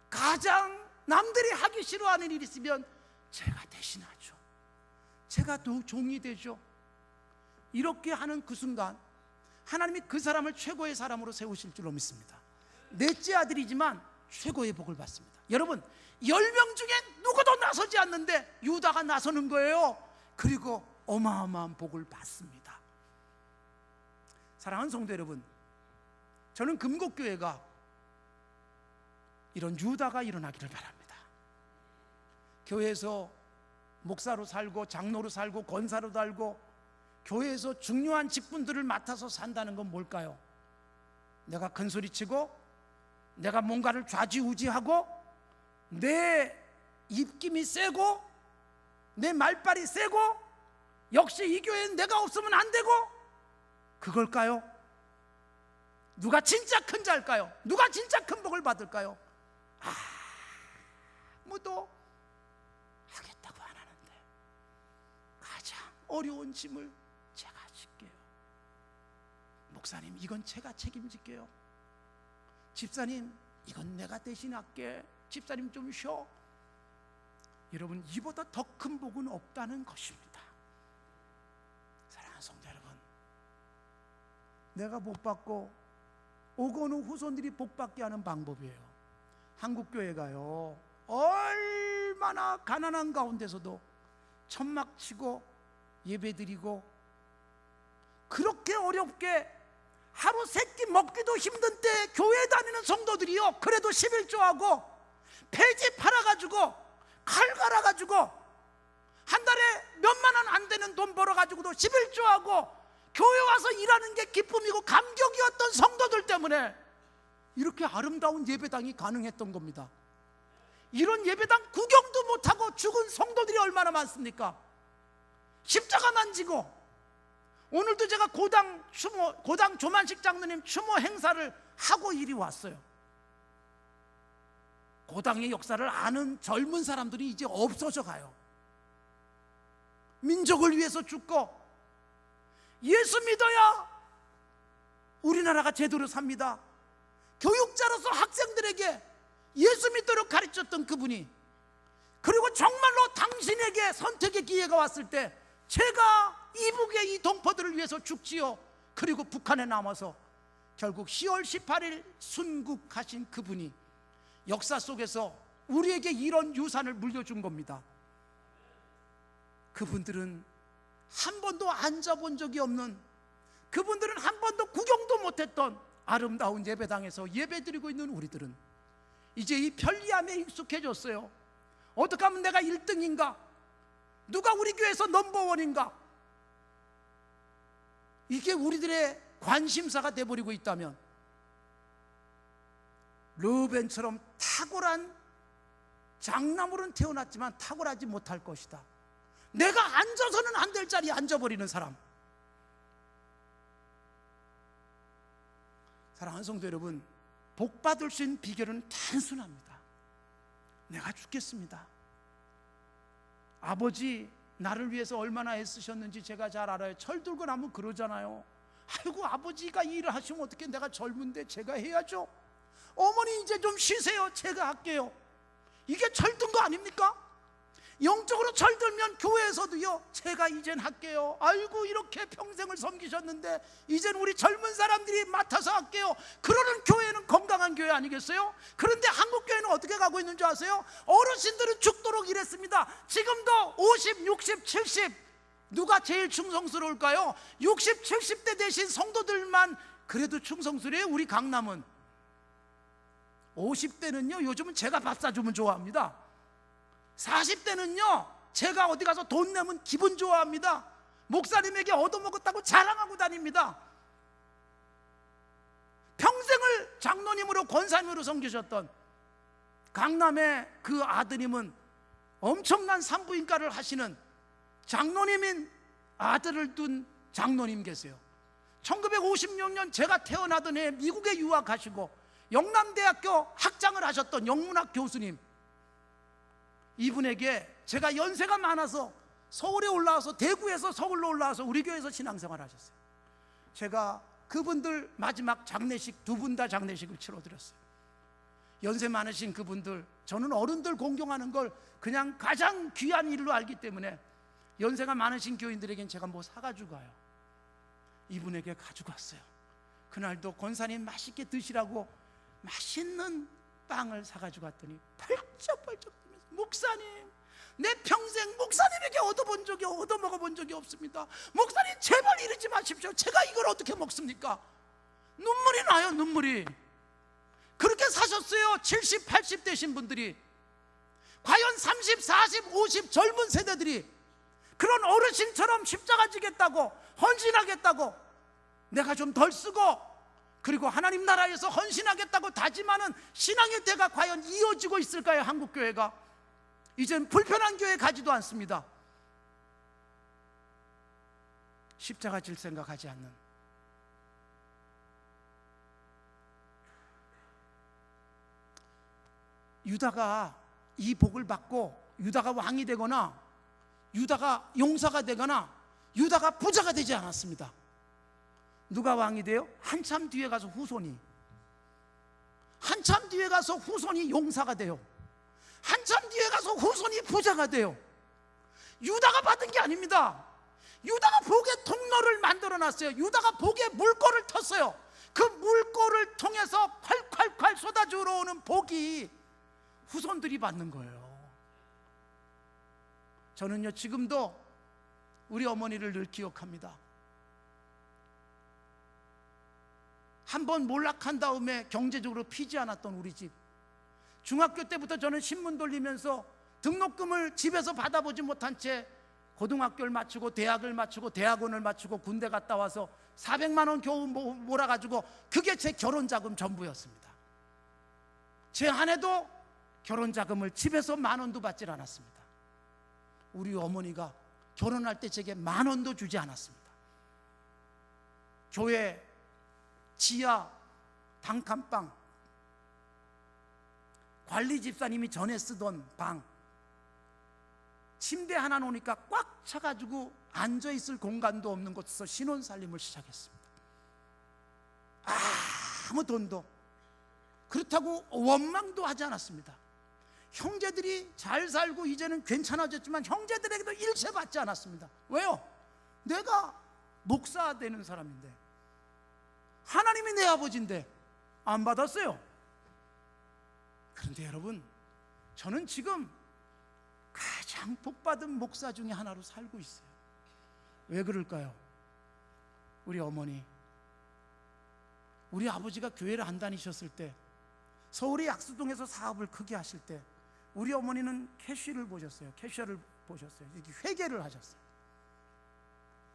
가장 남들이 하기 싫어하는 일이 있으면 제가 대신하죠. 제가 더 종이 되죠. 이렇게 하는 그 순간 하나님이 그 사람을 최고의 사람으로 세우실 줄로 믿습니다. 넷째 아들이지만 최고의 복을 받습니다. 여러분, 10명 중에 누구도 나서지 않는데 유다가 나서는 거예요. 그리고 어마어마한 복을 받습니다. 사랑하는 성도 여러분, 저는 금곡교회가 이런 유다가 일어나기를 바랍니다. 교회에서 목사로 살고 장로로 살고 권사로 살고 교회에서 중요한 직분들을 맡아서 산다는 건 뭘까요? 내가 큰소리치고 내가 뭔가를 좌지우지하고 내 입김이 세고 내 말발이 세고 역시 이 교회는 내가 없으면 안 되고 그걸까요? 누가 진짜 큰 자일까요? 누가 진짜 큰 복을 받을까요? 아무도 하겠다고 안 하는데 어려운 짐을 제가 질게요. 목사님, 이건 제가 책임질게요. 집사님, 이건 내가 대신할게. 집사님 좀 쉬어. 여러분, 이보다 더 큰 복은 없다는 것입니다. 사랑하는 성도 여러분, 내가 복 받고 오건우 후손들이 복 받게 하는 방법이에요. 한국교회가요, 얼마나 가난한 가운데서도 천막 치고 예배드리고, 그렇게 어렵게 하루 세끼 먹기도 힘든 때 교회 다니는 성도들이요, 그래도 11조하고 폐지 팔아가지고 칼 갈아가지고 한 달에 몇만 원 안 되는 돈 벌어가지고도 11조하고 교회 와서 일하는 게 기쁨이고 감격이었던 성도들 때문에 이렇게 아름다운 예배당이 가능했던 겁니다. 이런 예배당 구경도 못하고 죽은 성도들이 얼마나 많습니까? 십자가만 지고. 오늘도 제가 고당 조만식 장로님 추모 행사를 하고 이리 왔어요. 고당의 역사를 아는 젊은 사람들이 이제 없어져 가요. 민족을 위해서 죽고, 예수 믿어야 우리나라가 제대로 삽니다. 교육자로서 학생들에게 예수 믿도록 가르쳤던 그분이, 그리고 정말로 당신에게 선택의 기회가 왔을 때 제가 이북의 이 동포들을 위해서 죽지요. 그리고 북한에 남아서 결국 10월 18일 순국하신 그분이 역사 속에서 우리에게 이런 유산을 물려준 겁니다. 그분들은 한 번도 앉아본 적이 없는, 그분들은 한 번도 구경도 못했던 아름다운 예배당에서 예배드리고 있는 우리들은 이제 이 편리함에 익숙해졌어요. 어떻게 하면 내가 1등인가? 누가 우리 교회에서 넘버원인가? 이게 우리들의 관심사가 돼버리고 있다면, 르벤처럼 탁월한 장남으로는 태어났지만 탁월하지 못할 것이다. 내가 앉아서는 안 될 자리에 앉아버리는 사람. 사랑하는 성도 여러분, 복 받을 수 있는 비결은 단순합니다. 내가 죽겠습니다. 아버지 나를 위해서 얼마나 애쓰셨는지 제가 잘 알아요. 철들고 나면 그러잖아요. 아이고, 아버지가 이 일을 하시면 어떻게, 내가 젊은데 제가 해야죠. 어머니 이제 좀 쉬세요, 제가 할게요. 이게 철든 거 아닙니까? 영적으로 철들면 교회에서도요, 제가 이젠 할게요. 아이고, 이렇게 평생을 섬기셨는데 이젠 우리 젊은 사람들이 맡아서 할게요. 그러는 교회는 건강한 교회 아니겠어요? 그런데 한국 교회는 어떻게 가고 있는 줄 아세요? 어르신들은 죽도록 일했습니다. 지금도 50, 60, 70, 누가 제일 충성스러울까요? 60, 70대 되신 성도들만 그래도 충성스러워요. 우리 강남은 50대는요 요즘은 제가 밥 사주면 좋아합니다. 40대는요 제가 어디 가서 돈 내면 기분 좋아합니다. 목사님에게 얻어먹었다고 자랑하고 다닙니다. 평생을 장로님으로 권사님으로 섬기셨던 강남의 그 아드님은 엄청난 산부인과를 하시는 장로님인 아들을 둔 장로님 계세요. 1956년 제가 태어나던 해에 미국에 유학하시고 영남대학교 학장을 하셨던 영문학 교수님, 이분에게 제가 연세가 많아서 서울에 올라와서, 대구에서 서울로 올라와서 우리 교회에서 신앙생활 하셨어요. 제가 그분들 마지막 장례식, 두 분 다 장례식을 치러드렸어요. 연세 많으신 그분들, 저는 어른들 공경하는 걸 그냥 가장 귀한 일로 알기 때문에 연세가 많으신 교인들에겐 제가 뭐 사가지고 가요. 이분에게 가지고 왔어요. 그날도 권사님 맛있게 드시라고 맛있는 빵을 사가지고 왔더니 펄쩍펄쩍 뛰면서, 목사님, 내 평생 목사님에게 얻어먹어본 적이 없습니다. 목사님 제발 이러지 마십시오. 제가 이걸 어떻게 먹습니까? 눈물이 나요, 눈물이. 그렇게 사셨어요. 70, 80 되신 분들이. 과연 30, 40, 50 젊은 세대들이 그런 어르신처럼 십자가 지겠다고, 헌신하겠다고, 내가 좀 덜 쓰고 그리고 하나님 나라에서 헌신하겠다고 다짐하는 신앙의 때가 과연 이어지고 있을까요? 한국교회가 이젠 불편한 교회 가지도 않습니다. 십자가 질 생각하지 않는, 유다가 이 복을 받고 유다가 왕이 되거나 유다가 용사가 되거나 유다가 부자가 되지 않았습니다. 누가 왕이 돼요? 한참 뒤에 가서 후손이 용사가 돼요. 한참 뒤에 가서 후손이 부자가 돼요. 유다가 받은 게 아닙니다. 유다가 복의 통로를 만들어 놨어요. 유다가 복의 물꼬를 텄어요. 그 물꼬를 통해서 콸콸콸 쏟아져 오는 복이 후손들이 받는 거예요. 저는요, 지금도 우리 어머니를 늘 기억합니다. 한번 몰락한 다음에 경제적으로 피지 않았던 우리 집. 중학교 때부터 저는 신문 돌리면서 등록금을 집에서 받아보지 못한 채 고등학교를 마치고 대학을 마치고 대학원을 마치고 군대 갔다 와서 400만 원 겨우 몰아가지고 그게 제 결혼자금 전부였습니다. 제 아내도 결혼자금을 집에서 10,000원도 받질 않았습니다. 우리 어머니가 결혼할 때 제게 10,000원도 주지 않았습니다. 교회 지하 단칸방, 관리 집사님이 전에 쓰던 방, 침대 하나 놓으니까 꽉 차가지고 앉아있을 공간도 없는 곳에서 신혼살림을 시작했습니다. 아무 돈도, 그렇다고 원망도 하지 않았습니다. 형제들이 잘 살고 이제는 괜찮아졌지만 형제들에게도 일체 받지 않았습니다. 왜요? 내가 목사 되는 사람인데, 하나님이 내 아버지인데 안 받았어요. 그런데 여러분, 저는 지금 가장 복받은 목사 중에 하나로 살고 있어요. 왜 그럴까요? 우리 어머니, 우리 아버지가 교회를 안 다니셨을 때, 서울의 약수동에서 사업을 크게 하실 때 우리 어머니는 캐시를 보셨어요. 캐셔를 보셨어요. 이렇게 회계를 하셨어요.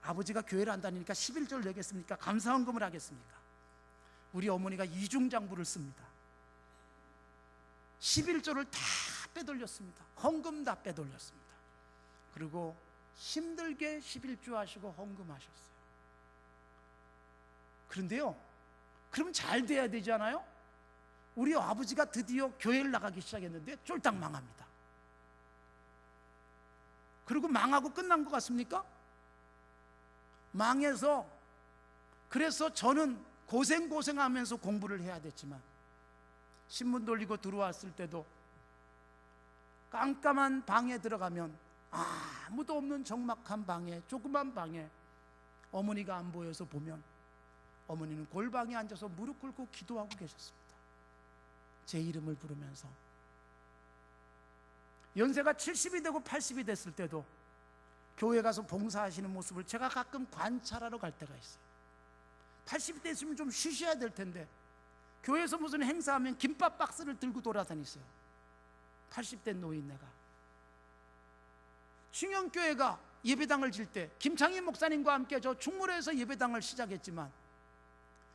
아버지가 교회를 안 다니니까 11조를 내겠습니까? 감사헌금을 하겠습니까? 우리 어머니가 이중장부를 씁니다. 11조를 다 빼돌렸습니다. 헌금 다 빼돌렸습니다. 그리고 힘들게 11조 하시고 헌금하셨어요. 그런데요, 그럼 잘 돼야 되잖아요. 우리 아버지가 드디어 교회를 나가기 시작했는데 쫄딱 망합니다. 그리고 망하고 끝난 것 같습니까? 망해서, 그래서 저는 고생하면서 공부를 해야 됐지만 신문 돌리고 들어왔을 때도 깜깜한 방에 들어가면, 아무도 없는 적막한 방에, 조그만 방에 어머니가 안 보여서 보면 어머니는 골방에 앉아서 무릎 꿇고 기도하고 계셨습니다. 제 이름을 부르면서. 연세가 70이 되고 80이 됐을 때도 교회 가서 봉사하시는 모습을 제가 가끔 관찰하러 갈 때가 있어요. 80이 됐으면 좀 쉬셔야 될 텐데 교회에서 무슨 행사하면 김밥 박스를 들고 돌아다니세요. 80대 노인네가. 충영교회가 예배당을 질 때 김창희 목사님과 함께 저 충무로에서 예배당을 시작했지만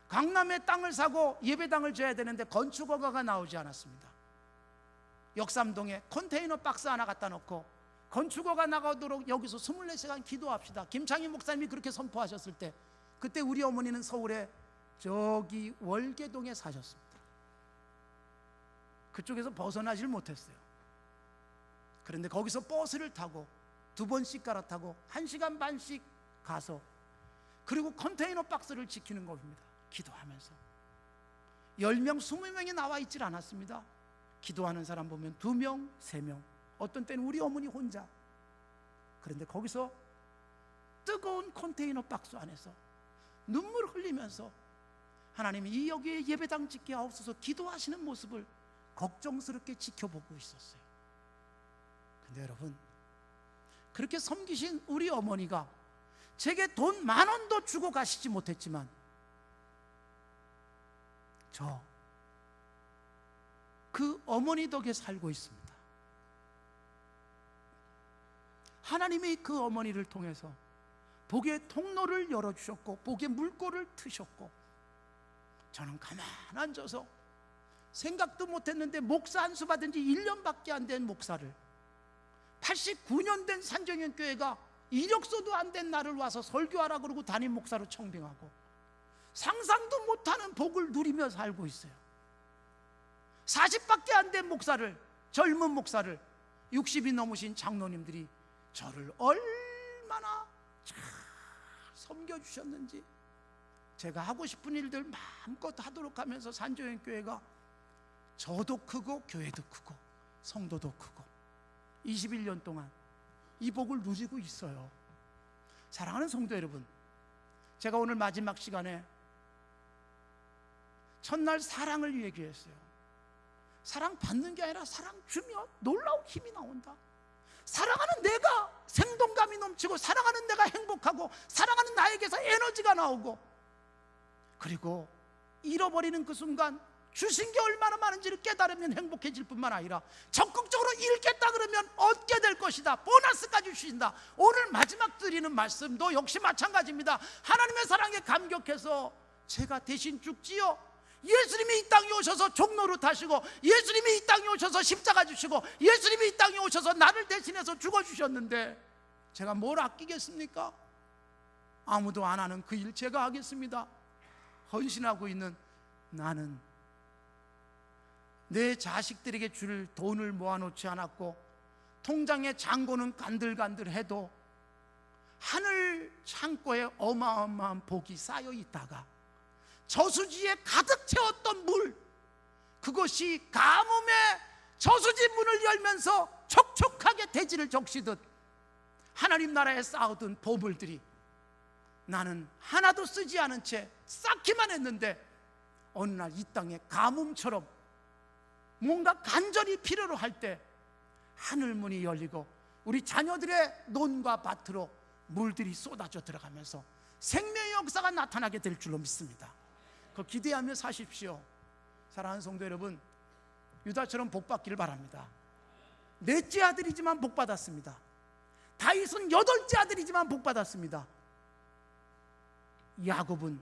강남에 땅을 사고 예배당을 져야 되는데 건축허가가 나오지 않았습니다. 역삼동에 컨테이너 박스 하나 갖다 놓고 건축허가 나가도록 여기서 24시간 기도합시다. 김창희 목사님이 그렇게 선포하셨을 때, 그때 우리 어머니는 서울에 저기 월계동에 사셨습니다. 그쪽에서 벗어나질 못했어요. 그런데 거기서 버스를 타고 2번씩 갈아타고 1시간 반씩 가서, 그리고 컨테이너 박스를 지키는 겁니다. 기도하면서 10명, 20명이 나와 있질 않았습니다. 기도하는 사람 보면 2명, 3명, 어떤 때는 우리 어머니 혼자. 그런데 거기서 뜨거운 컨테이너 박스 안에서 눈물 흘리면서 하나님이 여기에 예배당 짓게 하옵소서 기도하시는 모습을 걱정스럽게 지켜보고 있었어요. 근데 여러분, 그렇게 섬기신 우리 어머니가 제게 돈 10,000원도 주고 가시지 못했지만 저 그 어머니 덕에 살고 있습니다. 하나님이 그 어머니를 통해서 복의 통로를 열어주셨고 복의 물꼬를 트셨고, 저는 가만 앉아서 생각도 못했는데 목사 안수 받은 지 1년밖에 안 된 목사를, 89년 된 산정현교회가 이력서도 안 된 나를 와서 설교하라 그러고 담임 목사로 청빙하고 상상도 못하는 복을 누리며 살고 있어요. 40밖에 안 된 목사를, 젊은 목사를 60이 넘으신 장로님들이 저를 얼마나 잘 섬겨주셨는지, 제가 하고 싶은 일들 마음껏 하도록 하면서 산조연교회가 저도 크고 교회도 크고 성도도 크고 21년 동안 이 복을 누리고 있어요. 사랑하는 성도 여러분, 제가 오늘 마지막 시간에 첫날 사랑을 얘기했어요. 사랑 받는 게 아니라 사랑 주면 놀라운 힘이 나온다. 사랑하는 내가 생동감이 넘치고, 사랑하는 내가 행복하고, 사랑하는 나에게서 에너지가 나오고, 그리고 잃어버리는 그 순간 주신 게 얼마나 많은지를 깨달으면 행복해질 뿐만 아니라 적극적으로 잃겠다 그러면 얻게 될 것이다. 보너스까지 주신다. 오늘 마지막 드리는 말씀도 역시 마찬가지입니다. 하나님의 사랑에 감격해서 제가 대신 죽지요. 예수님이 이 땅에 오셔서 종로로 타시고, 예수님이 이 땅에 오셔서 십자가 주시고, 예수님이 이 땅에 오셔서 나를 대신해서 죽어주셨는데 제가 뭘 아끼겠습니까? 아무도 안 하는 그 일 제가 하겠습니다. 헌신하고 있는 나는 내 자식들에게 줄 돈을 모아놓지 않았고, 통장에 잔고는 간들간들해도 하늘 창고에 어마어마한 복이 쌓여 있다가 저수지에 가득 채웠던 물, 그것이 가뭄에 저수지 문을 열면서 촉촉하게 대지를 적시듯 하나님 나라에 쌓아둔 보물들이 나는 하나도 쓰지 않은 채 쌓기만 했는데, 어느 날 이 땅에 가뭄처럼 뭔가 간절히 필요로 할 때 하늘문이 열리고 우리 자녀들의 논과 밭으로 물들이 쏟아져 들어가면서 생명의 역사가 나타나게 될 줄로 믿습니다. 그 기대하며 사십시오. 사랑하는 성도 여러분, 유다처럼 복 받기를 바랍니다. 넷째 아들이지만 복 받았습니다. 다윗은 여덟째 아들이지만 복 받았습니다. 야곱은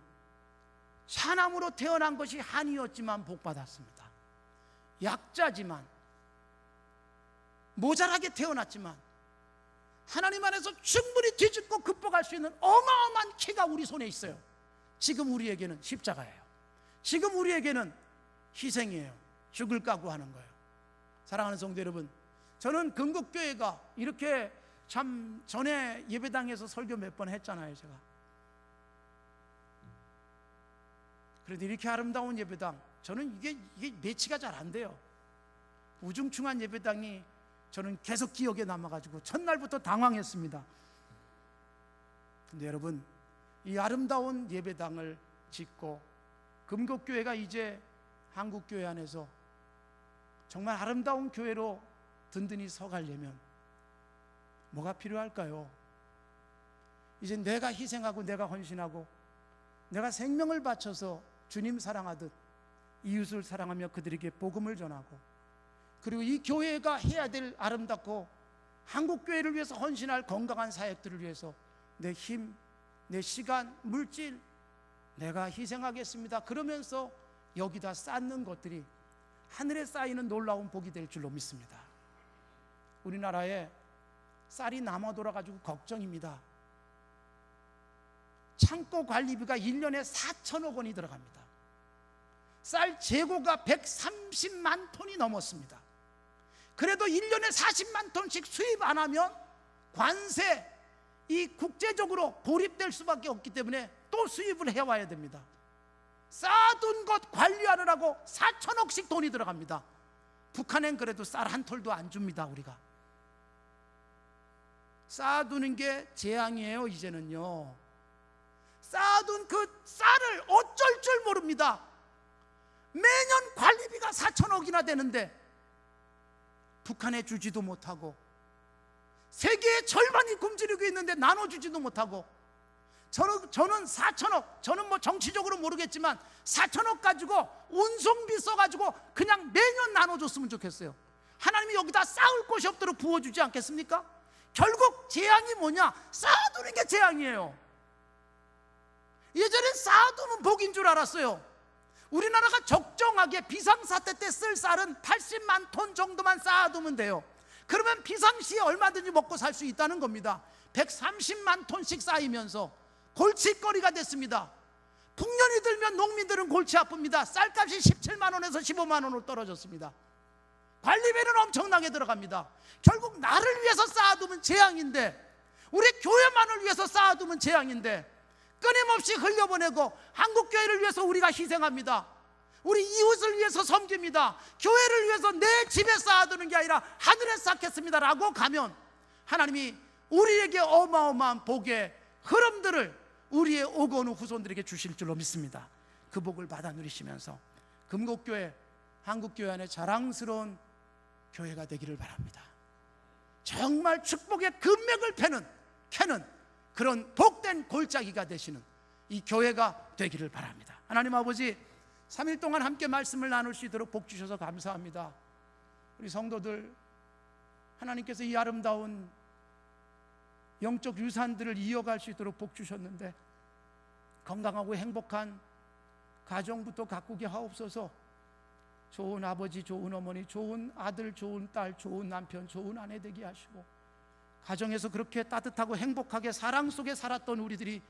사남으로 태어난 것이 한이었지만 복 받았습니다. 약자지만, 모자라게 태어났지만 하나님 안에서 충분히 뒤집고 극복할 수 있는 어마어마한 키가 우리 손에 있어요. 지금 우리에게는 십자가예요. 지금 우리에게는 희생이에요. 죽을 각오하는 거예요. 사랑하는 성도 여러분, 저는 건국교회가 이렇게 참 전에 예배당에서 설교 몇 번 했잖아요. 제가 그래도 이렇게 아름다운 예배당, 저는 이게 매치가 잘 안 돼요. 우중충한 예배당이 저는 계속 기억에 남아가지고 첫날부터 당황했습니다. 근데 여러분, 이 아름다운 예배당을 짓고 금곡교회가 이제 한국교회 안에서 정말 아름다운 교회로 든든히 서가려면 뭐가 필요할까요? 이제 내가 희생하고 내가 헌신하고 내가 생명을 바쳐서 주님 사랑하듯 이웃을 사랑하며 그들에게 복음을 전하고, 그리고 이 교회가 해야 될 아름답고 한국교회를 위해서 헌신할 건강한 사역들을 위해서 내 힘, 내 시간, 물질 내가 희생하겠습니다. 그러면서 여기다 쌓는 것들이 하늘에 쌓이는 놀라운 복이 될 줄로 믿습니다. 우리나라에 쌀이 남아 돌아가지고 걱정입니다. 창고 관리비가 1년에 4천억 원이 들어갑니다. 쌀 재고가 130만 톤이 넘었습니다. 그래도 1년에 40만 톤씩 수입 안 하면 관세, 이 국제적으로 고립될 수밖에 없기 때문에 또 수입을 해와야 됩니다. 쌓아둔 것 관리하느라고 4천억씩 돈이 들어갑니다. 북한엔 그래도 쌀 한 톨도 안 줍니다. 우리가 쌓아두는 게 재앙이에요. 이제는요, 쌓아둔 그 쌀을 어쩔 줄 모릅니다. 매년 관리비가 4천억이나 되는데 북한에 주지도 못하고 세계의 절반이 굶주리고 있는데 나눠주지도 못하고, 저는 4천억, 저는 뭐 정치적으로 모르겠지만 4천억 가지고 운송비 써가지고 그냥 매년 나눠줬으면 좋겠어요. 하나님이 여기다 쌓을 곳이 없도록 부어주지 않겠습니까? 결국 재앙이 뭐냐? 쌓아두는 게 재앙이에요. 예전엔 쌓아두면 복인 줄 알았어요. 우리나라가 적정하게 비상사태 때 쓸 쌀은 80만 톤 정도만 쌓아두면 돼요. 그러면 비상시에 얼마든지 먹고 살 수 있다는 겁니다. 130만 톤씩 쌓이면서 골칫거리가 됐습니다. 풍년이 들면 농민들은 골치 아픕니다. 쌀값이 17만 원에서 15만 원으로 떨어졌습니다. 관리비는 엄청나게 들어갑니다. 결국 나를 위해서 쌓아두면 재앙인데, 우리 교회만을 위해서 쌓아두면 재앙인데, 끊임없이 흘려보내고 한국교회를 위해서 우리가 희생합니다. 우리 이웃을 위해서 섬깁니다. 교회를 위해서 내 집에 쌓아두는 게 아니라 하늘에 쌓겠습니다 라고 가면 하나님이 우리에게 어마어마한 복의 흐름들을 우리의 오고 오는 후손들에게 주실 줄로 믿습니다. 그 복을 받아 누리시면서 금곡교회, 한국교회 안에 자랑스러운 교회가 되기를 바랍니다. 정말 축복의 금맥을 캐는 그런 복된 골짜기가 되시는 이 교회가 되기를 바랍니다. 하나님 아버지, 3일 동안 함께 말씀을 나눌 수 있도록 복 주셔서 감사합니다. 우리 성도들, 하나님께서 이 아름다운 영적 유산들을 이어갈 수 있도록 복 주셨는데 건강하고 행복한 가정부터 가꾸게 하옵소서. 좋은 아버지, 좋은 어머니, 좋은 아들, 좋은 딸, 좋은 남편, 좋은 아내 되게 하시고 가정에서 그렇게 따뜻하고 행복하게 사랑 속에 살았던 우리들이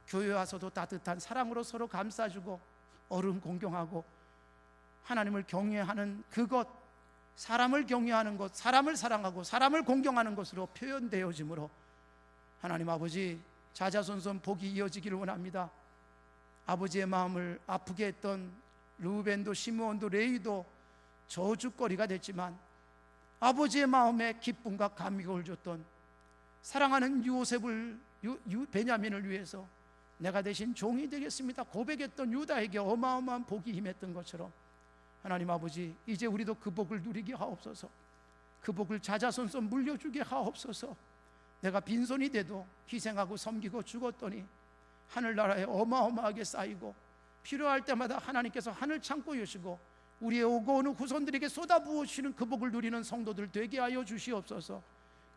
교회 와서도 따뜻한 사랑으로 서로 감싸주고 어른 공경하고 하나님을 경외하는 그것, 사람을 경외하는 것, 사람을 사랑하고 사람을 공경하는 것으로 표현되어지므로 하나님 아버지 자자손손 복이 이어지기를 원합니다. 아버지의 마음을 아프게 했던 루벤도 시므온도 레위도 저주거리가 됐지만 아버지의 마음에 기쁨과 감격을 줬던 사랑하는 베냐민을 위해서 내가 대신 종이 되겠습니다 고백했던 유다에게 어마어마한 복이 임했던 것처럼 하나님 아버지, 이제 우리도 그 복을 누리게 하옵소서. 그 복을 자자손손 물려주게 하옵소서. 내가 빈손이 돼도 희생하고 섬기고 죽었더니 하늘나라에 어마어마하게 쌓이고 필요할 때마다 하나님께서 하늘 창고 여시고 우리의 오고 오는 후손들에게 쏟아부으시는 그 복을 누리는 성도들 되게 하여 주시옵소서.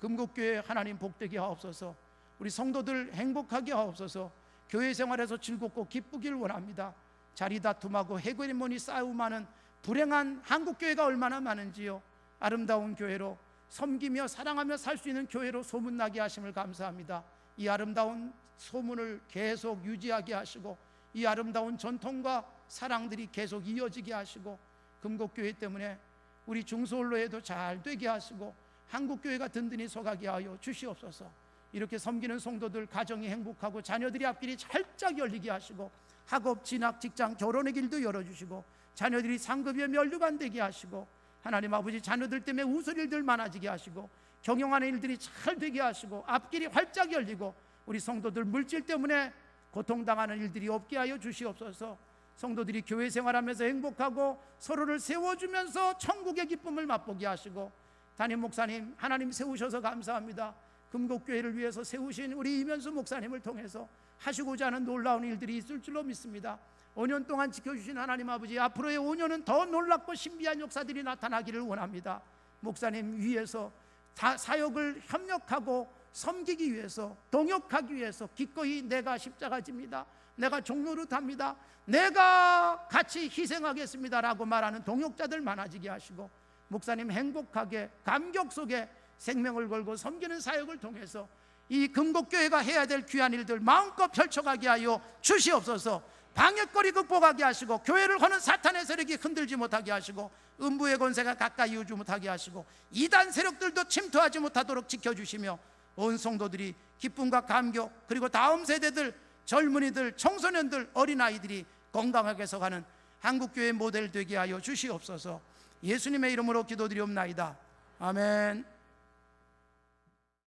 금곡교회 하나님 복되게 하옵소서. 우리 성도들 행복하게 하옵소서. 교회 생활에서 즐겁고 기쁘길 원합니다. 자리 다툼하고 해괴리머니 싸움하는 불행한 한국교회가 얼마나 많은지요. 아름다운 교회로 섬기며 사랑하며 살 수 있는 교회로 소문나게 하심을 감사합니다. 이 아름다운 소문을 계속 유지하게 하시고 이 아름다운 전통과 사랑들이 계속 이어지게 하시고 금곡교회 때문에 우리 중소홀로에도 잘 되게 하시고 한국교회가 든든히 서가게 하여 주시옵소서. 이렇게 섬기는 성도들 가정이 행복하고 자녀들이 앞길이 활짝 열리게 하시고 학업, 진학, 직장, 결혼의 길도 열어주시고 자녀들이 상급에 면류관 되게 하시고 하나님 아버지 자녀들 때문에 웃을 일들 많아지게 하시고 경영하는 일들이 잘 되게 하시고 앞길이 활짝 열리고 우리 성도들 물질 때문에 고통당하는 일들이 없게 하여 주시옵소서. 성도들이 교회 생활하면서 행복하고 서로를 세워주면서 천국의 기쁨을 맛보게 하시고 담임 목사님 하나님 세우셔서 감사합니다. 금곡교회를 위해서 세우신 우리 이면수 목사님을 통해서 하시고자 하는 놀라운 일들이 있을 줄로 믿습니다. 5년 동안 지켜주신 하나님 아버지, 앞으로의 5년은 더 놀랍고 신비한 역사들이 나타나기를 원합니다. 목사님 위해서 사역을 협력하고 섬기기 위해서, 동역하기 위해서 기꺼이 내가 십자가 집니다, 내가 종로로 답니다, 내가 같이 희생하겠습니다 라고 말하는 동역자들 많아지게 하시고 목사님 행복하게 감격 속에 생명을 걸고 섬기는 사역을 통해서 이 금곡교회가 해야 될 귀한 일들 마음껏 펼쳐가게 하여 주시옵소서. 방역거리 극복하게 하시고 교회를 거는 사탄의 세력이 흔들지 못하게 하시고 음부의 권세가 가까이 오지 못하게 하시고 이단 세력들도 침투하지 못하도록 지켜주시며 온 성도들이 기쁨과 감격, 그리고 다음 세대들, 젊은이들, 청소년들, 어린아이들이 건강하게 서가는 한국교회 모델 되게 하여 주시옵소서. 예수님의 이름으로 기도드리옵나이다. 아멘.